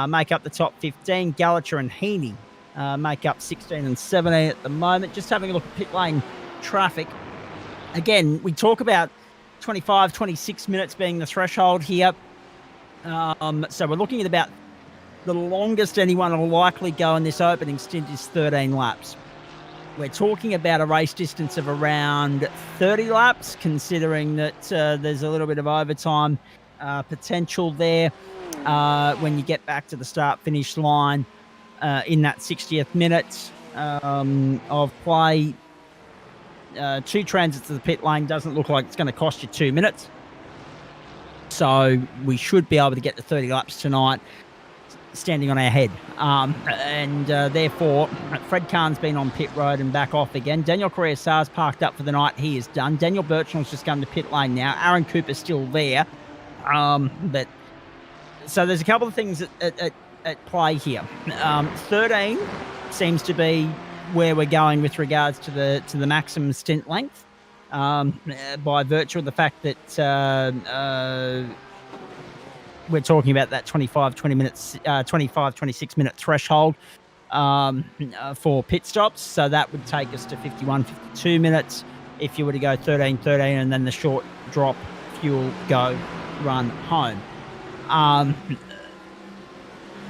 make up the top 15. Gallacher and Heaney make up 16 and 17 at the moment. Just having a look at pit lane traffic. Again, we talk about 25, 26 minutes being the threshold here. So we're looking at about the longest anyone will likely go in this opening stint is 13 laps. We're talking about a race distance of around 30 laps, considering that there's a little bit of overtime potential there when you get back to the start-finish line in that 60th minute of play. 2 transits of the pit lane doesn't look like it's going to cost you 2 minutes. So we should be able to get to 30 laps tonight standing on our head. Therefore, Fred Kahn's been on pit road and back off again. Daniel Correa-Sar's parked up for the night. He is done. Daniel Birchnell's just come to pit lane now. Aaron Cooper's still there. So there's a couple of things at play here. 13 seems to be where we're going with regards to the maximum stint length. By virtue of the fact that we're talking about that 26 minute threshold for pit stops. So that would take us to 51, 52 minutes if you were to go 13, 13, and then the short drop, fuel, go, run home.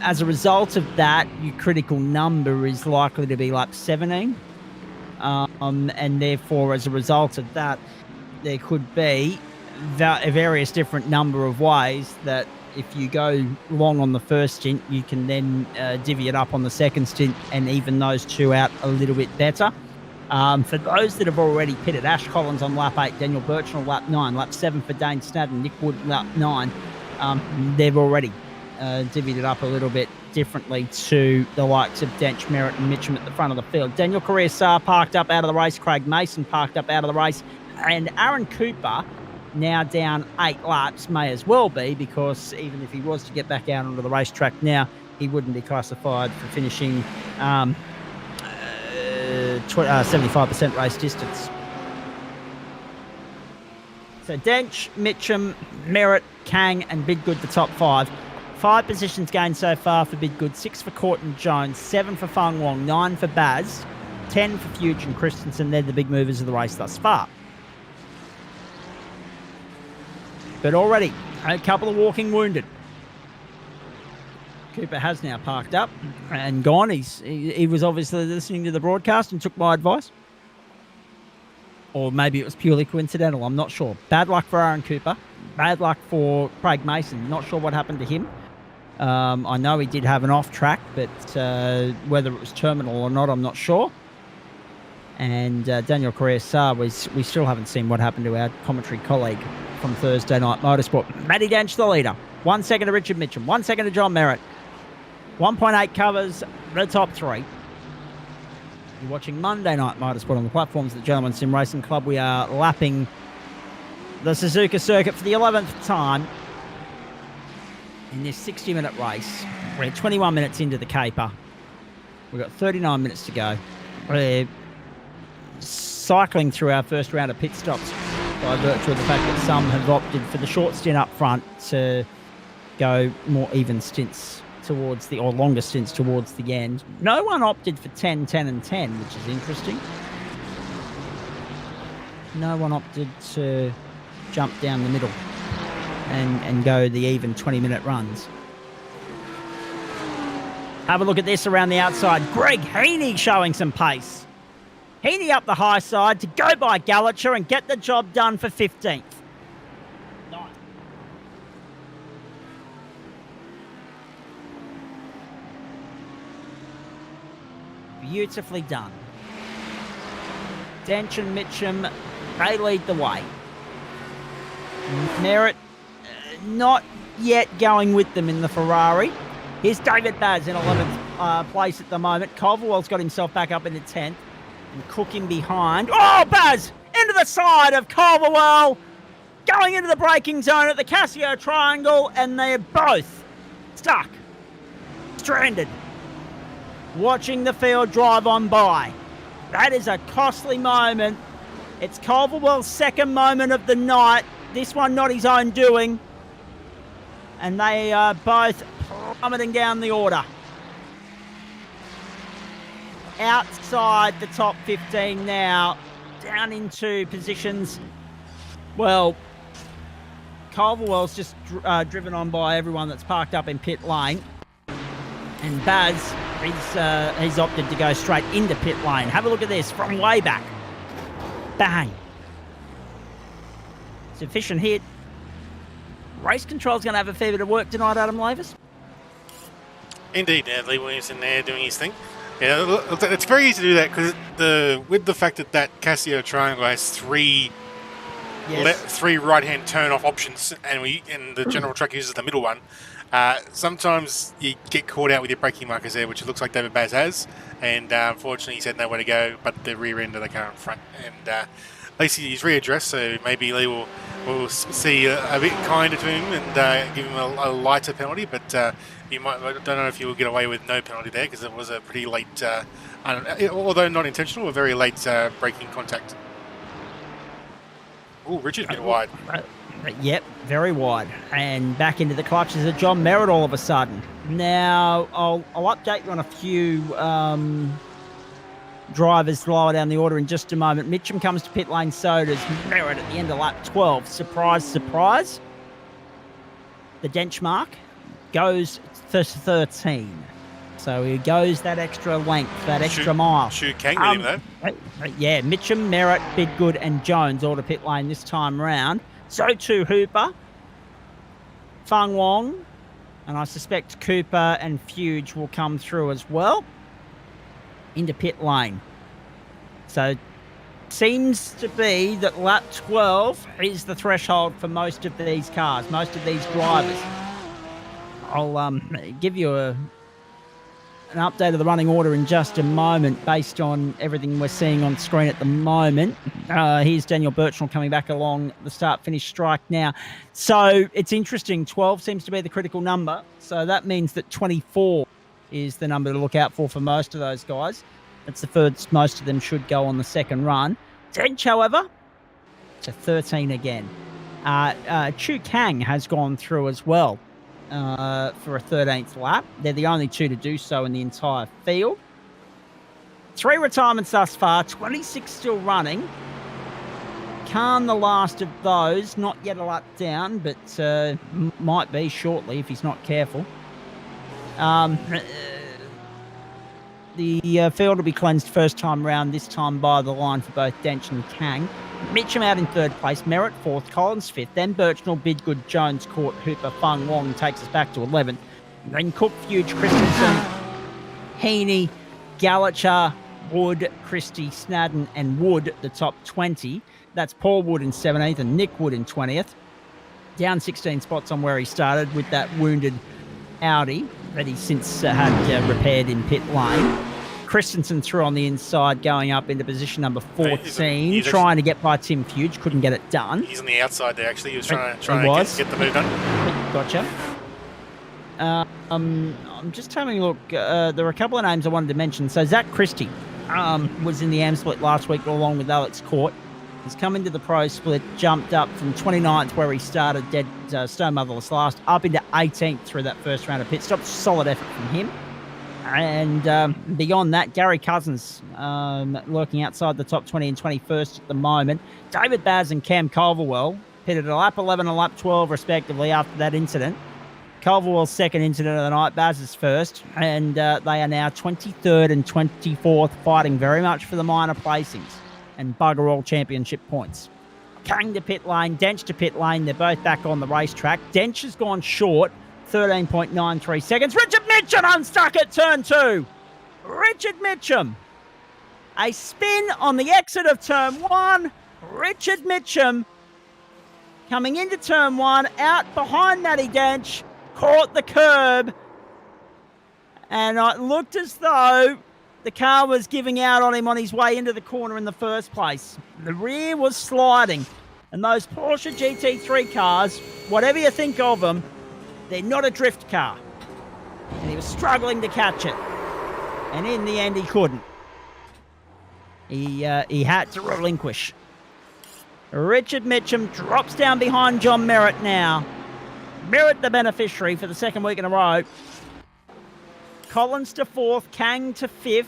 As a result of that, your critical number is likely to be lap 17. And therefore, as a result of that, there could be a various different number of ways that if you go long on the first stint, you can then divvy it up on the second stint and even those two out a little bit better. For those that have already pitted, Ash Collins on lap 8, Daniel Birchin on lap 9, lap 7 for Dane Snadden, Nick Wood lap 9, they've already divvied it up a little bit differently to the likes of Dench, Merritt and Mitchum at the front of the field. Daniel Correa parked up out of the race, Craig Mason parked up out of the race, and Aaron Cooper, now down 8 laps, may as well be, because even if he was to get back out onto the racetrack now, he wouldn't be classified for finishing 75% race distance. So Dench, Mitchum, Merritt, Kang and Bidgood the top 5. 5 positions gained so far for Bidgood, 6 for Courtney Jones, 7 for Fung Wong, 9 for Baz, 10 for Fuge and Christensen. They're the big movers of the race thus far. But already, a couple of walking wounded. Cooper has now parked up and gone. He was obviously listening to the broadcast and took my advice. Or maybe it was purely coincidental, I'm not sure. Bad luck for Aaron Cooper. Bad luck for Craig Mason. Not sure what happened to him. I know he did have an off track, but whether it was terminal or not, I'm not sure. And Daniel Correa, we still haven't seen what happened to our commentary colleague from Thursday Night Motorsport. Matty Dench, the leader. 1 second to Richard Mitchum. 1 second to John Merritt. 1.8 covers the top 3. You're watching Monday Night Motorsport on the platforms of the Gentleman Sim Racing Club. We are lapping the Suzuka circuit for the 11th time in this 60-minute race. We're 21 minutes into the caper. We've got 39 minutes to go. We're cycling through our first round of pit stops by virtue of the fact that some have opted for the short stint up front to go more even stints towards or longer stints towards the end. No one opted for 10, 10 and 10, which is interesting. No one opted to jump down the middle and go the even 20-minute runs. Have a look at this around the outside. Greg Heaney showing some pace. Heaney up the high side to go by Gallacher and get the job done for 15th. Nice. Beautifully done. Dench and Mitchum, they lead the way. Merritt not yet going with them in the Ferrari. Here's David Baz in 11th place at the moment. Culverwell's got himself back up into 10th. And Cook in behind. Oh, Baz! Into the side of Culverwell. Going into the braking zone at the Casio Triangle. And they're both stuck. Stranded. Watching the field drive on by. That is a costly moment. It's Culverwell's second moment of the night. This one not his own doing. And they are both plummeting down the order. Outside the top 15 now. Down into positions. Well, Culverwell's just driven on by everyone that's parked up in pit lane. And Baz, he's opted to go straight into pit lane. Have a look at this from way back. Bang. Sufficient hit. Race control's going to have a fair bit of work tonight, Adam Lavis. Indeed, Lee Williamson there doing his thing. Yeah, look, it's very easy to do that because with the fact that Casio Triangle has three right-hand turn-off options, and the general track uses the middle one. Sometimes you get caught out with your braking markers there, which it looks like David Baz has, and unfortunately he's had nowhere to go but the rear end of the car in front. And at least he's readdressed, so maybe Lee will see a bit kinder to him and give him a lighter penalty. But I don't know if he will get away with no penalty there because it was a pretty late, although not intentional, a very late braking contact. Oh, Richard a bit wide. Yep, very wide. And back into the clutches of John Merritt all of a sudden. Now, I'll update you on a few drivers lower down the order in just a moment. Mitchum comes to pit lane, so does Merritt at the end of lap 12. Surprise, surprise. The Dench mark goes to 13. So he goes that extra length, that extra mile. Shoot Kang with him, though. Yeah, Mitchum, Merritt, Bidgood, and Jones all to pit lane this time round. So too Hooper, Fung Wong, and I suspect Cooper and Fuge will come through as well into pit lane. So seems to be that lap 12 is the threshold for most of these cars, most of these drivers. I'll give you an update of the running order in just a moment based on everything we're seeing on screen at the moment. Here's Daniel Birchnell coming back along the start-finish strike now. So it's interesting. 12 seems to be the critical number. So that means that 24 is the number to look out for most of those guys. That's the first most of them should go on the second run. Dench, however, to 13 again. Chu Kang has gone through as well for a 13th lap. They're the only two to do so in the entire field. 3 retirements thus far, 26 still running. Khan the last of those, not yet a lap down, but might be shortly if he's not careful. The field will be cleansed first time round, this time by the line for both Dench and Kang. Mitchum out in 3rd place, Merritt 4th, Collins 5th, then Birchnell, Bidgood, Jones, Court, Hooper, Fung Wong takes us back to 11th. Then Cook, Fuge, Christensen, Heaney, Gallacher, Wood, Christie, Snadden and Wood, the top 20. That's Paul Wood in 17th and Nick Wood in 20th. Down 16 spots on where he started with that wounded Audi that he's since had repaired in pit lane. Christensen through on the inside, going up into position number 14, he's trying to get by Tim Fuge. Couldn't get it done. He's on the outside there, actually. He was trying to get the move done. Gotcha. I'm just having a look. There were a couple of names I wanted to mention. So Zach Christie was in the AM split last week along with Alex Court. He's come into the pro split, jumped up from 29th where he started dead stone motherless last, up into 18th through that first round of pit stops. Solid effort from him. And beyond that, Gary Cousins lurking outside the top 20 and 21st at the moment. David Baz and Cam Culverwell pitted at lap 11 and lap 12 respectively after that incident. Culverwell's second incident of the night, Baz's first, and they are now 23rd and 24th, fighting very much for the minor placings and bugger all championship points. Kang to pit lane, Dench to pit lane. They're both back on the racetrack. Dench has gone short, 13.93 seconds. Richard Mitchum unstuck at turn 2. Richard Mitchum. A spin on the exit of turn 1. Richard Mitchum coming into turn 1, out behind Matty Dench, caught the curb, and it looked as though the car was giving out on him on his way into the corner in the first place. The rear was sliding, and those Porsche GT3 cars, whatever you think of them, they're not a drift car. And he was struggling to catch it, and in the end he couldn't. He had to relinquish. Richard Mitchum drops down behind John Merritt now. Merritt the beneficiary for the second week in a row. Collins to 4th, Kang to 5th.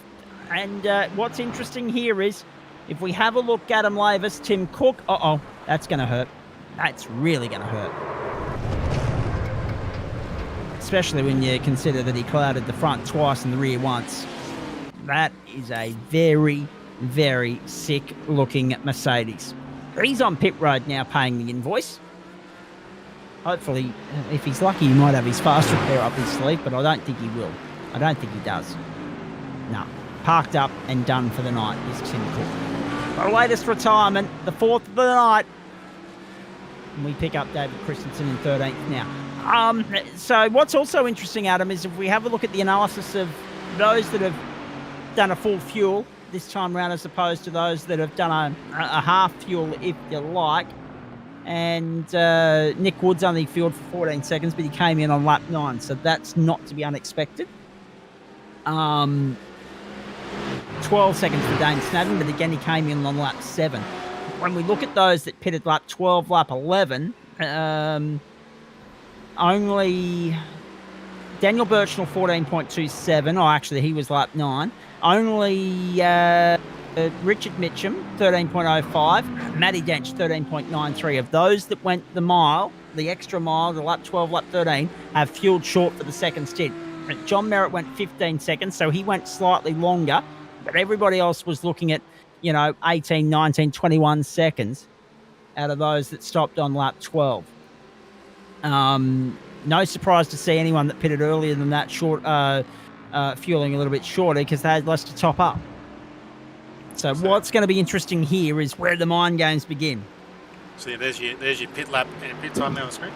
And what's interesting here is, if we have a look at Adam Lavis, Tim Cook, that's going to hurt. That's really going to hurt. Especially when you consider that he clouded the front twice and the rear once. That is a very, very sick-looking Mercedes. He's on pit road now paying the invoice. Hopefully, if he's lucky, he might have his fast repair up his sleeve, but I don't think he will. I don't think he does. No. Parked up and done for the night is Tim Cook. Our latest retirement, the 4th of the night. And we pick up David Christensen in 13th now. So what's also interesting, Adam, is if we have a look at the analysis of those that have done a full fuel this time round as opposed to those that have done a half fuel, if you like. And Nick Wood's only fueled for 14 seconds, but he came in on lap 9, so that's not to be unexpected. 12 seconds for Dane Snadden, but again, he came in on lap 7. When we look at those that pitted lap 12, lap 11, Only Daniel Birchnell 14.27. Oh, actually, he was lap 9. Only Richard Mitchum 13.05. Matty Dench 13.93. Of those that went the mile, the extra mile, the lap 12, lap 13, have fueled short for the second stint. John Merritt went 15 seconds, so he went slightly longer, but everybody else was looking at, 18, 19, 21 seconds out of those that stopped on lap 12. No surprise to see anyone that pitted earlier than that short, fueling a little bit shorter because they had less to top up. So what's going to be interesting here is where the mind games begin. So yeah, there's your pit lap and pit time there on the screen.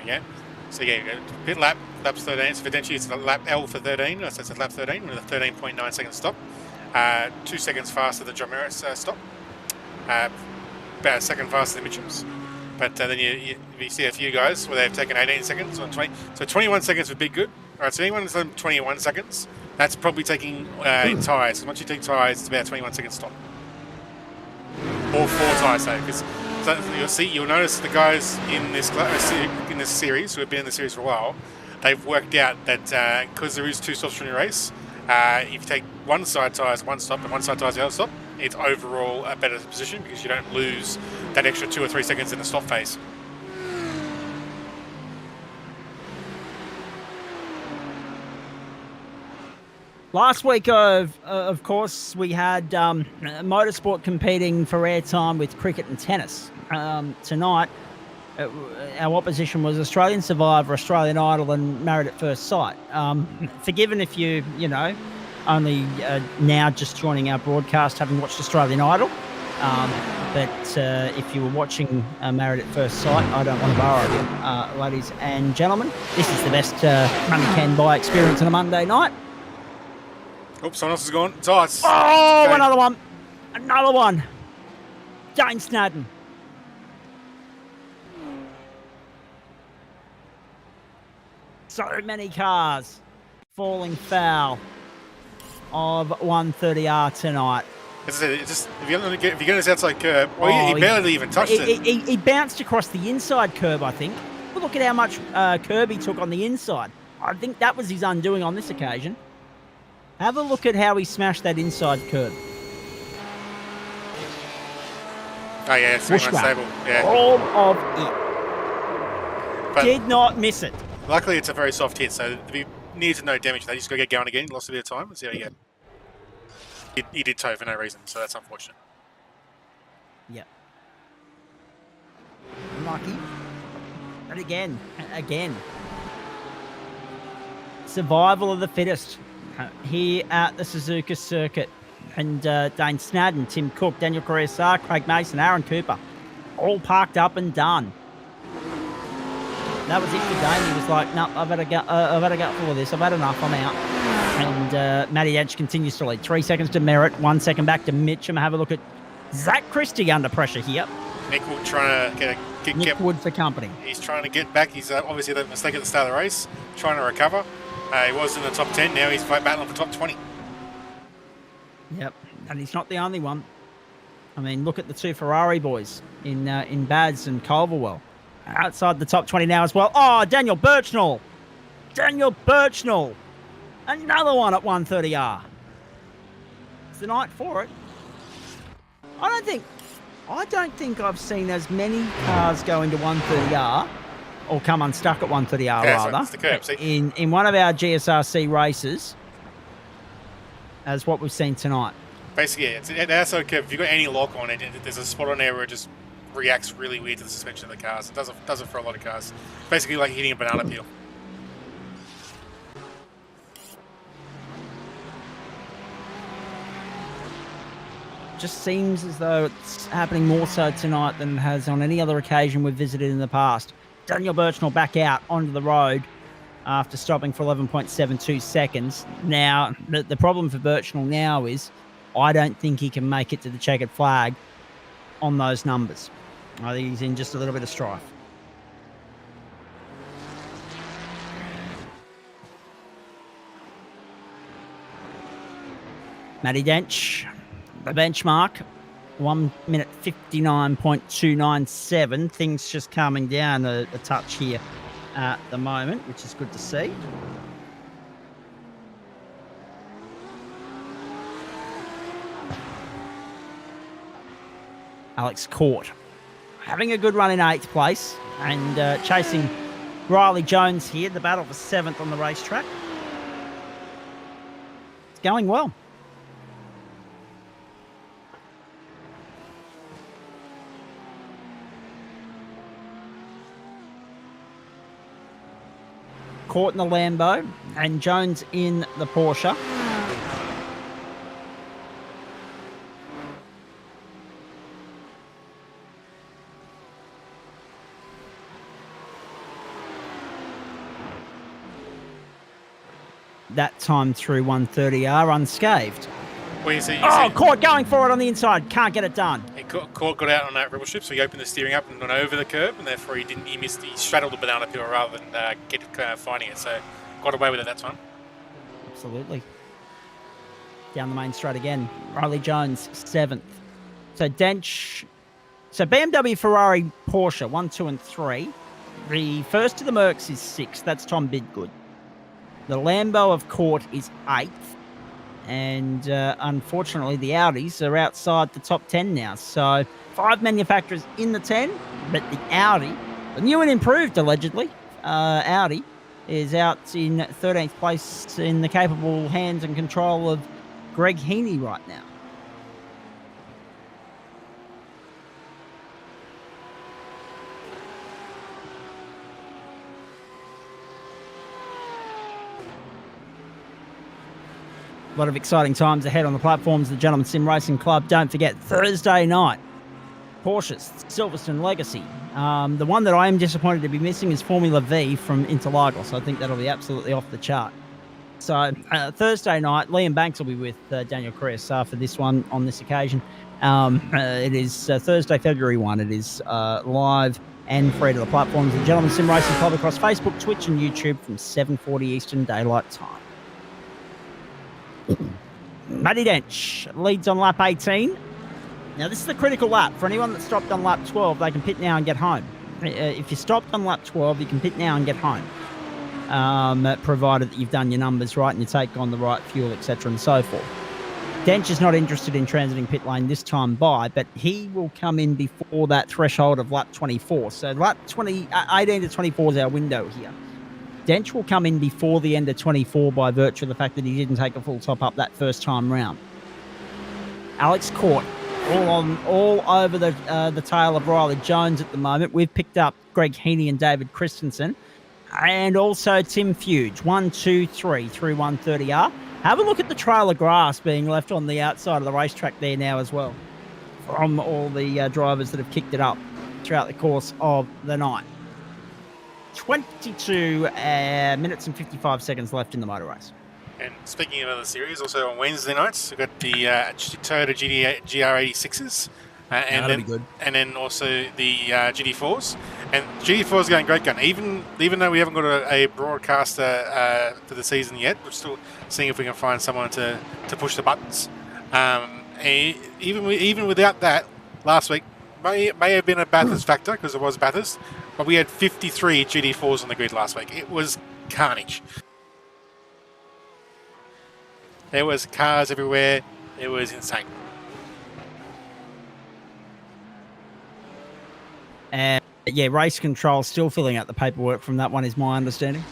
There you go. So yeah, pit lap, laps 13. So for Denchi, it's lap L for 13. So it's lap 13 with a 13.9 second stop. 2 seconds faster than John Merritt's stop. About a second faster than Mitchum's. But then you see a few guys where they've taken 18 seconds on 20. So 21 seconds would be good. All right, so anyone that's done 21 seconds, that's probably taking tyres. So once you take tyres, it's about a 21 second stop. Or 4 tyres, though, because you'll notice the guys in this series who have been in the series for a while, they've worked out that because there is 2 stops during the race, if you take one side tyres one stop and one side tyres the other stop, it's overall a better position because you don't lose that extra 2 or 3 seconds in the stop phase. Last week, of course, we had motorsport competing for airtime with cricket and tennis. Tonight, our opposition was Australian Survivor, Australian Idol, and Married at First Sight. Forgiven if you only now just joining our broadcast, having watched Australian Idol. But if you were watching Married at First Sight, I don't want to borrow you, ladies and gentlemen. This is the best money can buy experience on a Monday night. Oops, someone else is gone. It's Another one. Another one. Dane Snadden. So many cars falling foul of 130R tonight. As I said, if you're going to this outside curb, he barely even touched it. He bounced across the inside curb, I think. But look at how much curb he took on the inside. I think that was his undoing on this occasion. Have a look at how he smashed that inside curb. Oh yeah, it's pretty much stable. Yeah. All of it. But did not miss it. Luckily, it's a very soft hit, so there'd be near to no damage. They just got to get going again. Lost a bit of time. Let's see how you go. He did tow for no reason, so that's unfortunate. Yep. Lucky. But again. Survival of the fittest. Here at the Suzuka circuit. And Dane Snadden, Tim Cook, Daniel Correa-Sarr, Craig Mason, Aaron Cooper, all parked up and done. That was it for Dane. He was like, no, I've had a gut full of this. I've had enough. I'm out. And Matty Edge continues to lead. 3 seconds to Merritt, 1 second back to Mitchum. Have a look at Zach Christie under pressure here. Nick Wood trying to get Wood for company. He's trying to get back. He's obviously had a mistake at the start of the race, trying to recover. He was in the top 10. Now he's battling for top 20. Yep, and he's not the only one. I mean, look at the 2 Ferrari boys in Bads and Culverwell. Outside the top 20 now as well. Oh, Daniel Birchnell. Another one at 130R. It's the night for it. I don't think I've seen as many cars go into 130R or come unstuck at 130R rather. It's the curb, in one of our GSRC races as what we've seen tonight. Basically, yeah, it's an outside curve. If you've got any lock on it, there's a spot on there where it just reacts really weird to the suspension of the cars. It does it for a lot of cars. Basically like hitting a banana peel. Just seems as though it's happening more so tonight than it has on any other occasion we've visited in the past. Daniel Birchnell back out onto the road after stopping for 11.72 seconds. Now, the problem for Birchnell now is I don't think he can make it to the checkered flag on those numbers. I think he's in just a little bit of strife. Matty Dench, the benchmark, 1 minute 59.297. Things just calming down a touch here at the moment, which is good to see. Alex Court having a good run in 8th place and chasing Riley Jones here. The battle for 7th on the racetrack. It's going well. Court in the Lambo and Jones in the Porsche. That time through 130R unscathed. Well, you see, Court going for it on the inside. Can't get it done. Court got out on that rebel strip, so he opened the steering up and went over the curb, and therefore he straddled the banana peel rather than finding it. So got away with it that time. Absolutely. Down the main straight again. Riley Jones, 7th. So Dench. So BMW, Ferrari, Porsche, 1, 2, and 3. The first of the Mercs is 6th. That's Tom Bidgood. The Lambo of Court is 8th. And unfortunately, the Audis are outside the top 10 now. So 5 manufacturers in the 10, but the Audi, the new and improved, allegedly, Audi, is out in 13th place in the capable hands and control of Greg Heaney right now. A lot of exciting times ahead on the platforms of the Gentleman Sim Racing Club. Don't forget, Thursday night, Porsches, Silverstone Legacy. The one that I am disappointed to be missing is Formula V from Interlagos. I think that'll be absolutely off the chart. So Thursday night, Liam Banks will be with Daniel Chris for this one on this occasion. It is Thursday, February 1. It is live and free to the platforms of the Gentleman Sim Racing Club across Facebook, Twitch, and YouTube from 7:40 Eastern Daylight Time. Matty Dench leads on lap 18. Now, this is the critical lap. For anyone that stopped on lap 12, they can pit now and get home. If you stopped on lap 12, you can pit now and get home, provided that you've done your numbers right and you take on the right fuel, etc. and so forth. Dench is not interested in transiting pit lane this time by, but he will come in before that threshold of lap 24. So lap 18 to 24 is our window here. Dench will come in before the end of 24 by virtue of the fact that he didn't take a full top up that first time round. Alex Court all over the tail of Riley Jones at the moment. We've picked up Greg Heaney and David Christensen, and also Tim Fuge, 1, 2, 3 through 130R. Have a look at the trail of grass being left on the outside of the racetrack there now as well, from all the drivers that have kicked it up throughout the course of the night. 22 minutes and 55 seconds left in the motor race. And speaking of other series, also on Wednesday nights, we've got the Toyota GR86s. That'll be good. And then also the GT4s. And GT4s going great gun. Even though we haven't got a broadcaster for the season yet, we're still seeing if we can find someone to push the buttons. Even without that, last week may have been a Bathurst factor because it was Bathurst, but we had 53 GT4s on the grid last week. It was carnage. There was cars everywhere. It was insane. And yeah, race control still filling out the paperwork from that one is my understanding.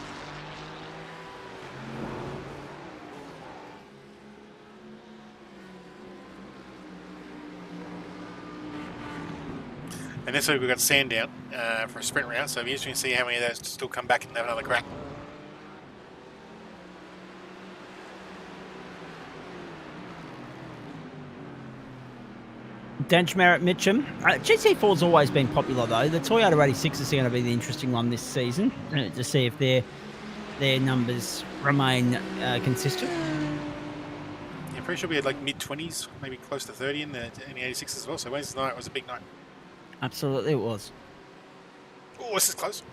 And this week we've got Sandown for a sprint round, so it'll be interesting to see how many of those still come back and have another crack. Dench, Merritt, Mitchum. GT4's always been popular though. The Toyota 86s are going to be the interesting one this season to see if their numbers remain consistent. Yeah, pretty sure we had like mid-20s, maybe close to 30 in the 86s as well. So Wednesday night was a big night. Absolutely, it was. Oh, this is close.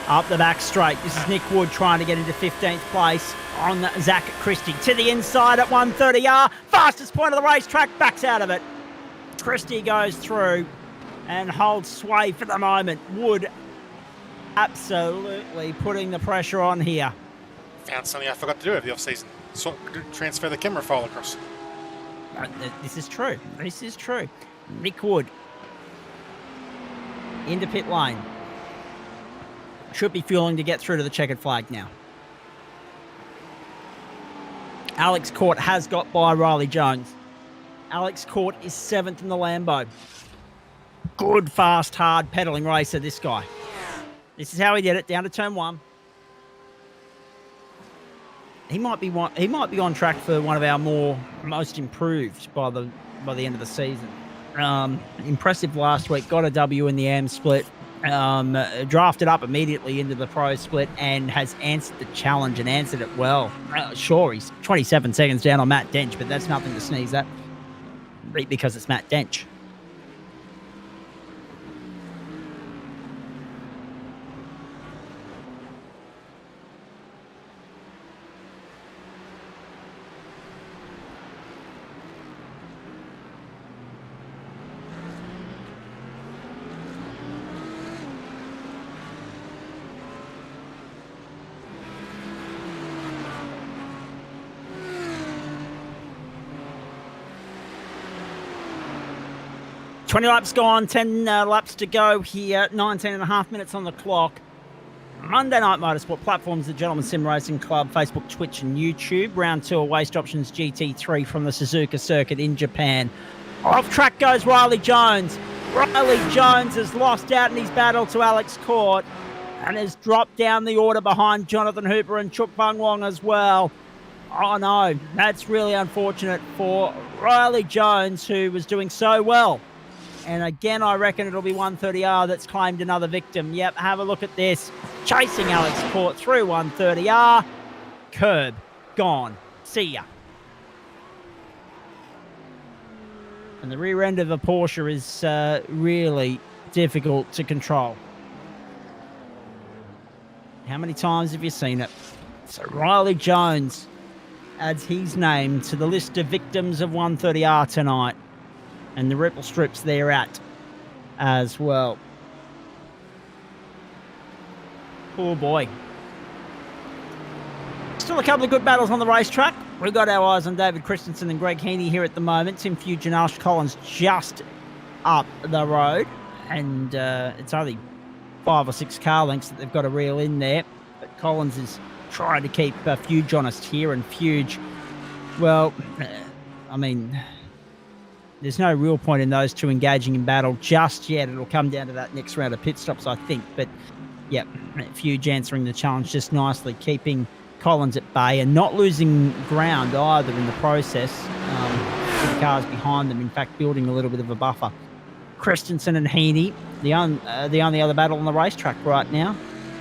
Up the back straight. This is Nick Wood trying to get into 15th place on Zach Christie. To the inside at 130R. Fastest point of the racetrack. Backs out of it. Christie goes through and holds sway for the moment. Wood absolutely putting the pressure on here. Found something I forgot to do over the off-season. Transfer the camera file across. This is true. This is true. Nick Wood into pit lane. Should be fueling to get through to the checkered flag now. Alex Court has got by Riley Jones. Alex Court is 7th in the Lambo. Good, fast, hard pedaling racer, this guy. This is how he did it, down to turn 1. He might be on track for one of our most improved by the end of the season. Impressive last week, got a W in the AM split. Drafted up immediately into the pro split and has answered the challenge and answered it well. Sure, he's 27 seconds down on Matt Dench, but that's nothing to sneeze at because it's Matt Dench. $20 laps gone, 10 laps to go here, 19 and a half minutes on the clock. Monday Night Motorsport platforms, the Gentleman Sim Racing Club, Facebook, Twitch and YouTube. Round 2 of Waste Options GT3 from the Suzuka circuit in Japan. Off track goes Riley Jones. Riley Jones has lost out in his battle to Alex Court and has dropped down the order behind Jonathan Hooper and Chuk Bung Wong as well. Oh no, that's really unfortunate for Riley Jones, who was doing so well. And again, I reckon it'll be 130R that's claimed another victim. Yep, have a look at this. Chasing Alex Court through 130R. Curb. Gone. See ya. And the rear end of the Porsche is really difficult to control. How many times have you seen it? So Riley Jones adds his name to the list of victims of 130R tonight. And the ripple strips they're at as well. Oh boy. Still a couple of good battles on the racetrack. We've got our eyes on David Christensen and Greg Heaney here at the moment. Tim Fuge and Ash Collins just up the road. And it's only 5 or 6 car lengths that they've got to reel in there. But Collins is trying to keep Fuge honest here. And Fuge, well, I mean, there's no real point in those two engaging in battle just yet. It'll come down to that next round of pit stops, I think. But, yeah, Fuge answering the challenge just nicely, keeping Collins at bay and not losing ground either in the process. The cars behind them, in fact, building a little bit of a buffer. Christensen and Heaney, the only other battle on the racetrack right now.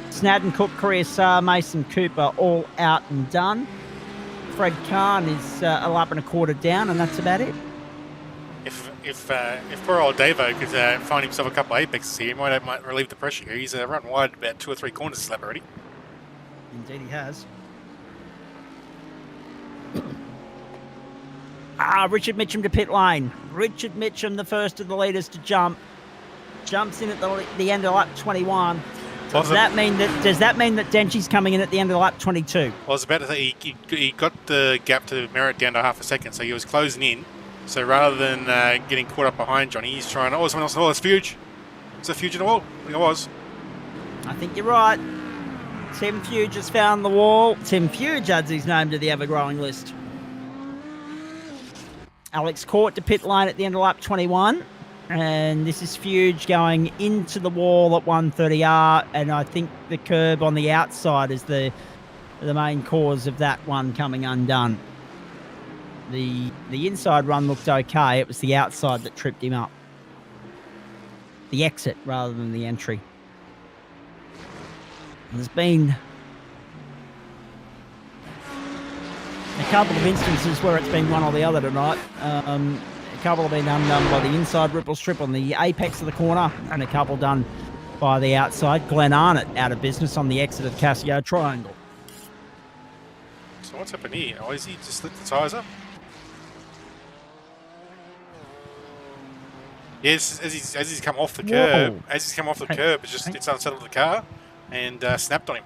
Snadden, Cook, Korea, Mason Cooper, all out and done. Fred Kahn is a lap and a quarter down, and that's about it. If poor old Davo could find himself a couple of apexes here, he might relieve the pressure here. He's run wide about 2 or 3 corners this lap already. Indeed he has. Richard Mitchum to pit lane. Richard Mitchum, the first of the leaders to jump. Jumps in at the end of lap 21. Does that mean that Denchi's coming in at the end of lap 22? Well, I was about to say he got the gap to Merritt down to half a second, so he was closing in. So rather than getting caught up behind Johnny, he's trying. Oh, someone else. Oh, it's Fuge. Is it Fuge in the wall? I think it was. I think you're right. Tim Fuge has found the wall. Tim Fuge adds his name to the ever-growing list. Alex Court to pit lane at the end of lap 21. And this is Fuge going into the wall at 130R. And I think the curb on the outside is the main cause of that one coming undone. The inside run looked okay. It was the outside that tripped him up. The exit rather than the entry. There's been a couple of instances where it's been one or the other tonight. A couple have been undone by the inside ripple strip on the apex of the corner, and a couple done by the outside. Glenn Arnott out of business on the exit of Casio Triangle. So what's happened here? Oh, is he just slipped the tyres up? Yes, as he's come off the curb, it's unsettled the car and snapped on him.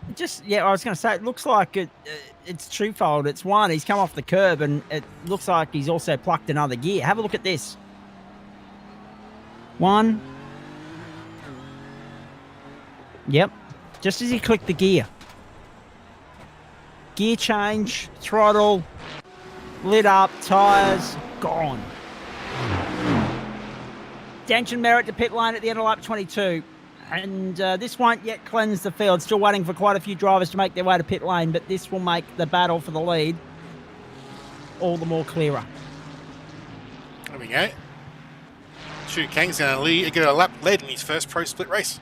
I was going to say, it looks like it's twofold. It's one, he's come off the curb, and it looks like he's also plucked another gear. Have a look at this. One. Yep. Just as he clicked the gear. Gear change, throttle, lit up, tyres, gone. Dench and Merritt to pit lane at the end of lap 22. And this won't yet cleanse the field. Still waiting for quite a few drivers to make their way to pit lane, but this will make the battle for the lead all the more clearer. There we go. Chu Kang's going to get a lap lead in his first pro split race.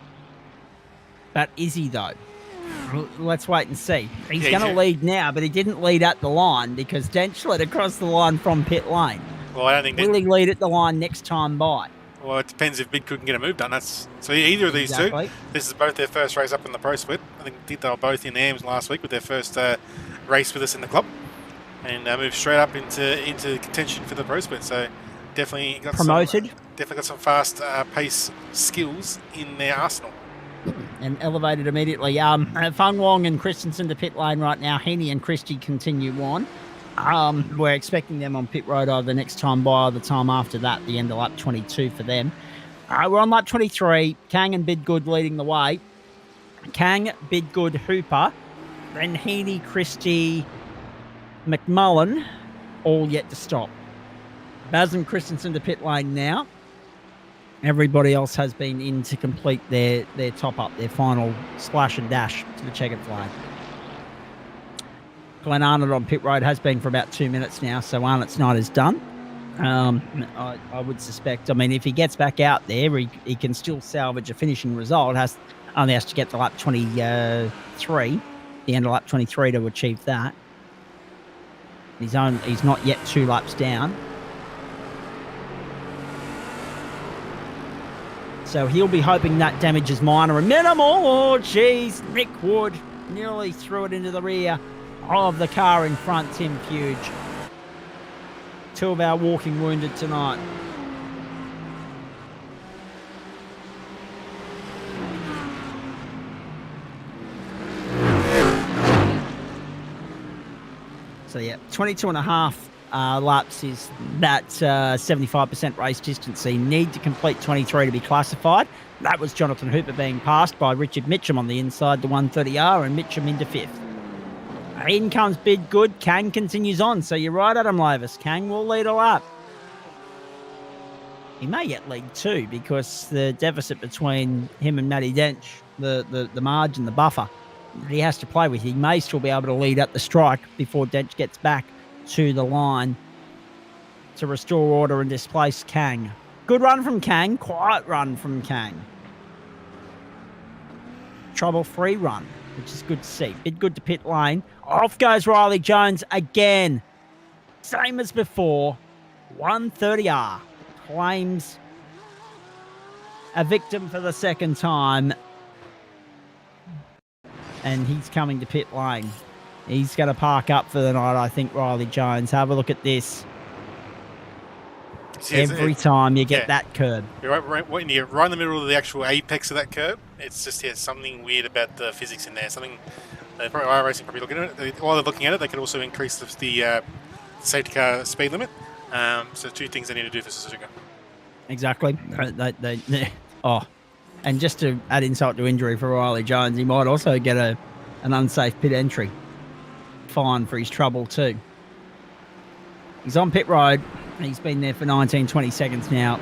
But is he, though? Let's wait and see. He's going to lead now, but he didn't lead at the line because Dench led across the line from pit lane. Well, I don't think will he lead at the line next time by? Well, it depends if Bidgood can get a move done. So either of these two. This is both their first race up in the pro split. I think they were both in AMS last week with their first race with us in the club, and moved straight up into contention for the pro split. So definitely got promoted. Definitely got some fast pace skills in their arsenal. And elevated immediately. Fung Wong and Christensen to pit lane right now. Heaney and Christie continue on. We're expecting them on pit road either the next time by or the time after that, the end of lap 22 for them. We're on lap 23. Kang and Bidgood leading the way. Kang, Bidgood, Hooper. Then Heaney, Christie, McMullen, all yet to stop. Baz and Christensen to pit lane now. Everybody else has been in to complete their top-up, their final splash and dash to the checkered flag. Glenn Arnott on pit road has been for about 2 minutes now, so Arnott's night is done. I would suspect, if he gets back out there, he can still salvage a finishing result. Only has to get to lap 23, the end of lap 23 to achieve that. He's not yet 2 laps down. So he'll be hoping that damage is minor and minimal. Oh, geez, Nick Wood nearly threw it into the rear of the car in front, Tim Fuge. 2 of our walking wounded tonight. So yeah, 22 and a half laps is that 75% race distance. So you need to complete 23 to be classified. That was Jonathan Hooper being passed by Richard Mitchum on the inside, the 130R, and Mitchum into 5th. In comes Bidgood. Kang continues on. So you're right, Adam Lavis. Kang will lead a lap. He may yet lead 2 because the deficit between him and Matty Dench, the margin, the buffer, he has to play with. He may still be able to lead at the strike before Dench gets back to the line to restore order and displace Kang. Good run from Kang. Quiet run from Kang. Trouble-free run, which is good to see. Bidgood to pit lane. Off goes Riley Jones again. Same as before. 130R claims a victim for the second time. And he's coming to pit lane. He's going to park up for the night, I think, Riley Jones. Have a look at this. Every time you get that curb. You're right in the middle of the actual apex of that curb. It's just something weird about the physics in there. Something iRacing probably looking at it. While they're looking at it, they could also increase the safety car speed limit. So 2 things they need to do for Suzuka. Exactly. And just to add insult to injury for Riley Jones, he might also get an unsafe pit entry fine for his trouble too. He's on pit road. He's been there for 19, 20 seconds now,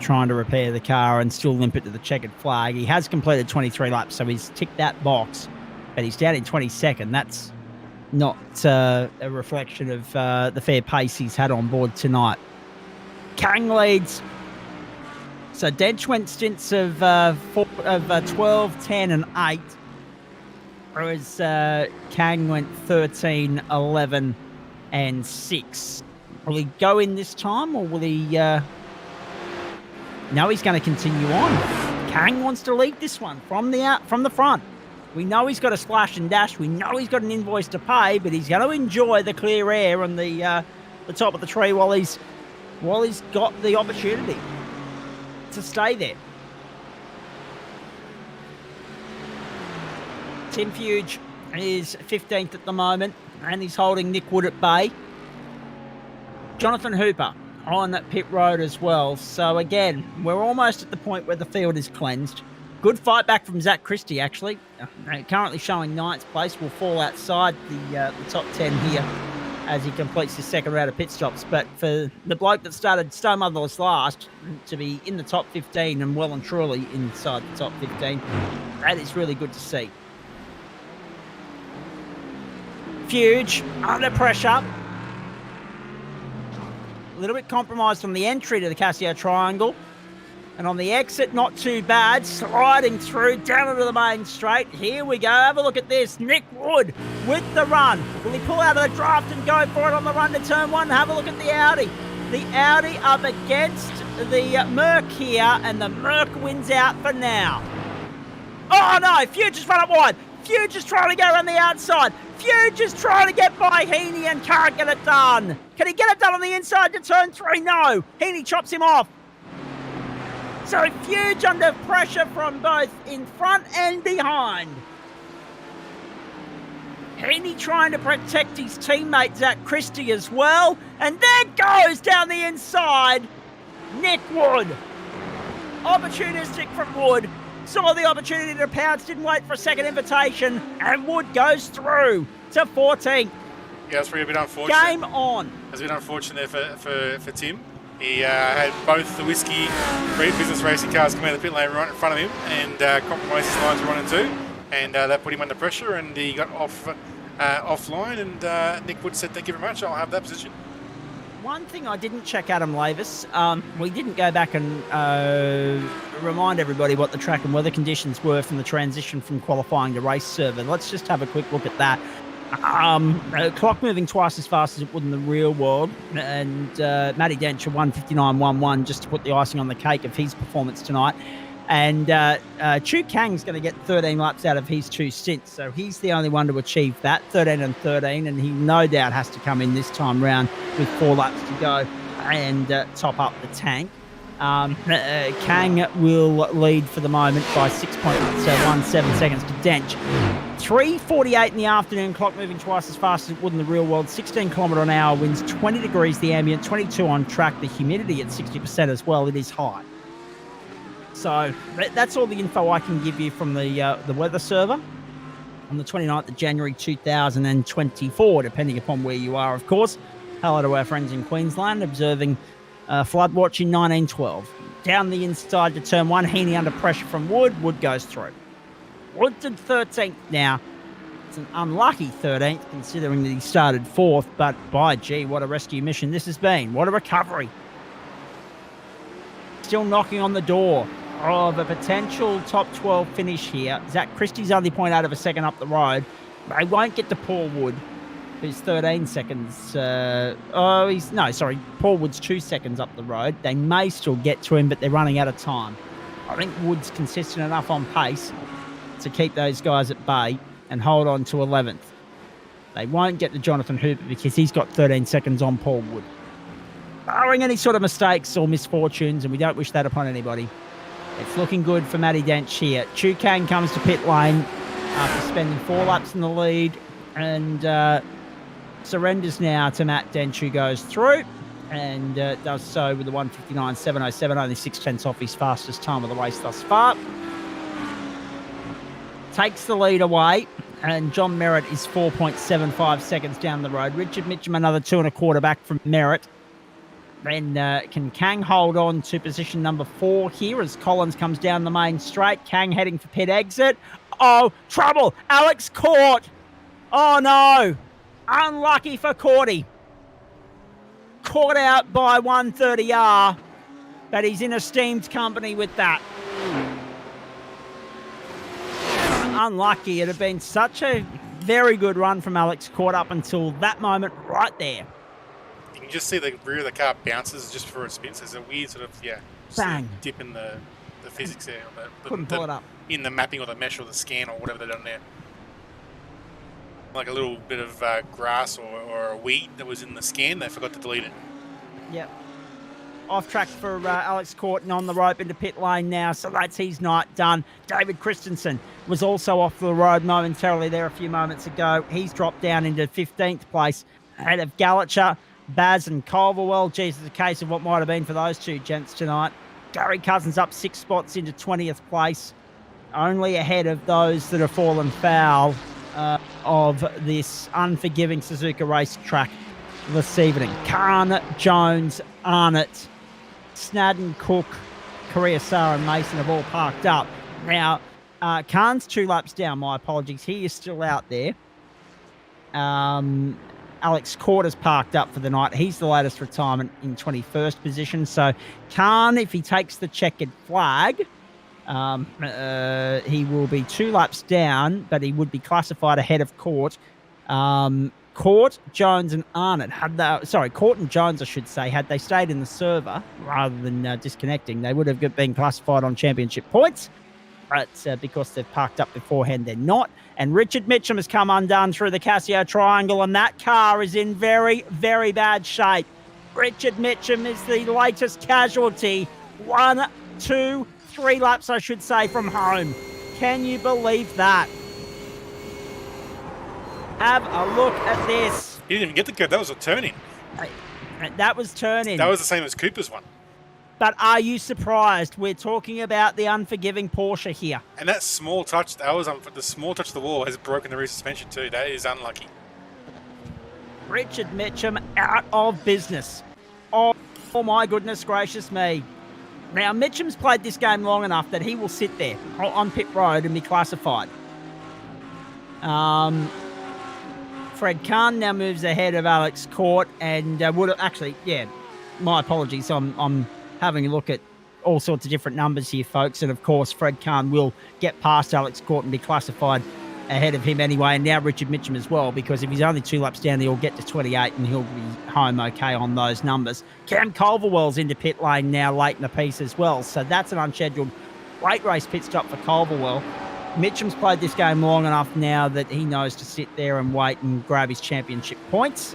trying to repair the car and still limp it to the checkered flag. He has completed 23 laps, so he's ticked that box, but he's down in 22nd. That's not a reflection of the fair pace he's had on board tonight. Kang leads. So Dench went stints of 12, 10 and 8, whereas Kang went 13, 11 and 6. Will he go in this time, or will he No, he's going to continue on. Kang wants to lead this one from the front. We know he's got a splash and dash. We know he's got an invoice to pay, but he's going to enjoy the clear air on the top of the tree while he's got the opportunity to stay there. Tim Fuge is 15th at the moment, and he's holding Nick Wood at bay. Jonathan Hooper on pit road as well. So again, we're almost at the point where the field is cleansed. Good fight back from Zach Christie, actually. Currently showing 9th place. Will fall outside the top 10 here as he completes his second round of pit stops. But for the bloke that started Stone Motherless last to be in the top 15 and well and truly inside the top 15, that is really good to see. Fuge under pressure. A little bit compromised on the entry to the Casio Triangle. And on the exit, not too bad. Sliding through down into the main straight. Here we go. Have a look at this. Nick Wood with the run. Will he pull out of the draft and go for it on the run to turn one? Have a look at the Audi. The Audi up against the Merc here, and the Merc wins out for now. Oh no, Fuge has run up wide. Fuge is trying to go around the outside. Fuge is trying to get by Heaney and can't get it done. Can he get it done on the inside to turn 3? No. Heaney chops him off. So Fuge under pressure from both in front and behind. Heaney trying to protect his teammate Zach Christie as well. And there goes down the inside Nick Wood. Opportunistic from Wood. Saw the opportunity to pounce, didn't wait for a second invitation, and Wood goes through to 14th. Yeah, that's pretty a bit unfortunate. Game on. That's a bit unfortunate there for Tim. He had both the Whiskey business racing cars come out of the pit lane right in front of him and compromised his lines 1 and 2, and that put him under pressure, and he got offline, and Nick Wood said, "Thank you very much, I'll have that position." One thing I didn't check Adam Lavis, we didn't go back and remind everybody what the track and weather conditions were from the transition from qualifying to race server. Let's just have a quick look at that. Clock moving twice as fast as it would in the real world, and Matty Dench 1:59.11 just to put the icing on the cake of his performance tonight. And Chu Kang's going to get 13 laps out of his 2 stints, so he's the only one to achieve that, 13 and 13, and he no doubt has to come in this time round with 4 laps to go and top up the tank. Kang will lead for the moment by 6.17 seconds to Dench. 3:48 in the afternoon, clock moving twice as fast as it would in the real world, 16 km an hour, winds 20 degrees the ambient, 22 on track, the humidity at 60% as well, it is high. So that's all the info I can give you from the weather server on the 29th of January 2024, depending upon where you are, of course. Hello to our friends in Queensland observing flood watch in 1912. Down the inside to turn 1, Heaney under pressure from Wood. Wood goes through. Wood's at 13th now. It's an unlucky 13th considering that he started 4th, but by gee, what a rescue mission this has been. What a recovery. Still knocking on the door of a potential top 12 finish here. Zach Christie's only 0.8 of a second up the road. They won't get to Paul Wood, who's 13 seconds. Paul Wood's 2 seconds up the road. They may still get to him, but they're running out of time. I think Wood's consistent enough on pace to keep those guys at bay and hold on to 11th. They won't get to Jonathan Hooper because he's got 13 seconds on Paul Wood. Barring any sort of mistakes or misfortunes, and we don't wish that upon anybody, it's looking good for Matty Dench here. Chu Kang comes to pit lane after spending 4 laps in the lead and surrenders now to Matt Dench, who goes through and does so with the 1:59.707, only 6/10 off his fastest time of the race thus far. Takes the lead away, and John Merritt is 4.75 seconds down the road. Richard Mitchum another 2 1/4 back from Merritt. Then can Kang hold on to position number 4 here as Collins comes down the main straight. Kang heading for pit exit. Oh, trouble. Alex Court. Oh, no. Unlucky for Courty. Caught out by 130R, but he's in esteemed company with that. Unlucky. It had been such a very good run from Alex Court up until that moment right there. You You just see the rear of the car bounces just before it spins. There's a weird sort of, Bang. dip in the physics there. Couldn't pull it up. In the mapping or the mesh or the scan or whatever they've done there. Like a little bit of grass or a weed that was in the scan, they forgot to delete it. Yep. Off track for Alex Courtney on the rope into pit lane now, so that's his night done. David Christensen was also off the road momentarily there a few moments ago. He's dropped down into 15th place ahead of Gallacher, Baz and Culverwell. Geez, it's a case of what might have been for those two gents tonight. Gary Cousins up 6 spots into 20th place, only ahead of those that have fallen foul of this unforgiving Suzuka racetrack this evening. Khan, Jones, Arnott, Snadden, Cook, Korea, Sarah and Mason have all parked up. Now, Khan's 2 laps down, my apologies. He is still out there. Alex Court has parked up for the night. He's the latest retirement in 21st position. So Khan, if he takes the checkered flag, he will be 2 laps down, but he would be classified ahead of Court. Court, Jones and Arnott Court and Jones, I should say, had they stayed in the server rather than disconnecting, they would have been classified on championship points. But because they've parked up beforehand, they're not. And Richard Mitchum has come undone through the Casio Triangle, and that car is in very, very bad shape. Richard Mitchum is the latest casualty. 1, 2, 3 laps, I should say, from home. Can you believe that? Have a look at this. He didn't even get the curve. That was a turn-in. That was turn-in. That was the same as Cooper's one. But are you surprised? We're talking about the unforgiving Porsche here. And that small touch, the small touch of the wall has broken the rear suspension too. That is unlucky. Richard Mitchum out of business. Oh my goodness gracious me. Now, Mitchum's played this game long enough that he will sit there on pit road and be classified. Fred Khan now moves ahead of Alex Court and my apologies. I'm having a look at all sorts of different numbers here, folks. And of course, Fred Khan will get past Alex Court and be classified ahead of him anyway. And now Richard Mitchum as well, because if he's only 2 laps down, he'll get to 28 and he'll be home okay on those numbers. Cam Culverwell's into pit lane now late in the piece as well. So that's an unscheduled late race pit stop for Culverwell. Mitchum's played this game long enough now that he knows to sit there and wait and grab his championship points.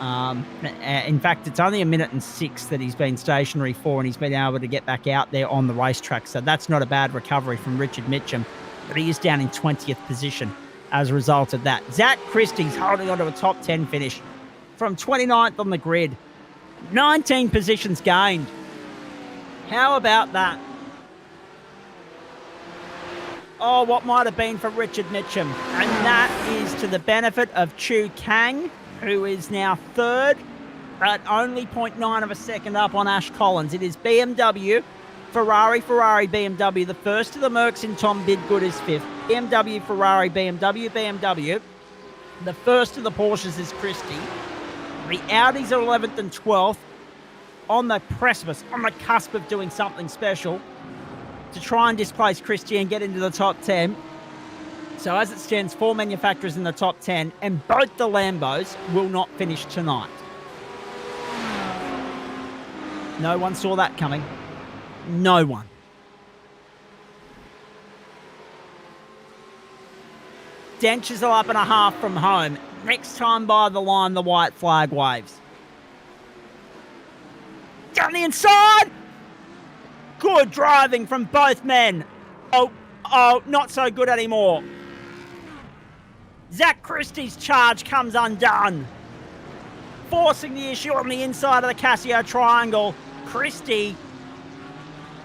In fact, it's only 1 minute and 6 that he's been stationary for, and he's been able to get back out there on the racetrack. So that's not a bad recovery from Richard Mitchum, but he is down in 20th position as a result of that. Zach Christie's holding on to a top 10 finish from 29th on the grid. 19 positions gained. How about that? Oh, what might have been for Richard Mitchum. And that is to the benefit of Chu Kang, who is now 3rd, but only 0.9 of a second up on Ash Collins. It is BMW, Ferrari, BMW. The first of the Mercs in Tom Bidgood is 5th. BMW, Ferrari, BMW. The first of the Porsches is Christie. The Audis are 11th and 12th, on the precipice, on the cusp of doing something special to try and displace Christie and get into the top 10. So as it stands, 4 manufacturers in the top 10, and both the Lambos will not finish tonight. No one saw that coming. No one. Dentures are up and a half from home. Next time by the line, the white flag waves. Down the inside! Good driving from both men. Oh, not so good anymore. Zach Christie's charge comes undone, forcing the issue on the inside of the Casio Triangle. Christie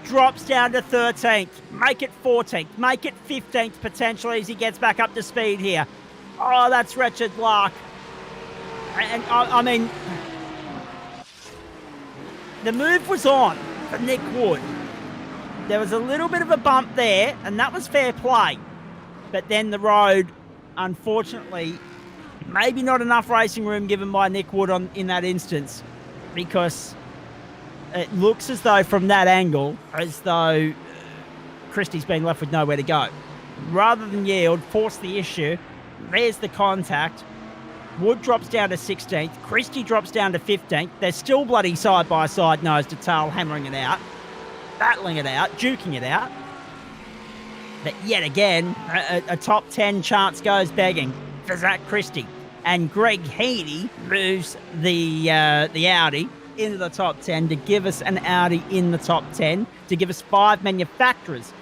drops down to 13th. Make it 14th. Make it 15th potentially as he gets back up to speed here. Oh, that's wretched luck. And I mean, the move was on for Nick Wood. There was a little bit of a bump there, and that was fair play. But then the road, unfortunately, maybe not enough racing room given by Nick Wood in that instance, because it looks as though from that angle, as though Christie's been left with nowhere to go. Rather than yield, force the issue, there's the contact. Wood drops down to 16th. Christie drops down to 15th. They're still bloody side by side, nose to tail, hammering it out, battling it out, duking it out. But yet again, a top 10 chance goes begging for Zach Christie. And Greg Heaney moves the Audi into the top 10 to give us an Audi in the top 10, to give us 4 manufacturers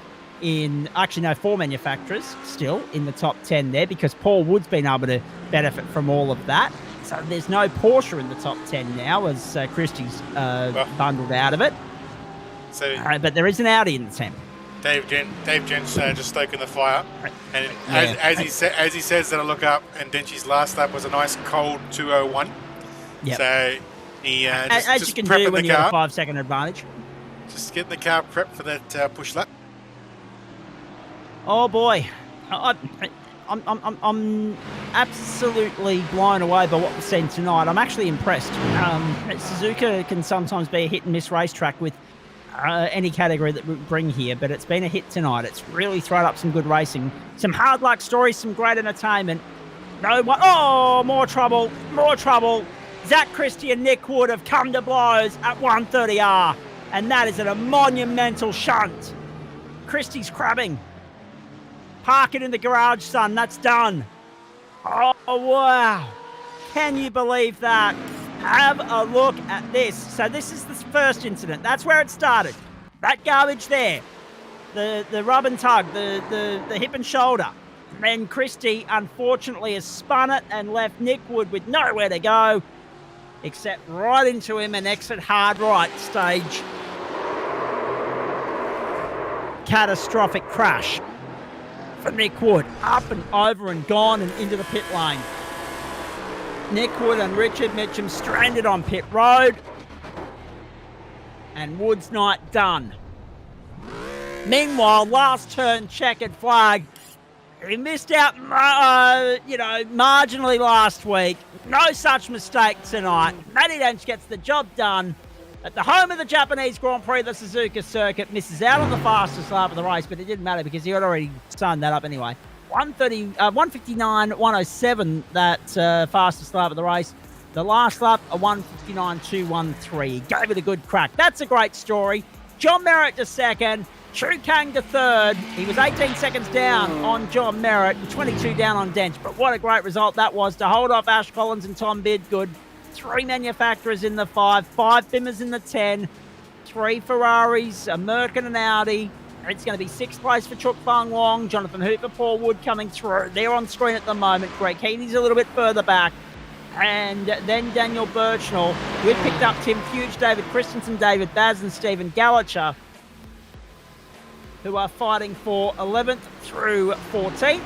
still in the top 10 there, because Paul Wood's been able to benefit from all of that. So there's no Porsche in the top 10 now, as Christie's bundled out of it. So, but there is an Audi in the 10. Dave Gent's just stoking the fire, and as he says that, I look up, and Denchi's last lap was a nice cold 2:01. Yep. So he as you can do when you have a 5-second advantage. Just getting the car prepped for that push lap. Oh boy, I'm absolutely blown away by what we've seen tonight. I'm actually impressed. Suzuka can sometimes be a hit and miss racetrack with any category that we bring here, but it's been a hit tonight. It's really thrown up some good racing, some hard luck stories, some great entertainment. More trouble. Zach Christie and Nick Wood have come to blows at 130R, and that is a monumental shunt. Christie's crabbing. Park it in the garage, son. That's done. Oh, wow. Can you believe that? Have a look at this. So this is the first incident. That's where it started. That garbage there. The rub and tug, the hip and shoulder. And then Christie, unfortunately, has spun it and left Nick Wood with nowhere to go except right into him and exit hard right stage. Catastrophic crash for Nick Wood. Up and over and gone and into the pit lane. Nick Wood and Richard Mitchum stranded on pit road. And Wood's night done. Meanwhile, last turn checkered flag. He missed out, marginally last week. No such mistake tonight. Matty Dench gets the job done at the home of the Japanese Grand Prix, the Suzuka circuit. Misses out on the fastest lap of the race, but it didn't matter because he had already signed that up anyway. 159.107, that fastest lap of the race. The last lap, a 159.213. Gave it a good crack. That's a great story. John Merritt to second. Chu Kang to third. He was 18 seconds down on John Merritt, 22 down on Dench. But what a great result that was to hold off Ash Collins and Tom Bidgood. 3 manufacturers in the 5 Bimmers in the 10, 3 Ferraris, a Merc and an Audi. It's going to be 6th place for Chook Fang Wong, Jonathan Hooper, Paul Wood coming through. They're on screen at the moment. Greg Heaney's a little bit further back. And then Daniel Birchnell. We've picked up Tim Fuge, David Christensen, David Baz and Stephen Gallacher, who are fighting for 11th through 14th.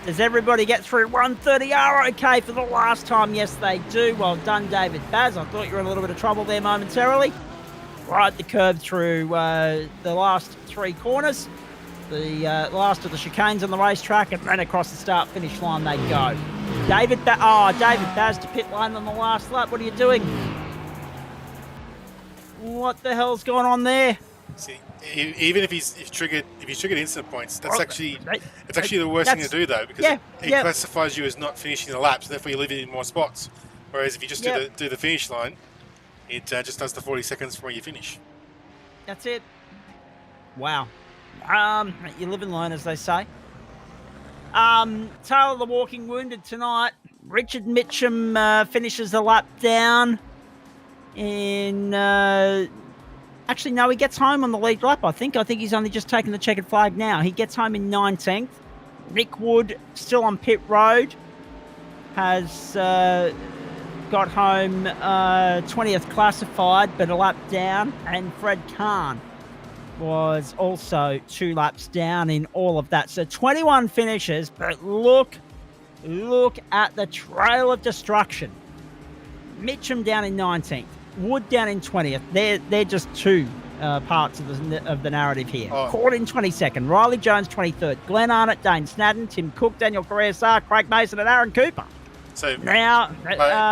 Does everybody get through 130R okay for the last time? Yes, they do. Well done, David Baz. I thought you were in a little bit of trouble there momentarily. Right the curb through the last 3 corners, the last of the chicanes on the racetrack, and then across the start-finish line they go. David Baz to pit lane on the last lap. What are you doing? What the hell's going on there? See, even if he's triggered incident points, it's actually the worst thing to do though, because it classifies you as not finishing the lap, so therefore you leave it in more spots. Whereas if you just do the finish line, it just does the 40 seconds from where you finish. That's it. Wow. You live and learn, as they say. Taylor the Walking Wounded tonight. Richard Mitchum finishes the lap down in... Actually, no, he gets home on the lead lap, I think. I think he's only just taken the checkered flag now. He gets home in 19th. Nick Wood, still on pit road, has got home 20th classified, but a lap down. And Fred Kahn was also 2 laps down in all of that. So 21 finishes, but look at the trail of destruction. Mitchum down in 19th. Wood down in 20th. They're just 2 parts of the narrative here. Cord in 22nd. Riley Jones 23rd. Glenn Arnott, Dane Snadden, Tim Cook, Daniel Carrier-Sar, Craig Mason and Aaron Cooper. So now,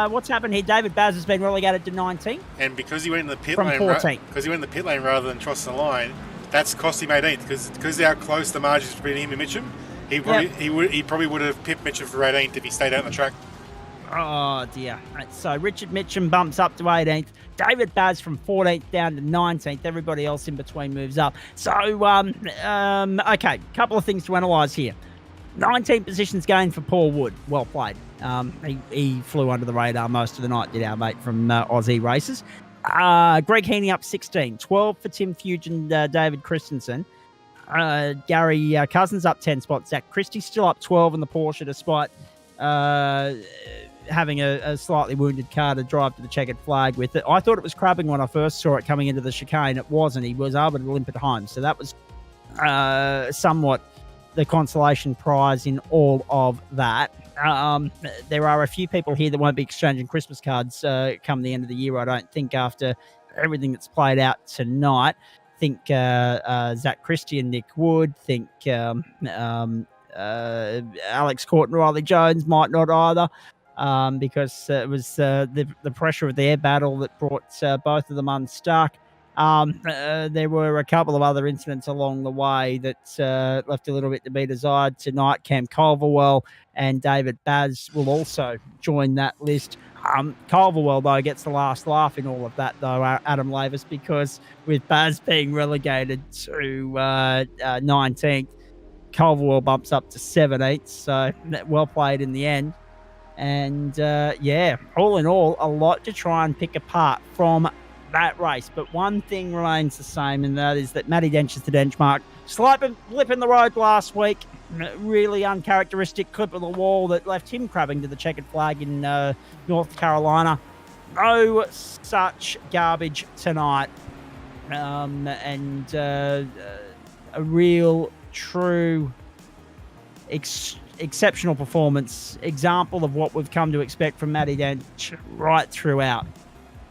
what's happened here? David Baz has been relegated to 19th. And because he went in the pit lane, rather than cross the line, that's cost him 18th because how close the margins between him and Mitchum. he probably would have pipped Mitchell for 18th if he stayed out on the track. Oh, dear. So Richard Mitchum bumps up to 18th. David Baz from 14th down to 19th. Everybody else in between moves up. So, okay, couple of things to analyse here. 19 positions gained for Paul Wood. Well played. He flew under the radar most of the night, did our mate from Aussie Races. Greg Heaney up 16. 12 for Tim Fuge and David Christensen. Gary Cousins up 10 spots. Zach Christie still up 12 in the Porsche despite having a slightly wounded car to drive to the checkered flag with it. I thought it was crabbing when I first saw it coming into the chicane. It wasn't. He was able to limp it home. So that was somewhat the consolation prize in all of that. There are a few people here that won't be exchanging Christmas cards come the end of the year, I don't think, after everything that's played out tonight. Think Zach Christie and Nick Wood. Think Alex Court and Riley Jones might not either, because it was the pressure of their battle that brought both of them unstuck. There were a couple of other incidents along the way that left a little bit to be desired tonight. Cam Culverwell and David Baz will also join that list. Culverwell, though, gets the last laugh in all of that, though, Adam Lavis, because with Baz being relegated to 19th, Culverwell bumps up to 17th, so well played in the end. And, yeah, all in all, a lot to try and pick apart from that race. But one thing remains the same, and that is that Matty Dench is the Denchmark. Slight blip in the road last week. Really uncharacteristic clip of the wall that left him crabbing to the checkered flag in North Carolina. No such garbage tonight. And a real, true, exceptional performance. Example of what we've come to expect from Matty Dench right throughout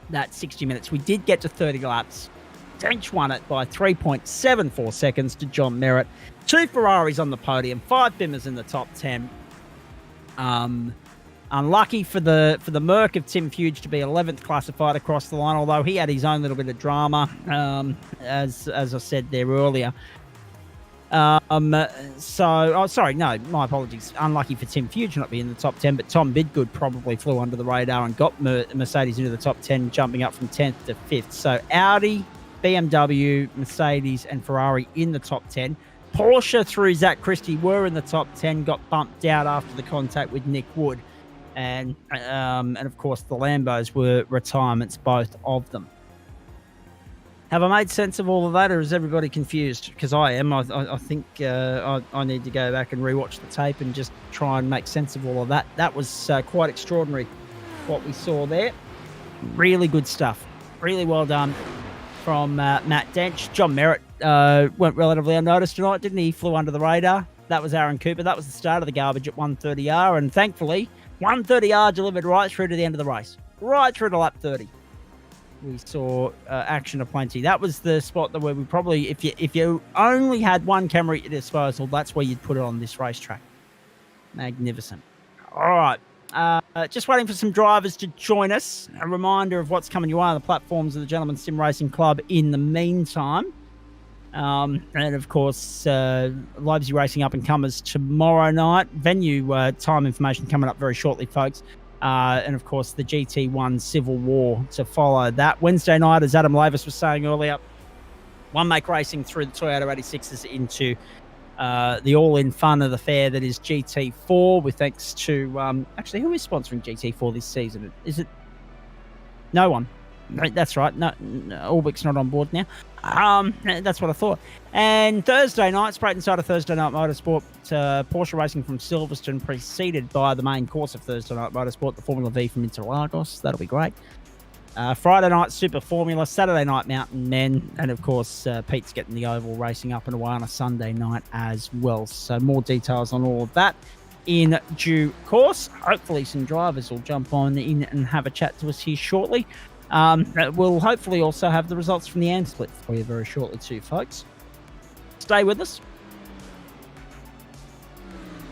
that 60 minutes. We did get to 30 laps. Dench won it by 3.74 seconds to John Merritt. 2 Ferraris on the podium, 5 Bimmers in the top 10. Unlucky for the Merc of Tim Fuge to be 11th classified across the line, although he had his own little bit of drama, as I said there earlier. My apologies. Unlucky for Tim Fuge not being in the top 10, but Tom Bidgood probably flew under the radar and got Mercedes into the top 10, jumping up from 10th to 5th. So Audi, BMW, Mercedes, and Ferrari in the top 10. Porsche through Zach Christie were in the top 10, got bumped out after the contact with Nick Wood. And of course, the Lambos were retirements, both of them. Have I made sense of all of that, or is everybody confused? Because I am. I think I need to go back and rewatch the tape and just try and make sense of all of that. That was quite extraordinary, what we saw there. Really good stuff. Really well done from Matt Dench. John Merritt went relatively unnoticed tonight, didn't he? He flew under the radar. That was Aaron Cooper. That was the start of the garbage at 130R, and thankfully, 130R delivered right through to the end of the race, right through to lap 30. We saw action aplenty. That was the spot that where we probably, if you only had one camera at your disposal, that's where you'd put it on this racetrack. Magnificent. All right. Just waiting for some drivers to join us. A reminder of what's coming your way on the platforms of the Gentleman Sim Racing Club in the meantime. And of course, Leipzig Racing Up and Comers tomorrow night. Venue time information coming up very shortly, folks. And of course, the GT1 Civil War to follow that. Wednesday night, as Adam Lavis was saying earlier, One Make Racing through the Toyota 86s into the all-in fun of the fair that is GT4, with thanks to actually, who is sponsoring GT4 this season? Is it no one? That's right. No, Albic's not on board now. That's what I thought. And Thursday night, straight inside of Thursday Night Motorsport, Porsche Racing from Silverstone, preceded by the main course of Thursday Night Motorsport, the Formula V from Interlagos. That'll be great. Friday night, Super Formula. Saturday night, Mountain Men. And of course, Pete's getting the Oval racing up and away on a Sunday night as well. So more details on all of that in due course. Hopefully some drivers will jump on in and have a chat to us here shortly. We'll hopefully also have the results from the AND split for you very shortly too, folks. Stay with us.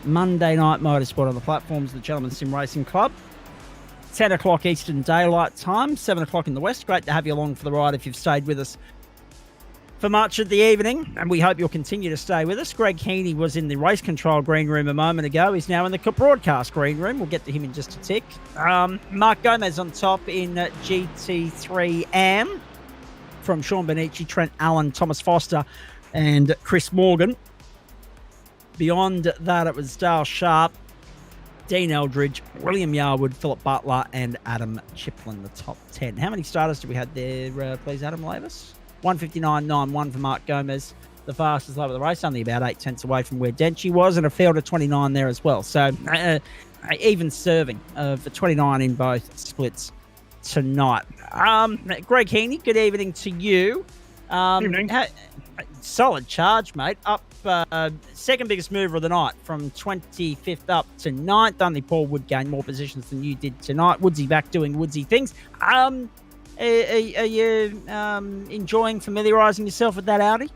Monday night motorsport on the platforms of the Gentleman Sim Racing Club. 10 o'clock Eastern Daylight Time, 7 o'clock in the West. Great to have you along for the ride if you've stayed with us for much of the evening, and we hope you'll continue to stay with us. Greg Heaney was in the race control green room a moment ago. He's now in the broadcast green room. We'll get to him in just a tick. Mark Gomez on top in GT3 AM from Sean Benici, Trent Allen, Thomas Foster, and Chris Morgan. Beyond that, it was Dale Sharp, Dean Eldridge, William Yarwood, Philip Butler, and Adam Chiplin, the top 10. How many starters do we have there, please, Adam Lavis? 159.91 for Mark Gomez, the fastest lap of the race, only about 8 tenths away from where Denchi was, and a field of 29 there as well. So even serving for 29 in both splits tonight. Greg Heaney, good evening to you. Evening. Solid charge, mate. Up second biggest mover of the night from 25th up to 9th. Only Paul Wood gained more positions than you did tonight. Woodsy back doing woodsy things. Are you enjoying familiarising yourself with that Audi?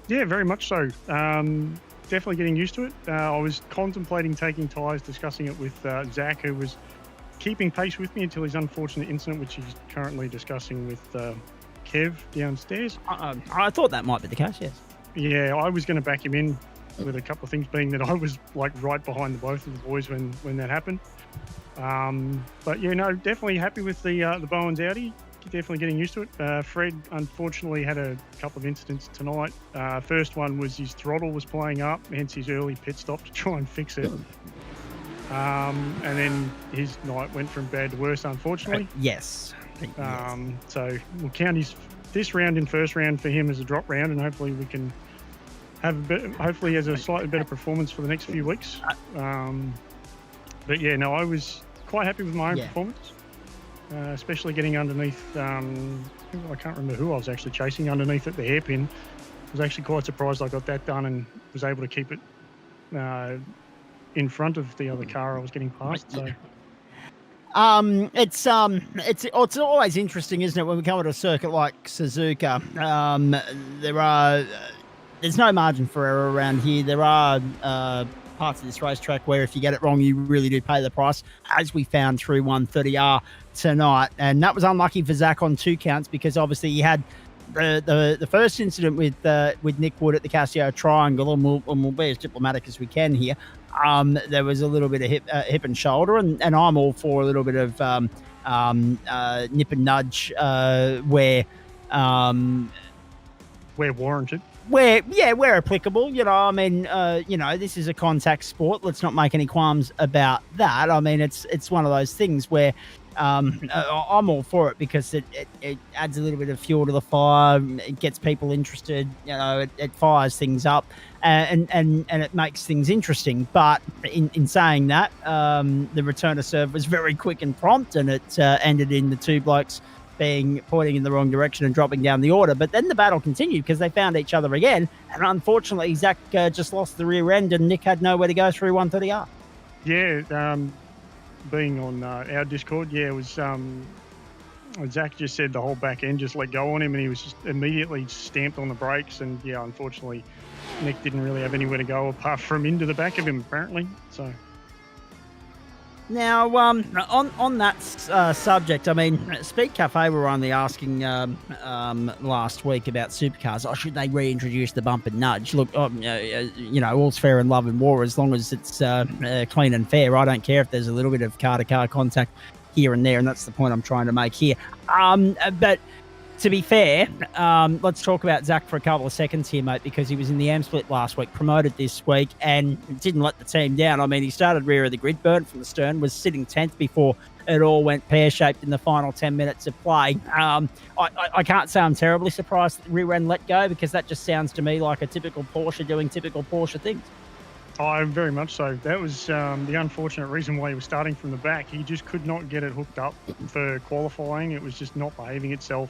Yeah, very much so. Definitely getting used to it. I was contemplating taking tyres, discussing it with Zach, who was keeping pace with me until his unfortunate incident, which he's currently discussing with Kev downstairs. I thought that might be the case, yes. Yeah, I was going to back him in with a couple of things, being that I was like right behind the both of the boys when that happened. But yeah, no, definitely happy with the Bowens Audi. Definitely getting used to it. Fred unfortunately had a couple of incidents tonight. First one was his throttle was playing up, hence his early pit stop to try and fix it. And then his night went from bad to worse, unfortunately. Yes. So we'll count this round in first round for him as a drop round, and hopefully we can have hopefully he has a slightly better performance for the next few weeks. But yeah, no, I was quite happy with my own performance, especially getting underneath. I can't remember who I was actually chasing underneath at the hairpin. I was actually quite surprised I got that done and was able to keep it in front of the other car I was getting past. So. It's always interesting, isn't it, when we come to a circuit like Suzuka? There's no margin for error around here. There are parts of this racetrack where if you get it wrong, you really do pay the price, as we found through 130R tonight. And that was unlucky for Zach on 2 counts, because obviously he had the first incident with Nick Wood at the Casio Triangle, and we'll be as diplomatic as we can here. There was a little bit of hip and shoulder, and I'm all for a little bit of nip and nudge where warranted. Where applicable, this is a contact sport. Let's not make any qualms about that. I mean, it's one of those things where I'm all for it, because it adds a little bit of fuel to the fire. It gets people interested. It fires things up, and it makes things interesting. But in saying that, the return to serve was very quick and prompt, and it ended in the two blokes pointing in the wrong direction and dropping down the order. But then the battle continued, because they found each other again, and unfortunately Zach just lost the rear end, and Nick had nowhere to go through 130R. Yeah, being on our Discord, it was Zach just said the whole back end just let go on him, and he was just immediately stamped on the brakes, and unfortunately Nick didn't really have anywhere to go apart from into the back of him, apparently. So now, on that subject, I mean, Speed Cafe were only asking last week about supercars. Should they reintroduce the bump and nudge? Look, all's fair in love and war as long as it's clean and fair. I don't care if there's a little bit of car-to-car contact here and there, and that's the point I'm trying to make here. But to be fair, let's talk about Zach for a couple of seconds here, mate, because he was in the AM split last week, promoted this week, and didn't let the team down. I mean, he started rear of the grid, burnt from the stern, was sitting 10th before it all went pear-shaped in the final 10 minutes of play. I can't say I'm terribly surprised that the rear end let go, because that just sounds to me like a typical Porsche doing typical Porsche things. Oh, very much so. That was the unfortunate reason why he was starting from the back. He just could not get it hooked up for qualifying. It was just not behaving itself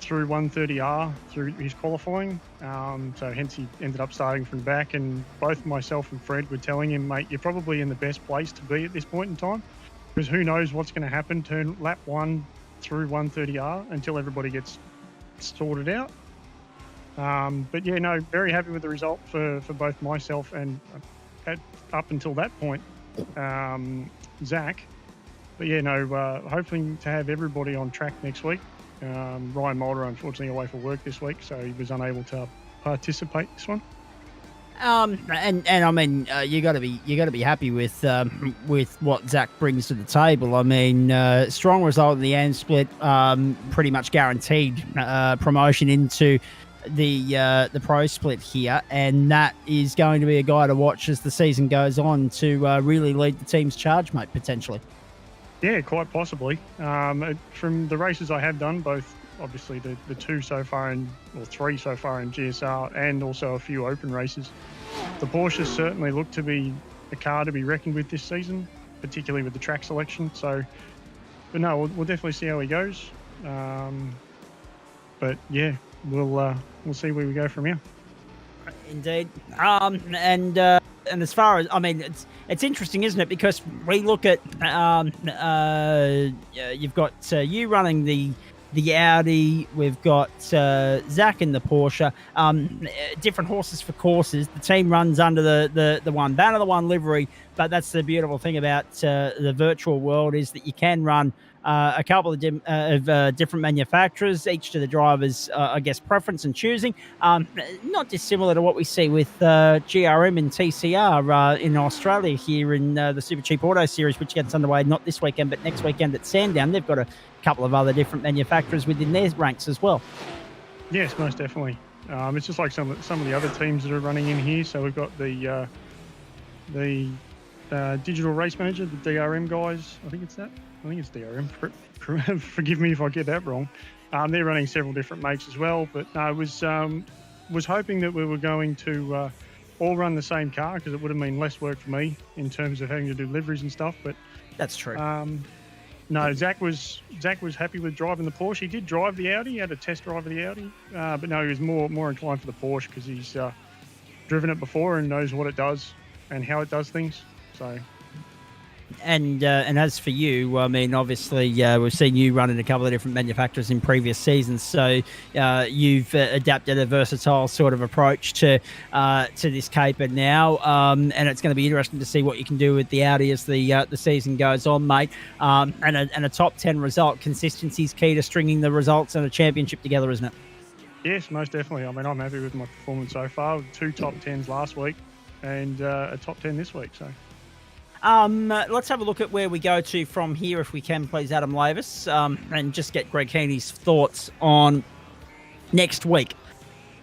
through 130R through his qualifying, so hence he ended up starting from back. And both myself and Fred were telling him, mate, you're probably in the best place to be at this point in time, because who knows what's going to happen turn lap 1 through 130R until everybody gets sorted out. But yeah, no, very happy with the result for both myself and up until that point, Zach. But yeah, no, hoping to have everybody on track next week. Ryan Mulder, unfortunately, away for work this week, so he was unable to participate this one. And I mean, you got to be happy with what Zach brings to the table. I mean, strong result in the end split, pretty much guaranteed promotion into the pro split here, and that is going to be a guy to watch as the season goes on to really lead the team's charge, mate, potentially. Yeah, quite possibly. From the races I have done, both obviously the two so far or three so far in GSR, and also a few open races, the Porsches certainly look to be a car to be reckoned with this season, particularly with the track selection. So, but no, we'll definitely see how he goes. But yeah, we'll see where we go from here. Indeed. And as far as, I mean, it's interesting, isn't it? Because we look at you've got you running the Audi, we've got Zach in the Porsche, different horses for courses. The team runs under the one banner, the one livery, but that's the beautiful thing about the virtual world, is that you can run a couple of different manufacturers, each to the driver's, I guess, preference and choosing. Not dissimilar to what we see with GRM and TCR in Australia here in the Super Cheap Auto Series, which gets underway not this weekend, but next weekend at Sandown. They've got a couple of other different manufacturers within their ranks as well. Yes, most definitely. It's just like some of the other teams that are running in here. So we've got the digital race manager, the DRM guys. I think it's DRM. Forgive me if I get that wrong. They're running several different makes as well. But I was hoping that we were going to all run the same car, because it would have meant less work for me in terms of having to do liveries and stuff. But that's true. No, Zach was happy with driving the Porsche. He did drive the Audi. He had a test drive of the Audi. But no, he was more inclined for the Porsche, because he's driven it before and knows what it does and how it does things. So. And as for you, I mean, obviously, we've seen you run in a couple of different manufacturers in previous seasons, so you've adapted a versatile sort of approach to this caper now, and it's going to be interesting to see what you can do with the Audi as the season goes on, mate. And a top 10 result. Consistency is key to stringing the results and a championship together, isn't it? Yes, most definitely. I mean, I'm happy with my performance so far. 2 top 10s last week and a top 10 this week, so... let's have a look at where we go to from here, if we can, please, Adam Lavis, and just get Greg Heaney's thoughts on next week.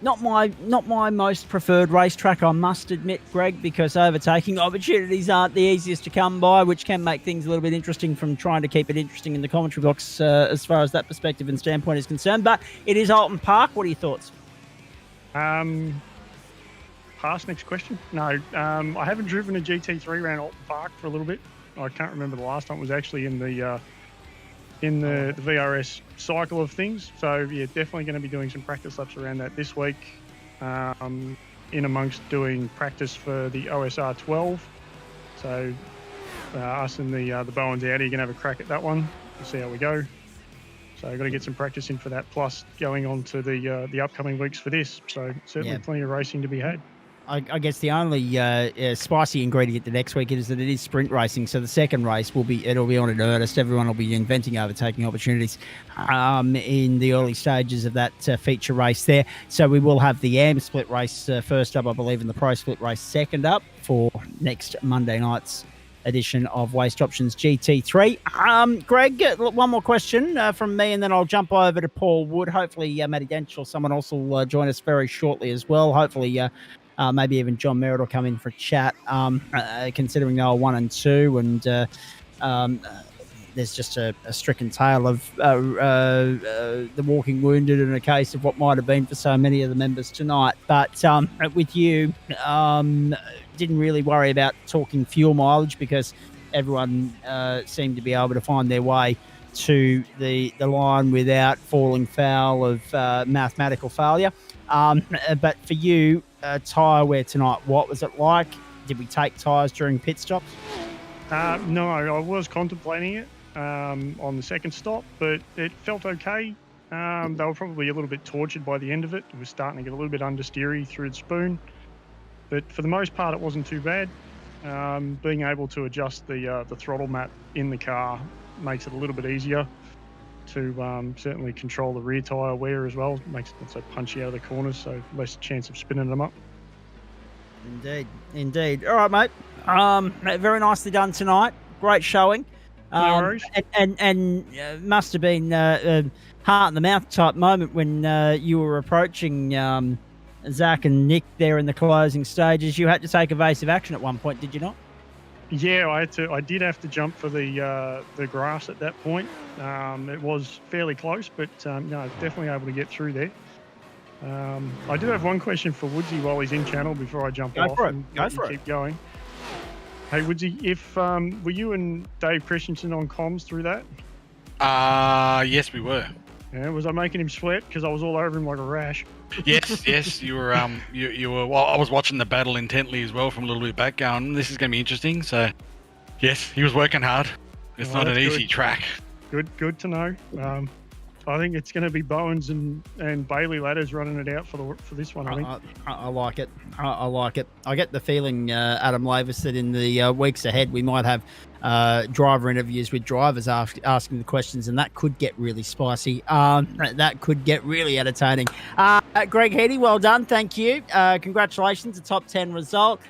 Not my most preferred racetrack, I must admit, Greg, because overtaking opportunities aren't the easiest to come by, which can make things a little bit interesting from trying to keep it interesting in the commentary box as far as that perspective and standpoint is concerned. But it is Alton Park. What are your thoughts? Pass, next question. No, I haven't driven a GT3 around Alton Park for a little bit. I can't remember the last time. It was actually in the VRS cycle of things. So yeah, definitely going to be doing some practice laps around that this week. In amongst doing practice for the OSR 12. So us and the Bowens Audi are going to have a crack at that one. We'll see how we go. So I've got to get some practice in for that, plus going on to the upcoming weeks for this. So certainly plenty of racing to be had. I guess the only spicy ingredient the next week is that it is sprint racing. So the second race it'll be on in earnest. Everyone will be inventing overtaking opportunities in the early stages of that feature race there. So we will have the AM split race first up, I believe, and the pro split race second up for next Monday night's edition of Waste Options GT3. Greg, one more question from me, and then I'll jump over to Paul Wood. Hopefully Matty Dench or someone else will join us very shortly as well. Hopefully maybe even John Merritt will come in for a chat, considering they were 1 and 2, and there's just a stricken tale of the walking wounded and a case of what might have been for so many of the members tonight. But with you, didn't really worry about talking fuel mileage, because everyone seemed to be able to find their way to the line without falling foul of mathematical failure. But for you, tyre wear tonight, what was it like? Did we take tyres during pit stops? No, I was contemplating it on the second stop, but it felt okay. They were probably a little bit tortured by the end of it. It was starting to get a little bit understeery through the spoon, but for the most part, it wasn't too bad. Being able to adjust the throttle map in the car makes it a little bit easier. to certainly control the rear tyre wear as well. Makes it not so punchy out of the corners, so less chance of spinning them up. Indeed. All right, mate. Very nicely done tonight. Great showing. No worries. And must have been a heart in the mouth type moment when you were approaching Zach and Nick there in the closing stages. You had to take evasive action at one point, did you not? Yeah, I did have to jump for the grass at that point. It was fairly close, but no, definitely able to get through there. I do have one question for Woodsy while he's in channel before I jump off. Go for it. Keep going. Hey, Woodsy, if were you and Dave Christensen on comms through that? Yes, we were. Yeah, was I making him sweat because I was all over him like a rash? Yes, you were. You were. Well, I was watching the battle intently as well from a little bit back, going, "This is going to be interesting." So, yes, he was working hard. It's not an easy track. Good to know. I think it's going to be Bowens and Bailey ladders running it out for this one. I think. I like it. I like it. I get the feeling, Adam Lavis, that in the weeks ahead we might have driver interviews with drivers asking the questions, and that could get really spicy. That could get really entertaining. Greg Heady, well done. Thank you. Congratulations, a top 10 result.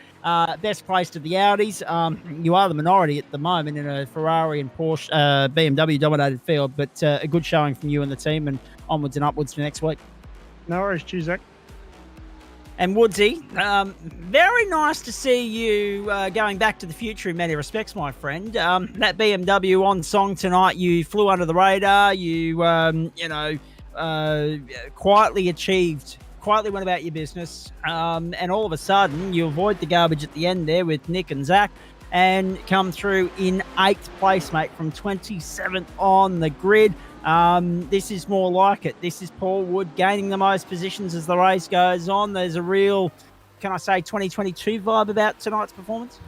Best placed of the Audis. You are the minority at the moment in a Ferrari and Porsche, BMW dominated field, but a good showing from you and the team, and onwards and upwards for next week. No worries. Cheers, Zach. And Woodsy, very nice to see you going back to the future in many respects, my friend. That BMW on song tonight, you flew under the radar. You, quietly went about your business, and all of a sudden you avoid the garbage at the end there with Nick and Zach and come through in 8th place, mate, from 27th on the grid. This is more like it. This is Paul Wood gaining the most positions as the race goes on. There's a real, can I say, 2022 vibe about tonight's performance?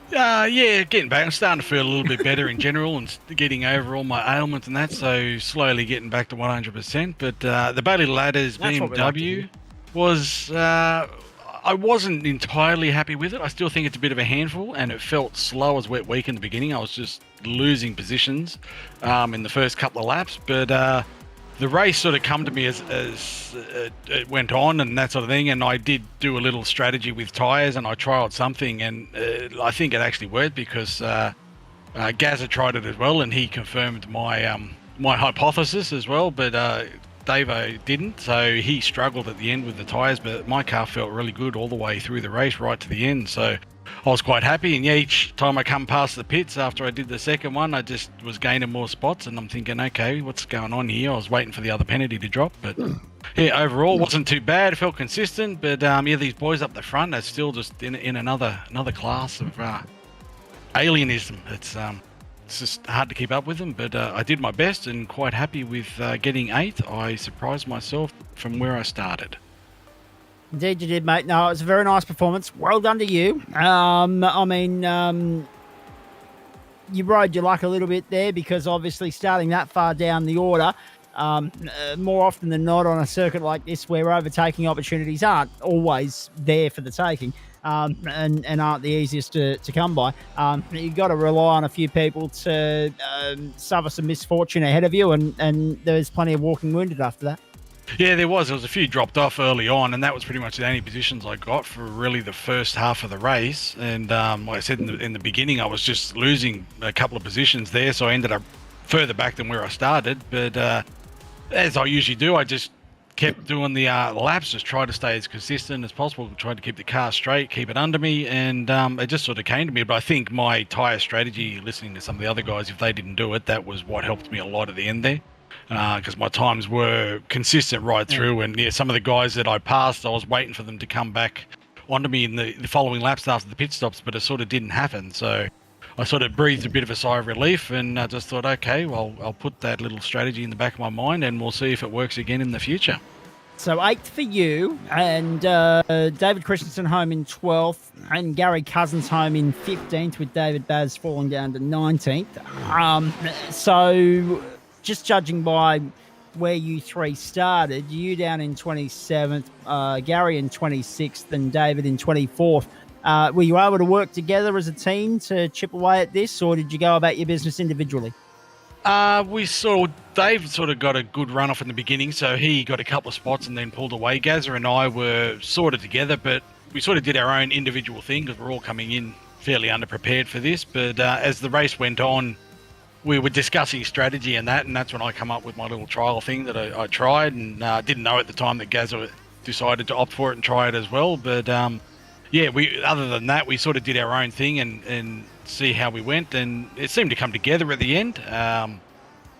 Yeah, getting back. I'm starting to feel a little bit better in general and getting over all my ailments and that, so slowly getting back to 100%. But the Bailey Ladders BMW was... I wasn't entirely happy with it. I still think it's a bit of a handful, and it felt slow as wet week in the beginning. I was just losing positions in the first couple of laps, but the race sort of come to me as it went on and that sort of thing, and I did do a little strategy with tyres, and I trialled something, and I think it actually worked because Gazza tried it as well, and he confirmed my my hypothesis as well, but Davo didn't, so he struggled at the end with the tyres, but my car felt really good all the way through the race right to the end, so I was quite happy. And yeah, each time I come past the pits after I did the second one, I just was gaining more spots, and I'm thinking, okay, what's going on here? I was waiting for the other penalty to drop, but yeah, overall wasn't too bad. It felt consistent, but yeah, these boys up the front are still just in another class of alienism. It's just hard to keep up with them, but I did my best and quite happy with getting 8th. I surprised myself from where I started. Indeed you did, mate. No, it was a very nice performance. Well done to you. You rode your luck a little bit there because obviously starting that far down the order, more often than not on a circuit like this where overtaking opportunities aren't always there for the taking, and aren't the easiest to come by. You've got to rely on a few people to suffer some misfortune ahead of you, and there's plenty of walking wounded after that. Yeah, there was a few dropped off early on, and that was pretty much the only positions I got for really the first half of the race. And like I said in the beginning, I was just losing a couple of positions there, so I ended up further back than where I started. But as I usually do, I just kept doing the laps, just tried to stay as consistent as possible, tried to keep the car straight, keep it under me, and it just sort of came to me. But I think my tyre strategy, listening to some of the other guys, if they didn't do it, that was what helped me a lot at the end there. Because my times were consistent right through, and yeah, some of the guys that I passed, I was waiting for them to come back onto me in the following laps after the pit stops, but it sort of didn't happen. So I sort of breathed a bit of a sigh of relief, and I just thought, okay, well, I'll put that little strategy in the back of my mind, and we'll see if it works again in the future. So 8th for you, and David Christensen home in 12th, and Gary Cousins home in 15th, with David Baz falling down to 19th. So just judging by where you three started, you down in 27th, Gary in 26th, and David in 24th. Were you able to work together as a team to chip away at this, or did you go about your business individually? Dave sort of got a good run off in the beginning, so he got a couple of spots and then pulled away. Gazza and I were sort of together, but we sort of did our own individual thing because we're all coming in fairly underprepared for this. But as the race went on, we were discussing strategy and that's when I come up with my little trial thing that I tried, and didn't know at the time that Gazza decided to opt for it and try it as well. But other than that, we sort of did our own thing and see how we went, and it seemed to come together at the end.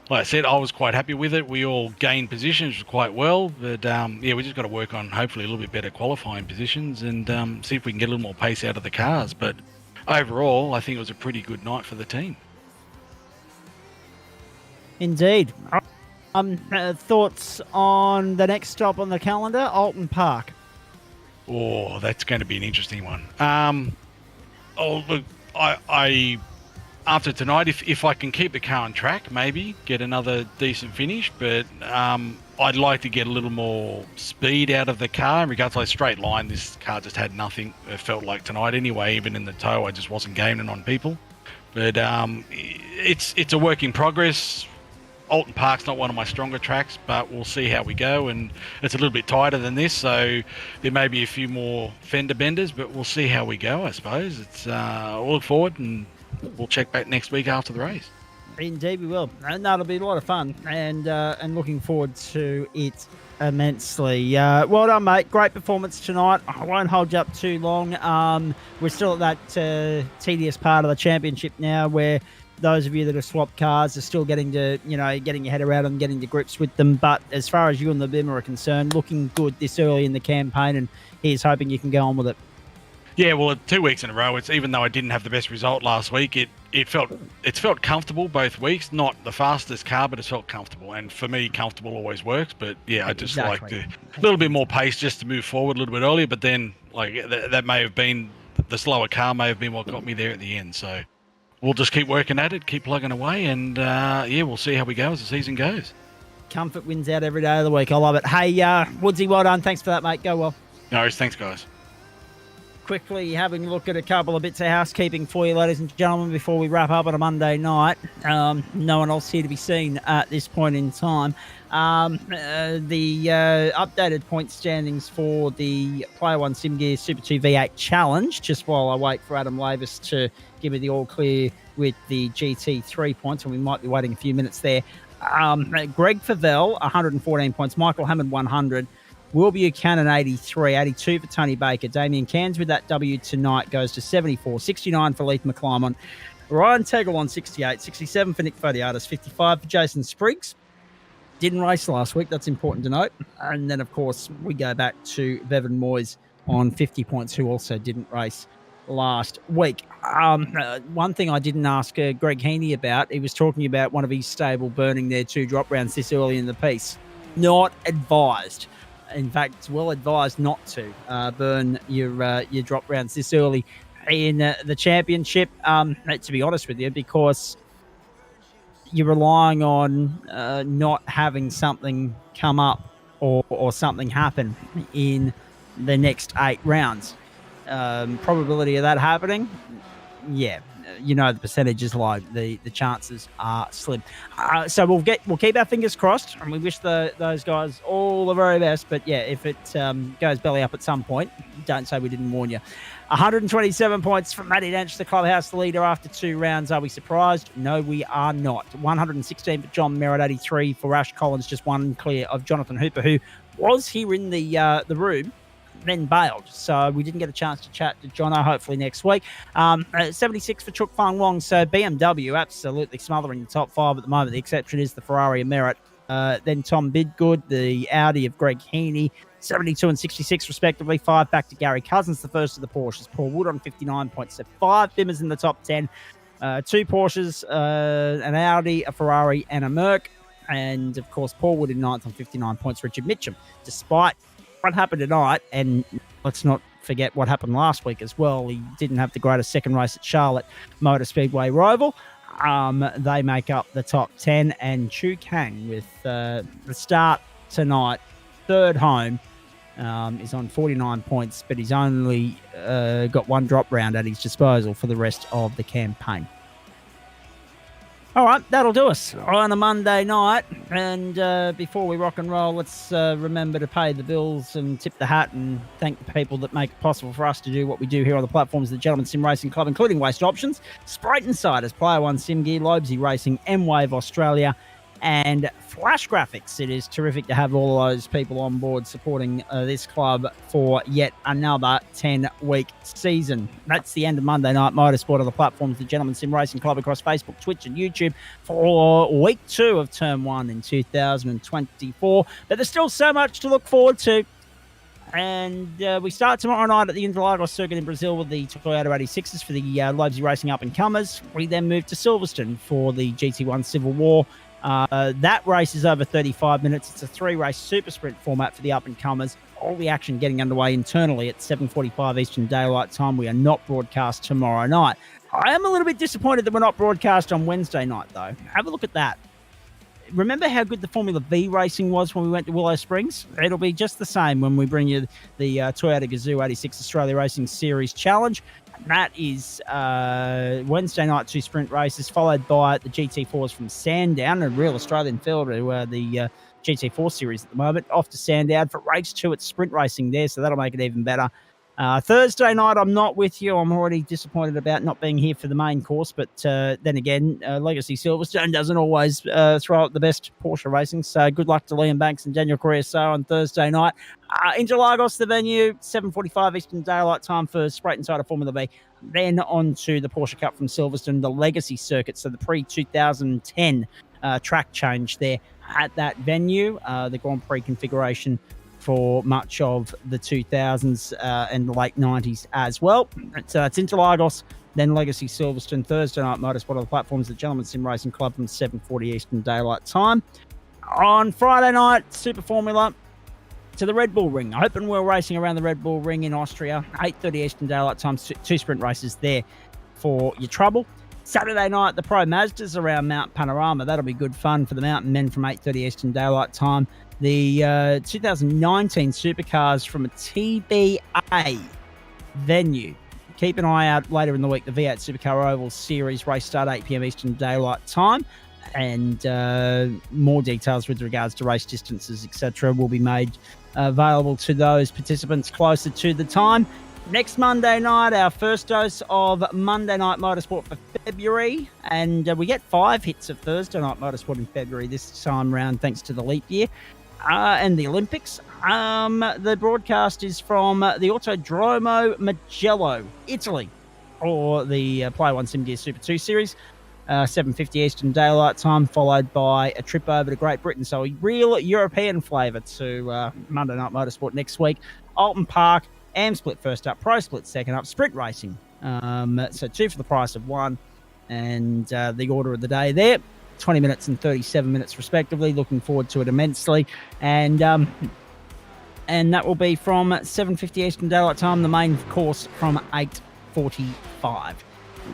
Like I said, I was quite happy with it. We all gained positions quite well, but we just got to work on hopefully a little bit better qualifying positions and see if we can get a little more pace out of the cars. But overall, I think it was a pretty good night for the team. Indeed. Thoughts on the next stop on the calendar, Alton Park? Oh, that's going to be an interesting one. Look, I after tonight, if I can keep the car on track, maybe get another decent finish. But I'd like to get a little more speed out of the car. In regards to a straight line, this car just had nothing. It felt like tonight anyway. Even in the tow, I just wasn't gaining on people. But it's a work in progress. Alton Park's not one of my stronger tracks, but we'll see how we go. And it's a little bit tighter than this, so there may be a few more fender benders, but we'll see how we go, I suppose. We'll look forward and we'll check back next week after the race. Indeed we will. And that'll be a lot of fun, and looking forward to it immensely. Well done, mate. Great performance tonight. I won't hold you up too long. We're still at that tedious part of the championship now where those of you that have swapped cars are still getting your head around and getting to grips with them. But as far as you and the BIM are concerned, looking good this early in the campaign, and here's hoping you can go on with it. Yeah, well, 2 weeks in a row, even though I didn't have the best result last week, it felt comfortable both weeks. Not the fastest car, but it felt comfortable. And for me, comfortable always works. But yeah, I just like a little bit more pace just to move forward a little bit earlier. But then, that may have been the slower car may have been what got me there at the end. So we'll just keep working at it, keep plugging away, and we'll see how we go as the season goes. Comfort wins out every day of the week. I love it. Hey, Woodsy, well done. Thanks for that, mate. Go well. No worries. Thanks, guys. Quickly having a look at a couple of bits of housekeeping for you, ladies and gentlemen, before we wrap up on a Monday night. No one else here to be seen at this point in time. The updated point standings for the Player One SimGear Super2 V8 Challenge, just while I wait for Adam Lavis to give me the all clear with the GT3 points, and we might be waiting a few minutes there. Greg Favell, 114 points. Michael Hammond, 100. Will Buchanan, 83. 82 for Tony Baker. Damien Cairns with that W tonight goes to 74. 69 for Leith McClymont. Ryan Tegel on 68. 67 for Nick Fodiatis. 55 for Jason Spriggs. Didn't race last week. That's important to note. And then, of course, we go back to Bevan Moyes on 50 points, who also didn't race last week. One thing I didn't ask Greg Heaney about, he was talking about one of his stable burning their 2 drop rounds this early in the piece. Not advised. In fact, it's well advised not to burn your drop rounds this early in the championship, to be honest with you, because you're relying on not having something come up or something happen in the next 8 rounds. Probability of that happening? Yeah. The percentage is low. The chances are slim. So we'll keep our fingers crossed, and we wish those guys all the very best. But yeah, if it goes belly up at some point, don't say we didn't warn you. 127 points from Matty Dench, the clubhouse leader after 2 rounds. Are we surprised? No, we are not. 116 for John Merritt, 83 for Ash Collins, just 1 clear of Jonathan Hooper, who was here in the room, then bailed. So we didn't get a chance to chat to Jono, hopefully next week. 76 for Chook Fang Wong. So BMW absolutely smothering the top 5 at the moment. The exception is the Ferrari of Merritt. Then Tom Bidgood, the Audi of Greg Heaney, 72 and 66 respectively. 5 back to Gary Cousins, the first of the Porsches. Paul Wood on 59 points. So 5 Bimmers in the top 10. 2 Porsches, an Audi, a Ferrari, and a Merc. And of course, Paul Wood in 9th on 59 points. Richard Mitchum, despite what happened tonight, and let's not forget what happened last week as well. He didn't have the greatest second race at Charlotte Motor Speedway Roval. They make up the top 10, and Chu Kang with the start tonight, 3rd home, is on 49 points, but he's only got 1 drop round at his disposal for the rest of the campaign. All right, that'll do us on a Monday night. And before we rock and roll, let's remember to pay the bills and tip the hat and thank the people that make it possible for us to do what we do here on the platforms of the Gentleman Sim Racing Club, including Waste Options, Sprite Insiders, Player One Sim Gear, Lobesy Racing, M-Wave Australia, and Flash Graphics. It is terrific to have all of those people on board supporting this club for yet another 10-week season. That's the end of Monday Night Motorsport on the platforms of the Gentleman Sim Racing Club across Facebook, Twitch, and YouTube for week 2 of Term 1 in 2024. But there's still so much to look forward to. And we start tomorrow night at the Interlagos circuit in Brazil with the Toyota 86s for the Lobesy Racing up-and-comers. We then move to Silverstone for the GT1 Civil War. That race is over 35 minutes. It's a 3-race super sprint format for the up-and-comers. All the action getting underway internally at 7:45 Eastern Daylight Time. We are not broadcast tomorrow night. I am a little bit disappointed that we're not broadcast on Wednesday night, though. Have a look at that. Remember how good the Formula V racing was when we went to Willow Springs? It'll be just the same when we bring you the Toyota Gazoo 86 Australia Racing Series Challenge. That is Wednesday night, 2 sprint races, followed by the GT4s from Sandown, a real Australian field to the GT4 series at the moment. Off to Sandown for race 2 at sprint racing there, so that'll make it even better. Thursday night, I'm not with you. I'm already disappointed about not being here for the main course, but then again, Legacy Silverstone doesn't always throw up the best Porsche racing, so good luck to Liam Banks and Daniel Correa on Thursday night. Interlagos, the venue, 7:45 Eastern Daylight Time for Sprite Insider Formula V. Then on to the Porsche Cup from Silverstone, the Legacy Circuit, so the Prix 2010 track change there at that venue, the Grand Prix configuration for much of the 2000s and the late 90s as well. So that's Interlagos, then Legacy Silverstone, Thursday night Motorsport on the platforms of the Gentleman Sim Racing Club from 7:40 Eastern Daylight Time. On Friday night, Super Formula to the Red Bull Ring. Open wheel racing around the Red Bull Ring in Austria, 8:30 Eastern Daylight Time, 2 sprint races there for your trouble. Saturday night, the Pro Mazdas around Mount Panorama. That'll be good fun for the mountain men from 8:30 Eastern Daylight Time. The 2019 supercars from a TBA venue. Keep an eye out later in the week, the V8 Supercar Oval Series race start 8 p.m. Eastern Daylight Time. And more details with regards to race distances, etc., will be made available to those participants closer to the time. Next Monday night, our first dose of Monday Night Motorsport for February. And we get 5 hits of Thursday Night Motorsport in February this time round, thanks to the leap year and the Olympics. The broadcast is from the Autodromo Mugello, Italy, or the Player One Sim Gear Super 2 series. 7:50 Eastern Daylight Time, followed by a trip over to Great Britain. So a real European flavour to Monday Night Motorsport next week. Alton Park, Am Split first up, Pro Split second up, sprint racing. So 2 for the price of 1. And the order of the day there, 20 minutes and 37 minutes respectively. Looking forward to it immensely. And that will be from 7:50 Eastern Daylight Time, the main course from 8:45.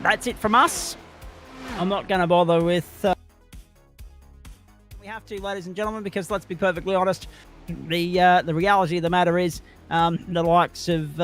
That's it from us. I'm not going to bother with... we have to, ladies and gentlemen, because let's be perfectly honest, the reality of the matter is the likes of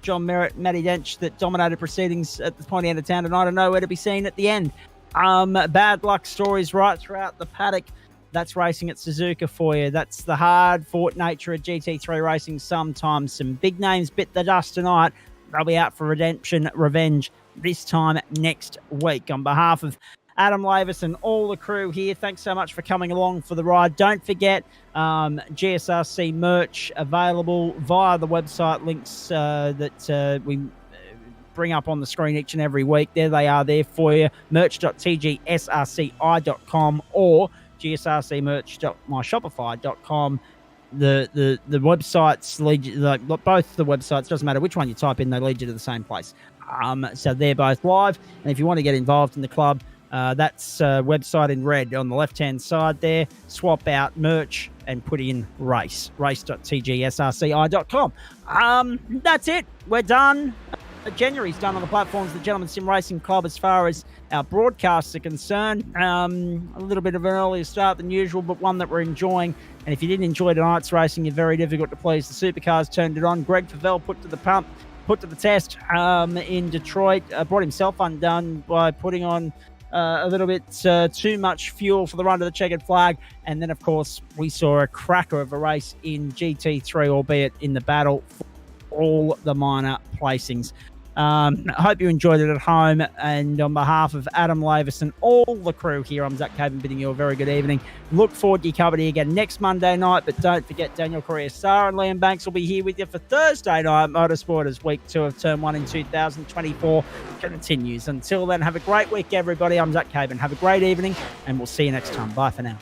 John Merritt, Matty Dench that dominated proceedings at the pointy end of town tonight are nowhere to be seen at the end. Bad luck stories right throughout the paddock. That's racing at Suzuka for you. That's the hard-fought nature of GT3 racing. Sometimes some big names bit the dust tonight. They'll be out for redemption, revenge this time next week. On behalf of Adam Lavis and all the crew here, thanks so much for coming along for the ride. Don't forget GSRC merch available via the website links that we bring up on the screen each and every week. There they are there for you. merch.tgsrci.com or gsrcmerch.myshopify.com. The websites lead you, like both the websites, doesn't matter which one you type in, they lead you to the same place. So they're both live, and if you want to get involved in the club, that's website in red on the left-hand side there. Swap out merch and put in race.tgsrci.com. That's it. We're done. January's done on the platforms of the Gentleman Sim Racing Club as far as our broadcasts are concerned. A little bit of an earlier start than usual, but one that we're enjoying. And if you didn't enjoy tonight's racing, you're very difficult to please. The supercars turned it on. Greg Favell put to the test in Detroit. Brought himself undone by putting on a little bit too much fuel for the run to the checkered flag. And then, of course, we saw a cracker of a race in GT3, albeit in the battle for all the minor placings. I hope you enjoyed it at home. And on behalf of Adam Lavis and all the crew here, I'm Zach Caban bidding you a very good evening. Look forward to your company again next Monday night. But don't forget, Daniel Correa-Sar and Liam Banks will be here with you for Thursday night Motorsport as week 2 of Term 1 in 2024 continues. Until then, have a great week, everybody. I'm Zach Caban. Have a great evening, and we'll see you next time. Bye for now.